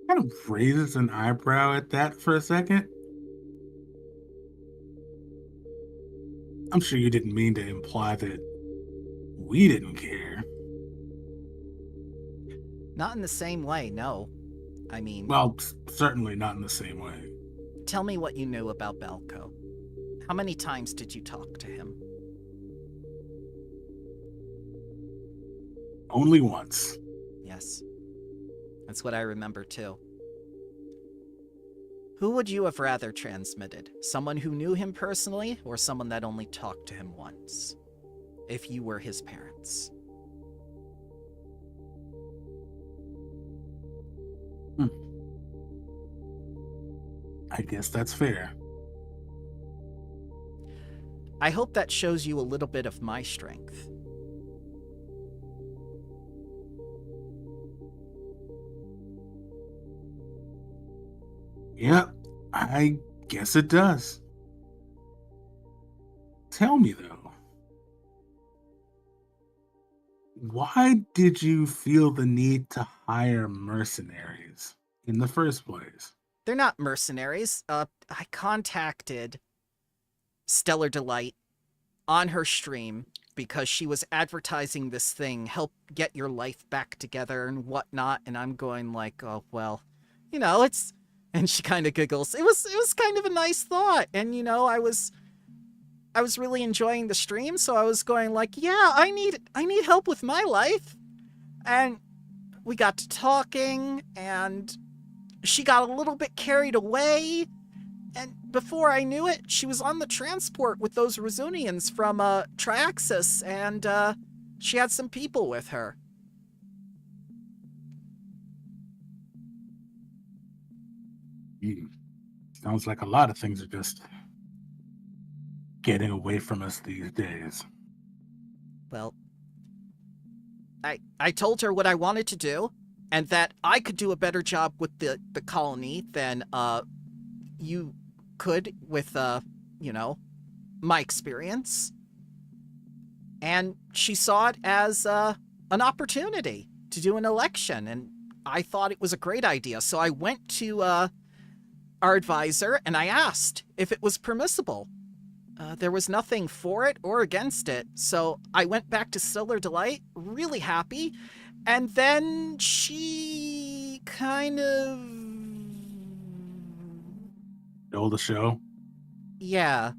Kind of raises an eyebrow at that for a second. I'm sure you didn't mean to imply that we didn't care. Not in the same way, no. I mean... Well, certainly not in the same way. Tell me what you knew about Balco. How many times did you talk to him? Only once. Yes. That's what I remember too. Who would you have rather transmitted? Someone who knew him personally, or someone that only talked to him once? If you were his parents. I guess that's fair. I hope that shows you a little bit of my strength. Yep, I guess it does. Tell me, though, why did you feel the need to hire mercenaries in the first place? They're not mercenaries. I contacted Stellar Delight on her stream because she was advertising this thing, help get your life back together and whatnot, and I'm going like, oh, well, it's... And she kind of giggles. It was kind of a nice thought, and I was really enjoying the stream, so I was going like, yeah, I need help with my life. And we got to talking, and she got a little bit carried away, and before I knew it, she was on the transport with those Razunians from Triaxis, and she had some people with her. Sounds like a lot of things are just getting away from us these days. Well, I told her what I wanted to do, and that I could do a better job with the colony than you could with my experience. And she saw it as an opportunity to do an election, and I thought it was a great idea. So I went to our advisor and I asked if it was permissible. There was nothing for it or against it, so I went back to Stellar Delight, really happy, and then she kind of... Stole the show? Yeah.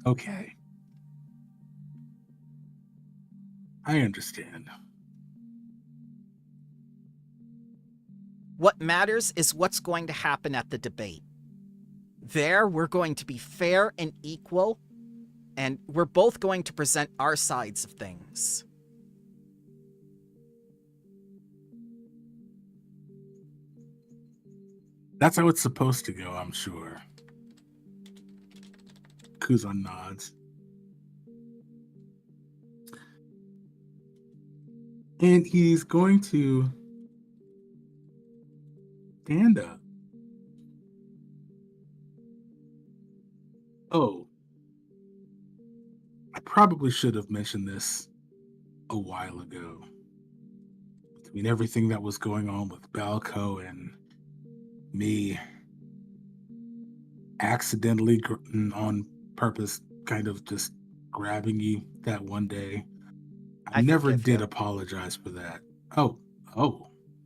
Okay. I understand. What matters is what's going to happen at the debate. There, we're going to be fair and equal, and we're both going to present our sides of things. That's how it's supposed to go, I'm sure. Kuzan nods. And he's going to stand up. Oh, I probably should have mentioned this a while ago. Between everything that was going on with Balco and me accidentally on purpose kind of just grabbing you that one day. I never forgive did you. apologize for that. Oh.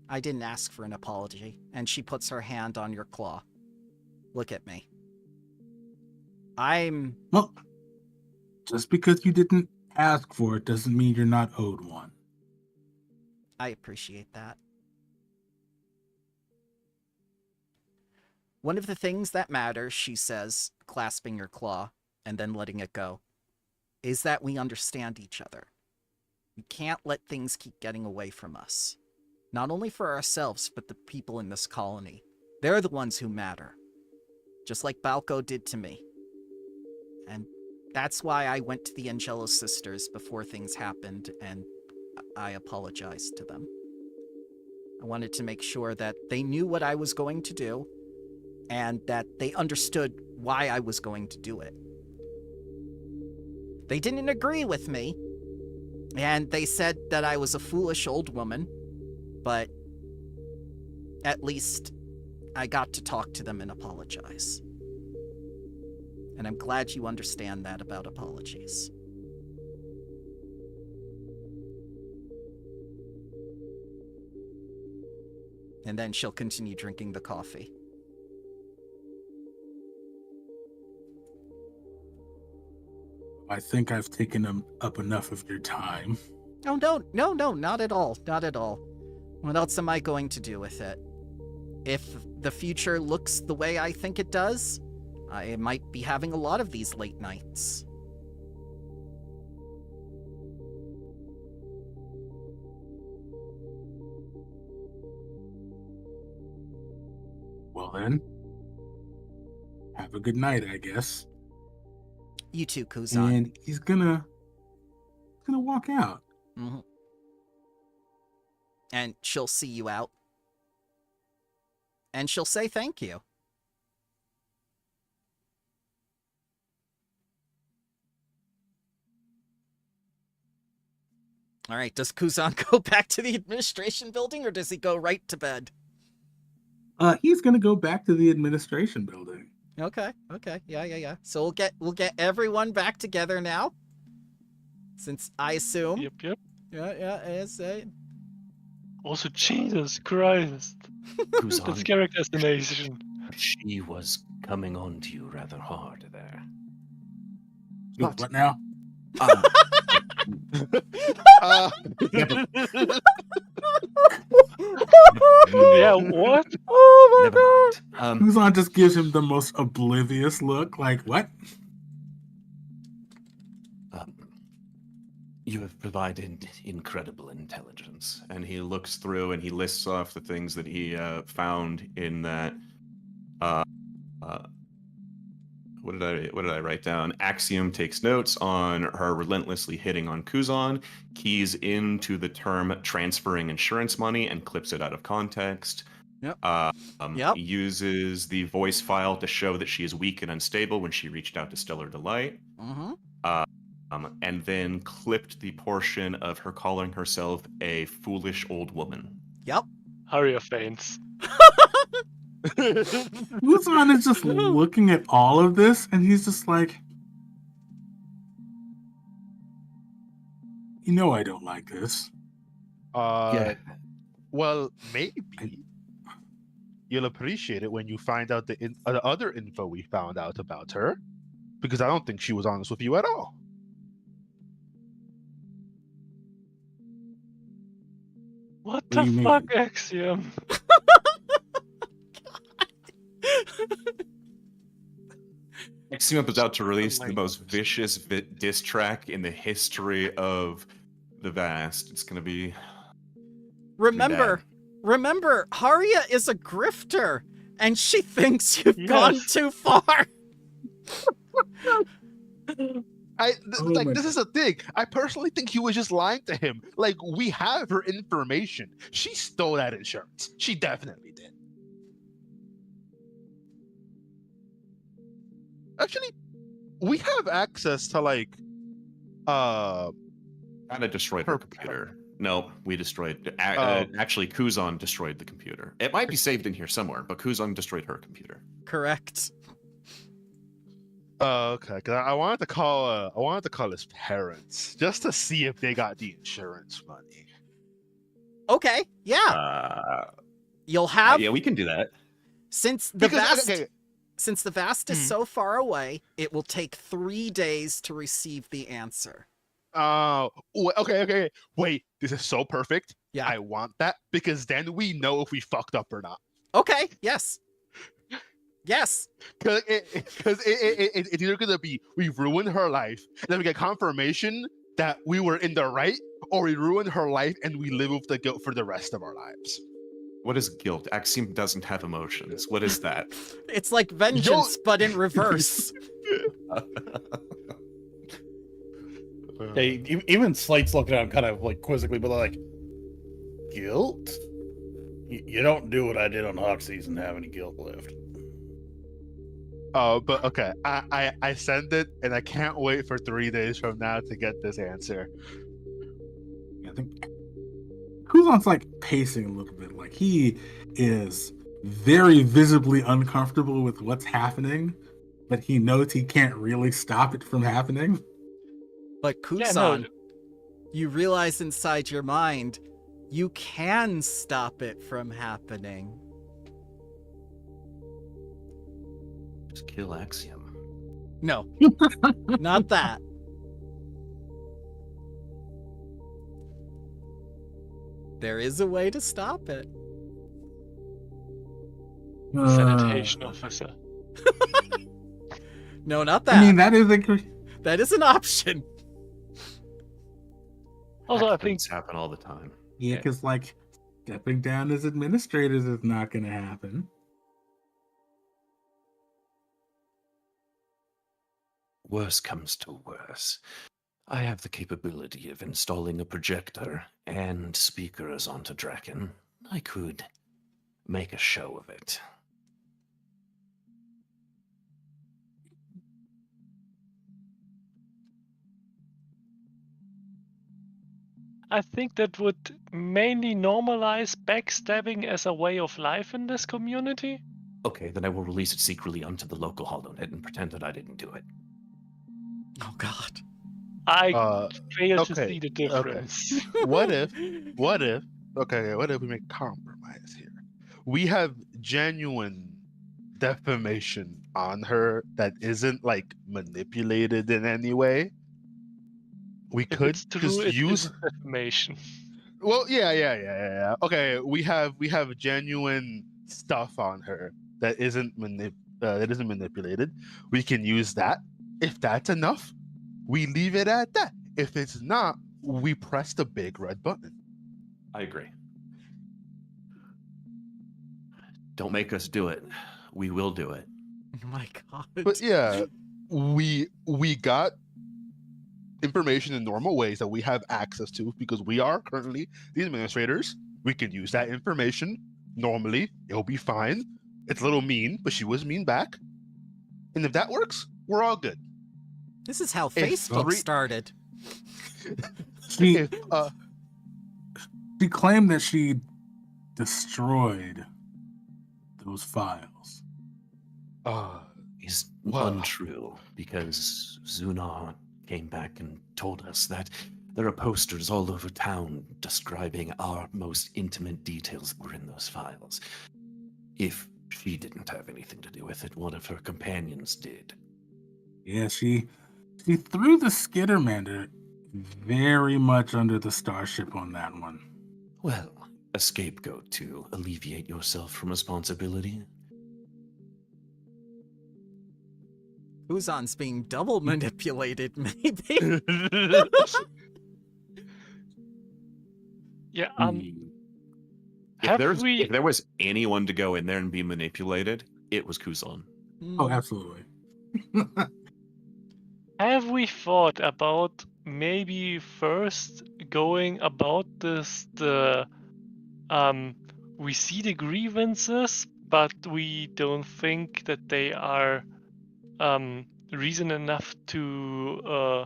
I didn't ask for an apology. And she puts her hand on your claw. Look at me. Well, just because you didn't ask for it doesn't mean you're not owed one. I appreciate that. One of the things that matters, she says, clasping your claw and then letting it go, is that we understand each other. We can't let things keep getting away from us. Not only for ourselves, but the people in this colony. They're the ones who matter. Just like Balco did to me. And that's why I went to the Angelo sisters before things happened, and I apologized to them. I wanted to make sure that they knew what I was going to do, and that they understood why I was going to do it. They didn't agree with me, and they said that I was a foolish old woman, but at least I got to talk to them and apologize. And I'm glad you understand that about apologies. And then she'll continue drinking the coffee. I think I've taken up enough of your time. Oh, no, not at all. Not at all. What else am I going to do with it? If the future looks the way I think it does, I might be having a lot of these late nights. Well then, have a good night, I guess. You too, Kuzan. And he's gonna walk out. Mm-hmm. And she'll see you out. And she'll say thank you. All right, does Kuzan go back to the administration building, or does he go right to bed? He's gonna go back to the administration building. Okay, yeah. So we'll get everyone back together now. Since I assume. Yep. Yeah, it's Also, Jesus Christ. That's character assassination. She was coming on to you rather hard there. What now? Yeah, what? Oh Never mind. Kuzan just gives him the most oblivious look, like, what? You have provided incredible intelligence. And he looks through and he lists off the things that he found in that. What did I write down? Axiom takes notes on her relentlessly hitting on Kuzan, keys into the term transferring insurance money and clips it out of context. Yep. Uses the voice file to show that she is weak and unstable when she reached out to Stellar Delight. Mm-hmm. And then clipped the portion of her calling herself a foolish old woman. Yep. Harrier faints. Kuzan is just looking at all of this, and he's just like, you know I don't like this. Yeah. Well, maybe you'll appreciate it when you find out the other info we found out about her, because I don't think she was honest with you at all. What What do the you fuck, mean? Axiom? Axiom is out to release Oh the my most vicious diss track in the history of the Vast. It's gonna be. Remember, Haria is a grifter, and she thinks you've gone too far. This is a thing. I personally think he was just lying to him. Like, we have her information. She stole that insurance. She definitely did. Actually, we have access to Kind of destroyed her computer. No, we destroyed. Actually, Kuzan destroyed the computer. It might be saved in here somewhere, but Kuzan destroyed her computer. Correct. Okay, because I wanted to call his parents just to see if they got the insurance money. Okay, yeah. You'll have Yeah, we can do that. since the vast okay. since the vast is so far away, it will take 3 days to receive the answer. Oh, okay. Wait, this is so perfect. Yeah. I want that because then we know if we fucked up or not. Okay, yes. Yes. Because it's either going to be we ruined her life, and then we get confirmation that we were in the right, or we ruined her life and we live with the guilt for the rest of our lives. What is guilt? Axiom doesn't have emotions. What is that? It's like vengeance, but in reverse. Hey, even Slate's looking at him kind of like quizzically, but like, guilt? You don't do what I did on Hoxie's and have any guilt left. Oh, but okay. I send it, and I can't wait for 3 days from now to get this answer. I think Kuzan's like pacing a little bit. Like he is very visibly uncomfortable with what's happening, but he knows he can't really stop it from happening. But Kuzan, you realize inside your mind, you can stop it from happening. Just kill Axiom. No, not that. There is a way to stop it. Sanitation officer. No, not that. I mean, that is an option. Also, I think Things happen all the time. Yeah, because like stepping down as administrators is not going to happen. Worse comes to worse. I have the capability of installing a projector and speakers onto Draken. I could make a show of it. I think that would mainly normalize backstabbing as a way of life in this community. Okay, then I will release it secretly onto the local HoloNet and pretend that I didn't do it. Oh God. I fail to okay, see the difference. What if what if we make a compromise here? We have genuine defamation on her that isn't like manipulated in any way. We If could it's true, just it use is defamation. well, yeah. Okay, we have genuine stuff on her that isn't manipulated. We can use that. If that's enough, we leave it at that. If it's not, we press the big red button. I agree. Don't make us do it. We will do it. Oh my God. But yeah, we got information in normal ways that we have access to because we are currently the administrators. We can use that information normally. It'll be fine. It's a little mean, but she was mean back. And if that works, we're all good. This is how If Facebook started. She claimed that she destroyed those files. Is Well- untrue because Zunar came back and told us that there are posters all over town describing our most intimate details that were in those files. If she didn't have anything to do with it, one of her companions did. Yeah, she threw the Skittermander very much under the starship on that one. Well, a scapegoat to alleviate yourself from responsibility. Kuzan's being double manipulated, maybe. Yeah, If there was anyone to go in there and be manipulated, it was Kuzan. Oh, absolutely. have we thought about maybe first going about this we see the grievances, but we don't think that they are reason enough to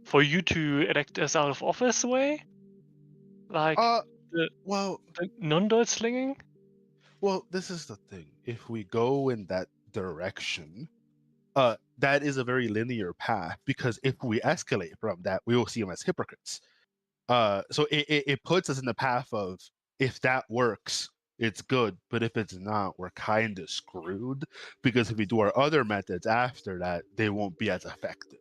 for you to elect us out of office way? Like the non-Deutsch slinging? Well, this is the thing. If we go in that direction, that is a very linear path, because if we escalate from that, we will see them as hypocrites. So it puts us in the path of, if that works, it's good, but if it's not, we're kind of screwed, because if we do our other methods after that, they won't be as effective.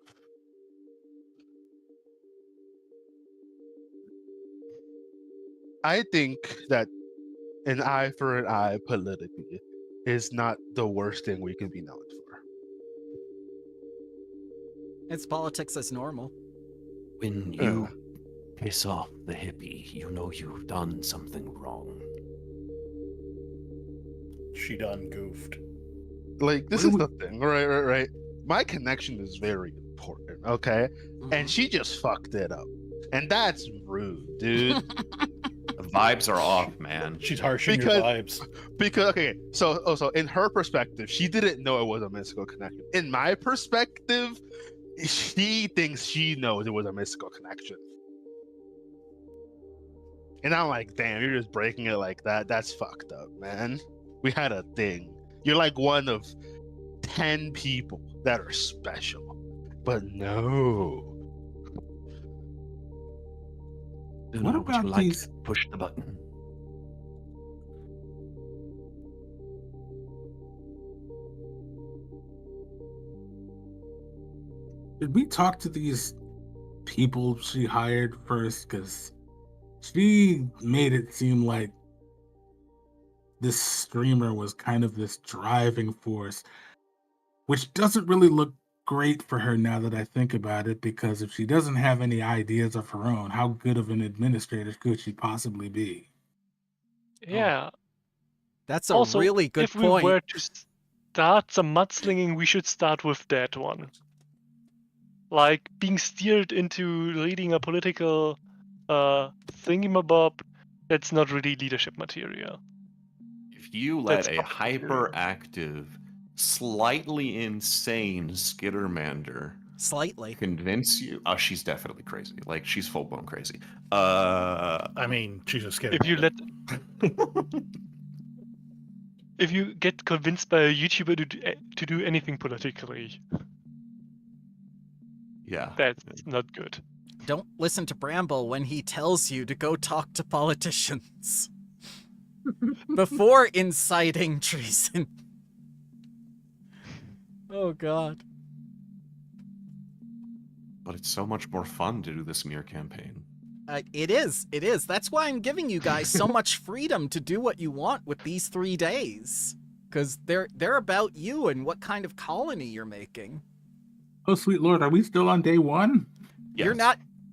I think that an eye for an eye politically is not the worst thing we can be known for. It's politics as normal. When you piss off the hippie, you know you've done something wrong. She done goofed. Like, this is the thing, right? My connection is very important, okay? And she just fucked it up. And that's rude, dude. The vibes are off, man. She's harshing your vibes. Because, okay, so in her perspective, she didn't know it was a mystical connection. In my perspective, she thinks she knows it was a mystical connection. And I'm like, damn, you're just breaking it like that. That's fucked up, man. We had a thing. You're like one of 10 people that are special. But no. What about these? Push the button. Did we talk to these people she hired first? Because she made it seem like this streamer was kind of this driving force, which doesn't really look great for her now that I think about it, because if she doesn't have any ideas of her own, how good of an administrator could she possibly be? Yeah. That's a Also, really good if point. we were to start some mudslinging, we should start with that one. Like being steered into leading a political thingamabob, that's not really leadership material. If you let a hyperactive, slightly insane Skittermander slightly convince you, oh, she's definitely crazy. Like, she's full blown crazy. I mean, she's a Skittermander. If you let, if you get convinced by a YouTuber to do anything politically, yeah, that's not good. Don't listen to Bramble when he tells you to go talk to politicians before inciting treason. Oh, God. But it's so much more fun to do the smear campaign. It is. It is. That's why I'm giving you guys so much freedom to do what you want with these 3 days. Because they're about you and what kind of colony you're making. Oh, sweet Lord, are we still on day 1? Yes.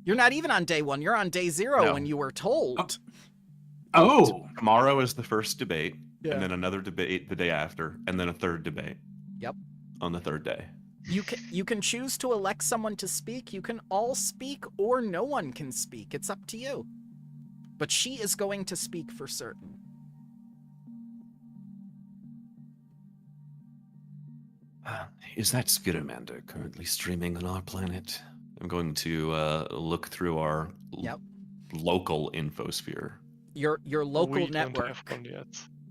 You're not even on day 1. You're on day 0 No. when you were told. Oh. Tomorrow is the first debate, Yeah. and then another debate the day after, and then a third debate. Yep. On the third day. You can choose to elect someone to speak. You can all speak, or no one can speak. It's up to you. But she is going to speak for certain. Is that Skittermander currently streaming on our planet? I'm going to look through our local infosphere. Your local we network. Don't have one yet.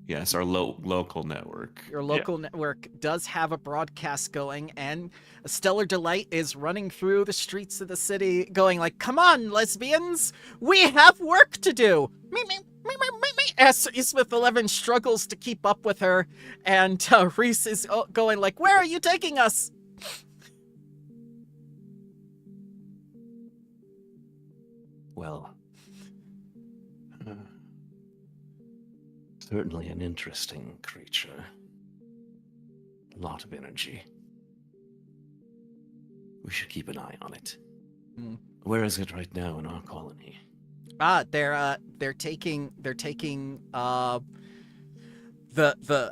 Yes, our local network. Your local network does have a broadcast going, and Stellar Delight is running through the streets of the city going like, come on, lesbians, we have work to do. Me, me, me, me, me, me. As Smith 11 struggles to keep up with her, and Reese is going like, where are you taking us? Well, certainly an interesting creature. A lot of energy. We should keep an eye on it. Where is it right now in our colony? They're taking the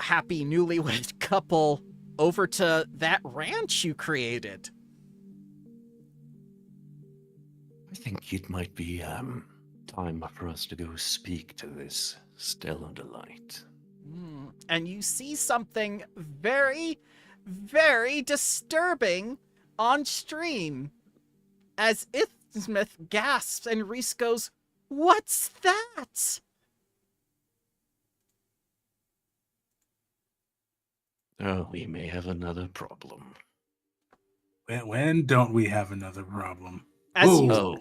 happy newlywed couple over to that ranch you created. I think it might be time for us to go speak to this Stellar Delight. And you see something very, very disturbing on stream. As Smith gasps and Reese goes, "What's that?" Oh, we may have another problem. When don't we have another problem? As you, Whoa.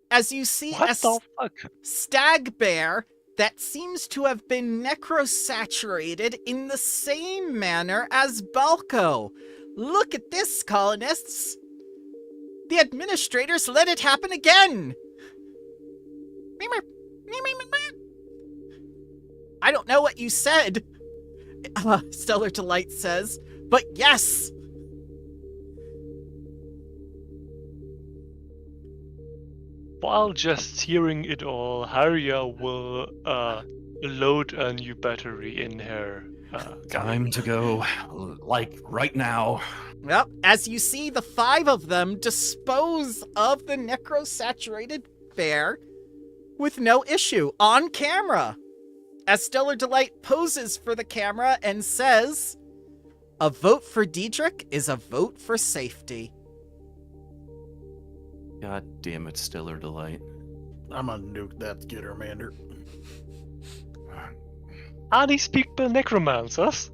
as you see What a the fuck? stag bear that seems to have been necrosaturated in the same manner as Balco. Look at this, colonists. The administrators let it happen again. I don't know what you said, Stellar Delight says, but yes. While just hearing it all, Harrier will load a new battery in her. Time to go, like right now. Well, as you see, the 5 of them dispose of the necrosaturated bear with no issue on camera. As Stellar Delight poses for the camera and says, "A vote for Diedrich is a vote for safety." God damn it, Stellar Delight. I'm gonna nuke that Skittermander. Are these people necromancers?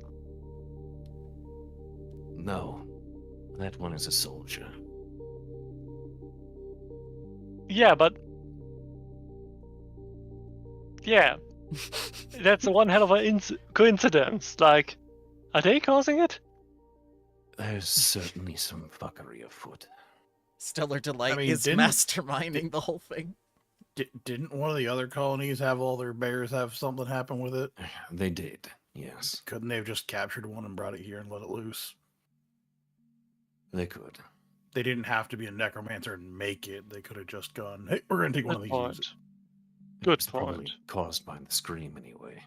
No, that one is a soldier. Yeah, but... Yeah. That's one hell of a coincidence. Like, are they causing it? There's certainly some fuckery afoot. Stellar Delight I mean, is masterminding the whole thing. Didn't one of the other colonies have all their bears have something happen with it? They did, yes. Couldn't they have just captured one and brought it here and let it loose? They could. They didn't have to be a necromancer and make it. They could have just gone, hey, we're going to take one of these and use it. Good It's probably point. caused by the scream anyway.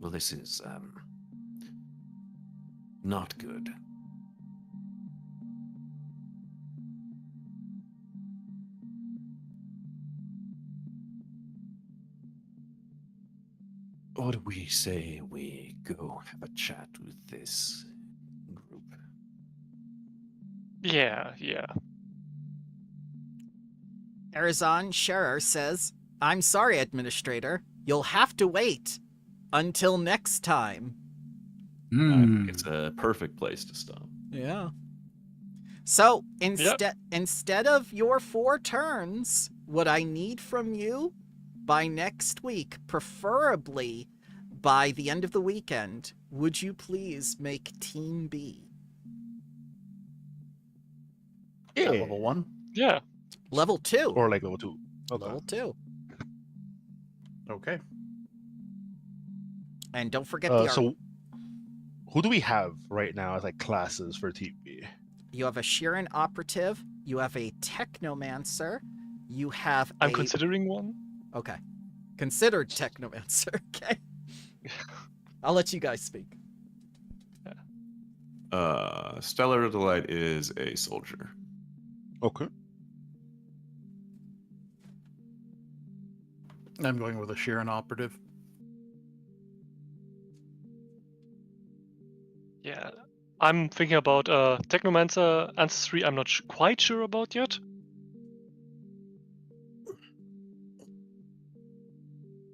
Well, this is, not good. What do we say we go have a chat with this group? Yeah. Arizon Scherer says, "I'm sorry, Administrator. You'll have to wait until next time." It's a perfect place to stop. Yeah. So instead of your 4 turns, what I need from you by next week, preferably by the end of the weekend, would you please make Team B? Yeah. Level 1? Yeah. Level 2. Or like level 2. Okay. Level 2. Okay. And don't forget the So who do we have right now as like classes for TV? You have a Sheeran Operative, you have a Technomancer, you have I'm considering one. Okay. Considered Technomancer, okay? I'll let you guys speak. Stellar Delight is a soldier. Okay. I'm going with a Sheeran operative. Yeah. I'm thinking about Technomancer Ancestry. I'm not quite sure about yet.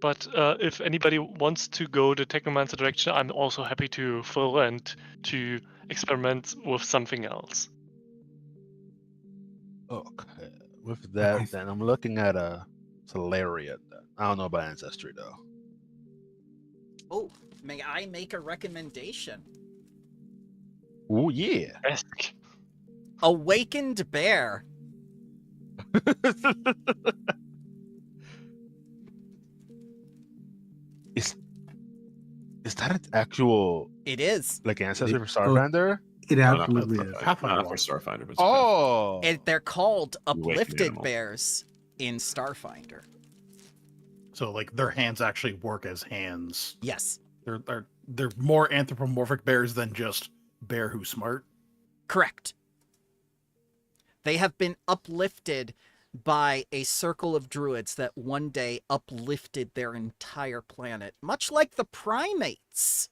But if anybody wants to go the Technomancer direction, I'm also happy to fill and to experiment with something else. Okay. With that, then I'm looking at a Solarian. Then I don't know about Ancestry though. Oh, may I make a recommendation? Oh yeah. Ask. Awakened Bear. Is that an actual It is. like ancestor for Starfinder? It No, absolutely not is. Not for Starfinder, but Oh. And they're called Awakened Uplifted Animal. Bears in Starfinder. So, like, their hands actually work as hands. Yes. They're more anthropomorphic bears than just bear who's smart. Correct. They have been uplifted by a circle of druids that one day uplifted their entire planet, much like the primates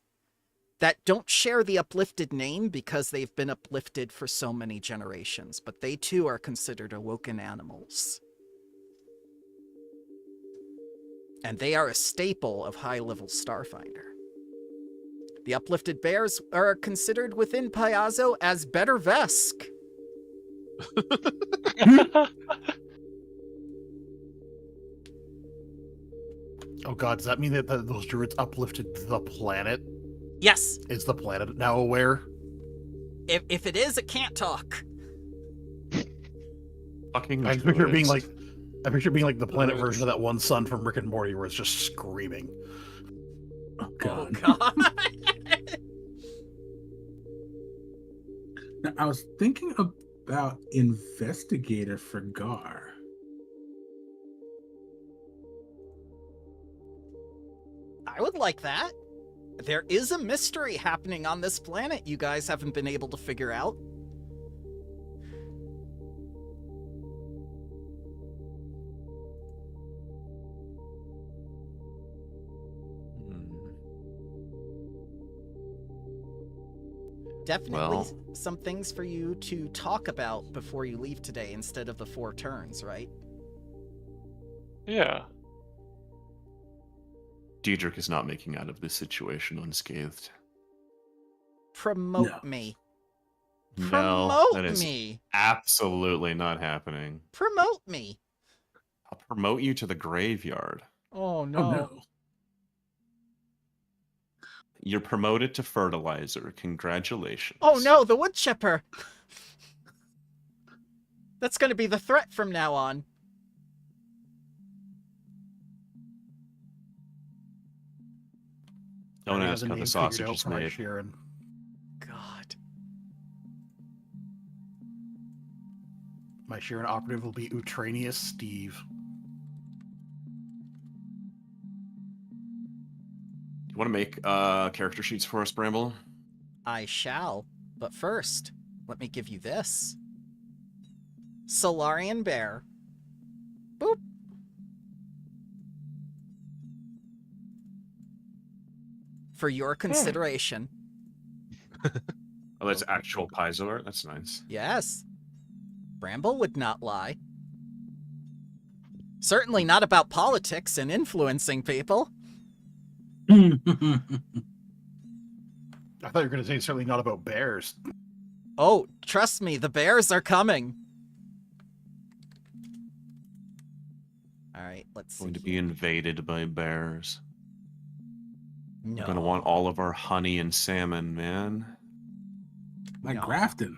that don't share the uplifted name because they've been uplifted for so many generations, but they too are considered awoken animals. and they are a staple of high-level Starfinder. The uplifted bears are considered within Piazzo as better Vesk. Oh god, does that mean that those druids uplifted the planet? Yes. Is the planet now aware? If it is, it can't talk. Fucking I picture it being druids. like the planet version of that one son from Rick and Morty where it's just screaming. Oh, Oh, God. God. Now, I was thinking about Investigator for Gar. I would like that. There is a mystery happening on this planet you guys haven't been able to figure out. Definitely Well. some things for you to talk about before you leave today instead of the 4 turns, right? Yeah. Diedrich is not making out of this situation unscathed. Promote No. me. No, Promote that is me. absolutely not happening. Promote me. I'll promote you to the graveyard. Oh, Oh, no. You're promoted to fertilizer. Congratulations. Oh no, the wood chipper. That's going to be the threat from now on. Don't Already ask has a how name the figured sausage out is for my made. Sheeran. God. My Sheeran operative will be Utranius Steve. You want to make character sheets for us, Bramble? I shall. But first, let me give you this. Solarian Bear. Boop. For your consideration. Oh, that's actual Paizo art? That's nice. Yes. Bramble would not lie. Certainly not about politics and influencing people. I thought you were going to say certainly not about bears. Oh, trust me, the bears are coming. All right, let's see. Going to be invaded by bears. No. We're gonna want all of our honey and salmon, man. Like No. Grafton.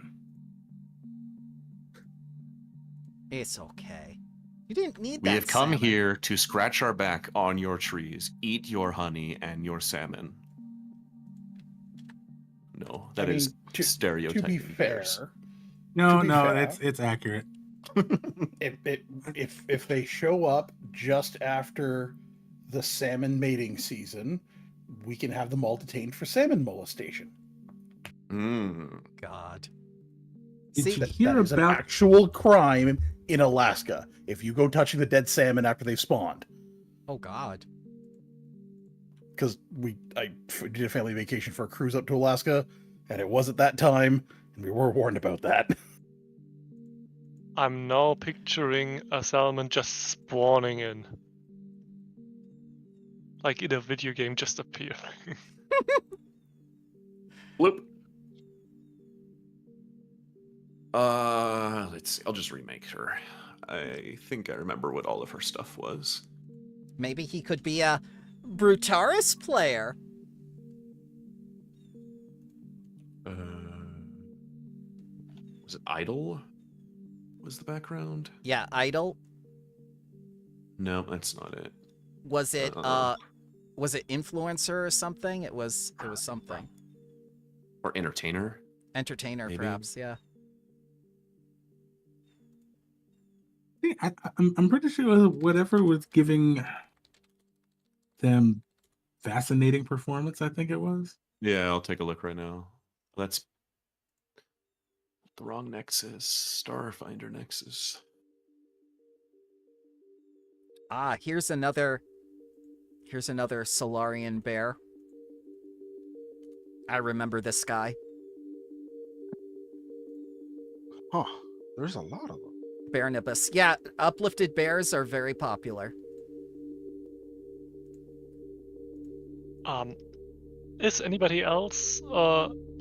It's okay. You didn't need We that have come salmon. here to scratch our back on your trees, eat your honey and your salmon. No, that is to stereotyping be fair, bears. No, To be no, fair. it's accurate. if they show up just after the salmon mating season, we can have them all detained for salmon molestation. God. Did See, you That hear is an about actual crime in Alaska. If you go touching the dead salmon after they've spawned, oh God. because I did a family vacation for a cruise up to Alaska, and it was at that time, and we were warned about that. I'm now picturing a salmon just spawning in. Like in a video game, just appearing. Whoop. Let's see. I'll just remake her. I think I remember what all of her stuff was. Maybe he could be a Brutaris player. Was it Idol? Was the background? Yeah, Idol. No, that's not it. Was it Uh-oh. was it influencer or something? It was something. Or entertainer? Entertainer, Maybe. perhaps, yeah. I'm pretty sure whatever was giving them fascinating performance, I think it was. Yeah, I'll take a look right now. That's the wrong Nexus. Starfinder Nexus. Ah, here's another Solarian bear. I remember this guy. Huh. There's a lot of them. Bear Nimbus. Yeah, uplifted bears are very popular. Is anybody else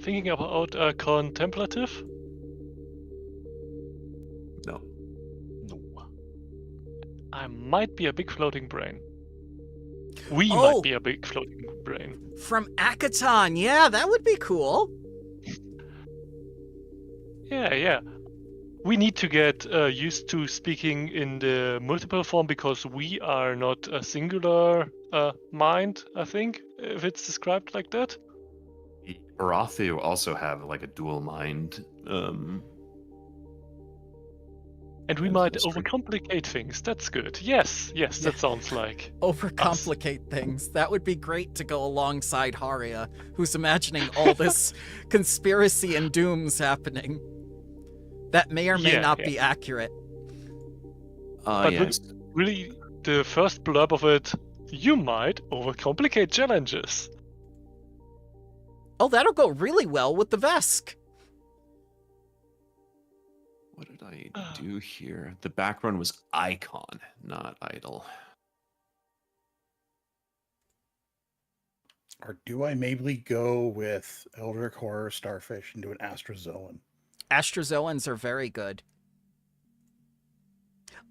thinking about contemplative? No. No. I might be a big floating brain. We Oh! might be a big floating brain. From Akaton, yeah, that would be cool. Yeah. We need to get used to speaking in the multiple form because we are not a singular mind, I think, if it's described like that. Barathu also have like a dual mind. And we That's might history. overcomplicate things. That's good. Yes, that sounds like. Overcomplicate things. That would be great to go alongside Haria, who's imagining all this conspiracy and dooms happening. That may or may not be accurate. But Yes. really, the first blurb of it, you might overcomplicate challenges. Oh, that'll go really well with the Vesk. What did I do here? The background was icon, not idol. Or do I maybe go with Eldritch Horror Starfish and do an Astrozoan? Astrozoans are very good.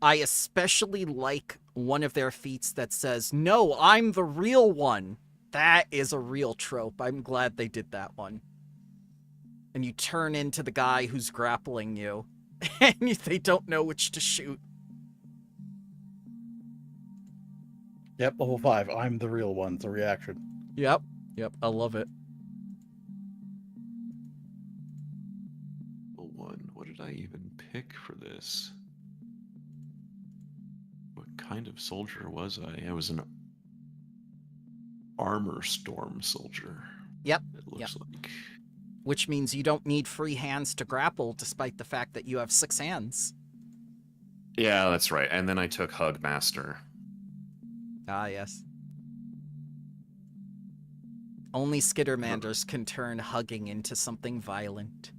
I especially like one of their feats that says, "No, I'm the real one." That is a real trope. I'm glad they did that one. And you turn into the guy who's grappling you, and they don't know which to shoot. Yep, level 5. I'm the real one. It's a reaction. Yep, I love it. What did I even pick for this? What kind of soldier was I? I was an armor storm soldier. Yep. It looks like. Which means you don't need free hands to grapple, despite the fact that you have 6 hands. Yeah, that's right. And then I took Hug Master. Ah, yes. Only Skittermanders can turn hugging into something violent.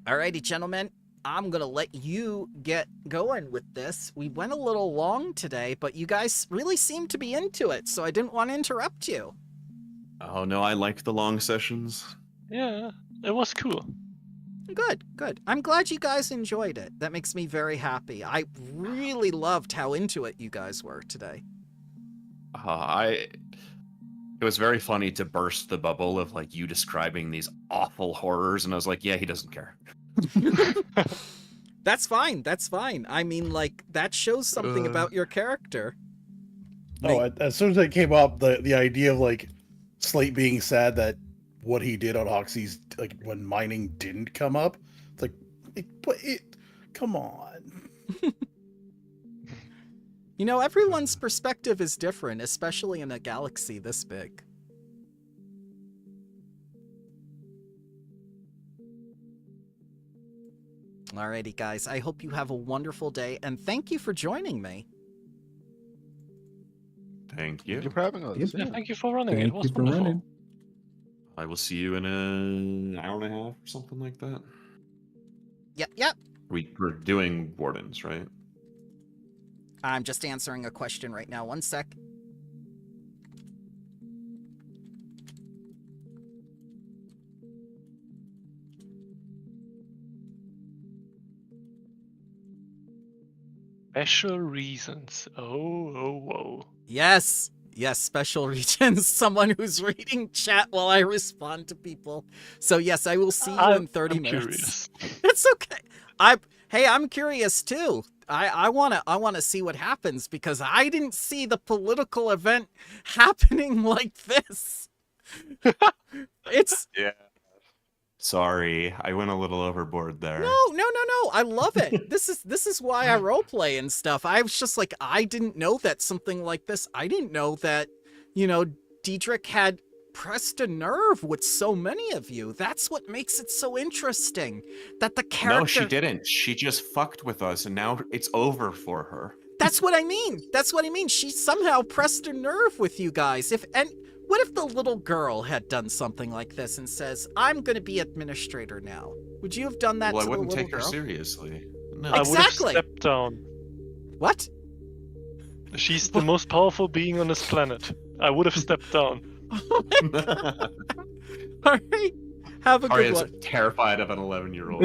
Alrighty, gentlemen. I'm gonna let you get going with this. We went a little long today, but you guys really seem to be into it, so I didn't want to interrupt you. Oh no, I like the long sessions. Yeah, it was cool. Good. I'm glad you guys enjoyed it. That makes me very happy. I really loved how into it you guys were today. It was very funny to burst the bubble of like you describing these awful horrors, and I was like, yeah, he doesn't care. That's fine. I mean, like, that shows something about your character. As soon as it came up, the idea of like Slate being sad that what he did on Oxy's, like when mining didn't come up, it's like, come on. You know, everyone's perspective is different, especially in a galaxy this big. Alrighty, guys. I hope you have a wonderful day, and thank you for joining me. Thank you. Thank you for having us. Yeah, thank you for running. Thank It was you for wonderful. running. I will see you in an hour and a half or something like that. Yep. We're doing wardens, right? I'm just answering a question right now. One sec. Special reasons. Oh. Yes, special regions. Someone who's reading chat while I respond to people. So yes, I will see you in 30 minutes. Curious. It's okay. I'm curious too. I wanna see what happens because I didn't see the political event happening like this. Yeah. Sorry, I went a little overboard there. No. I love it. This is why I roleplay and stuff. I was just like, I didn't know that something like this. I didn't know that, Diedrich had pressed a nerve with so many of you. That's what makes it so interesting. That the character. No, she didn't. She just fucked with us, and now it's over for her. That's what I mean. She somehow pressed a nerve with you guys. What if the little girl had done something like this and says, "I'm going to be administrator now"? Would you have done that Well, to I the wouldn't little take girl? her seriously. No. I would have Exactly. stepped down. What? She's the most powerful being on this planet. I would have stepped down. All right. Have a good Arya's one. terrified of an 11-year-old.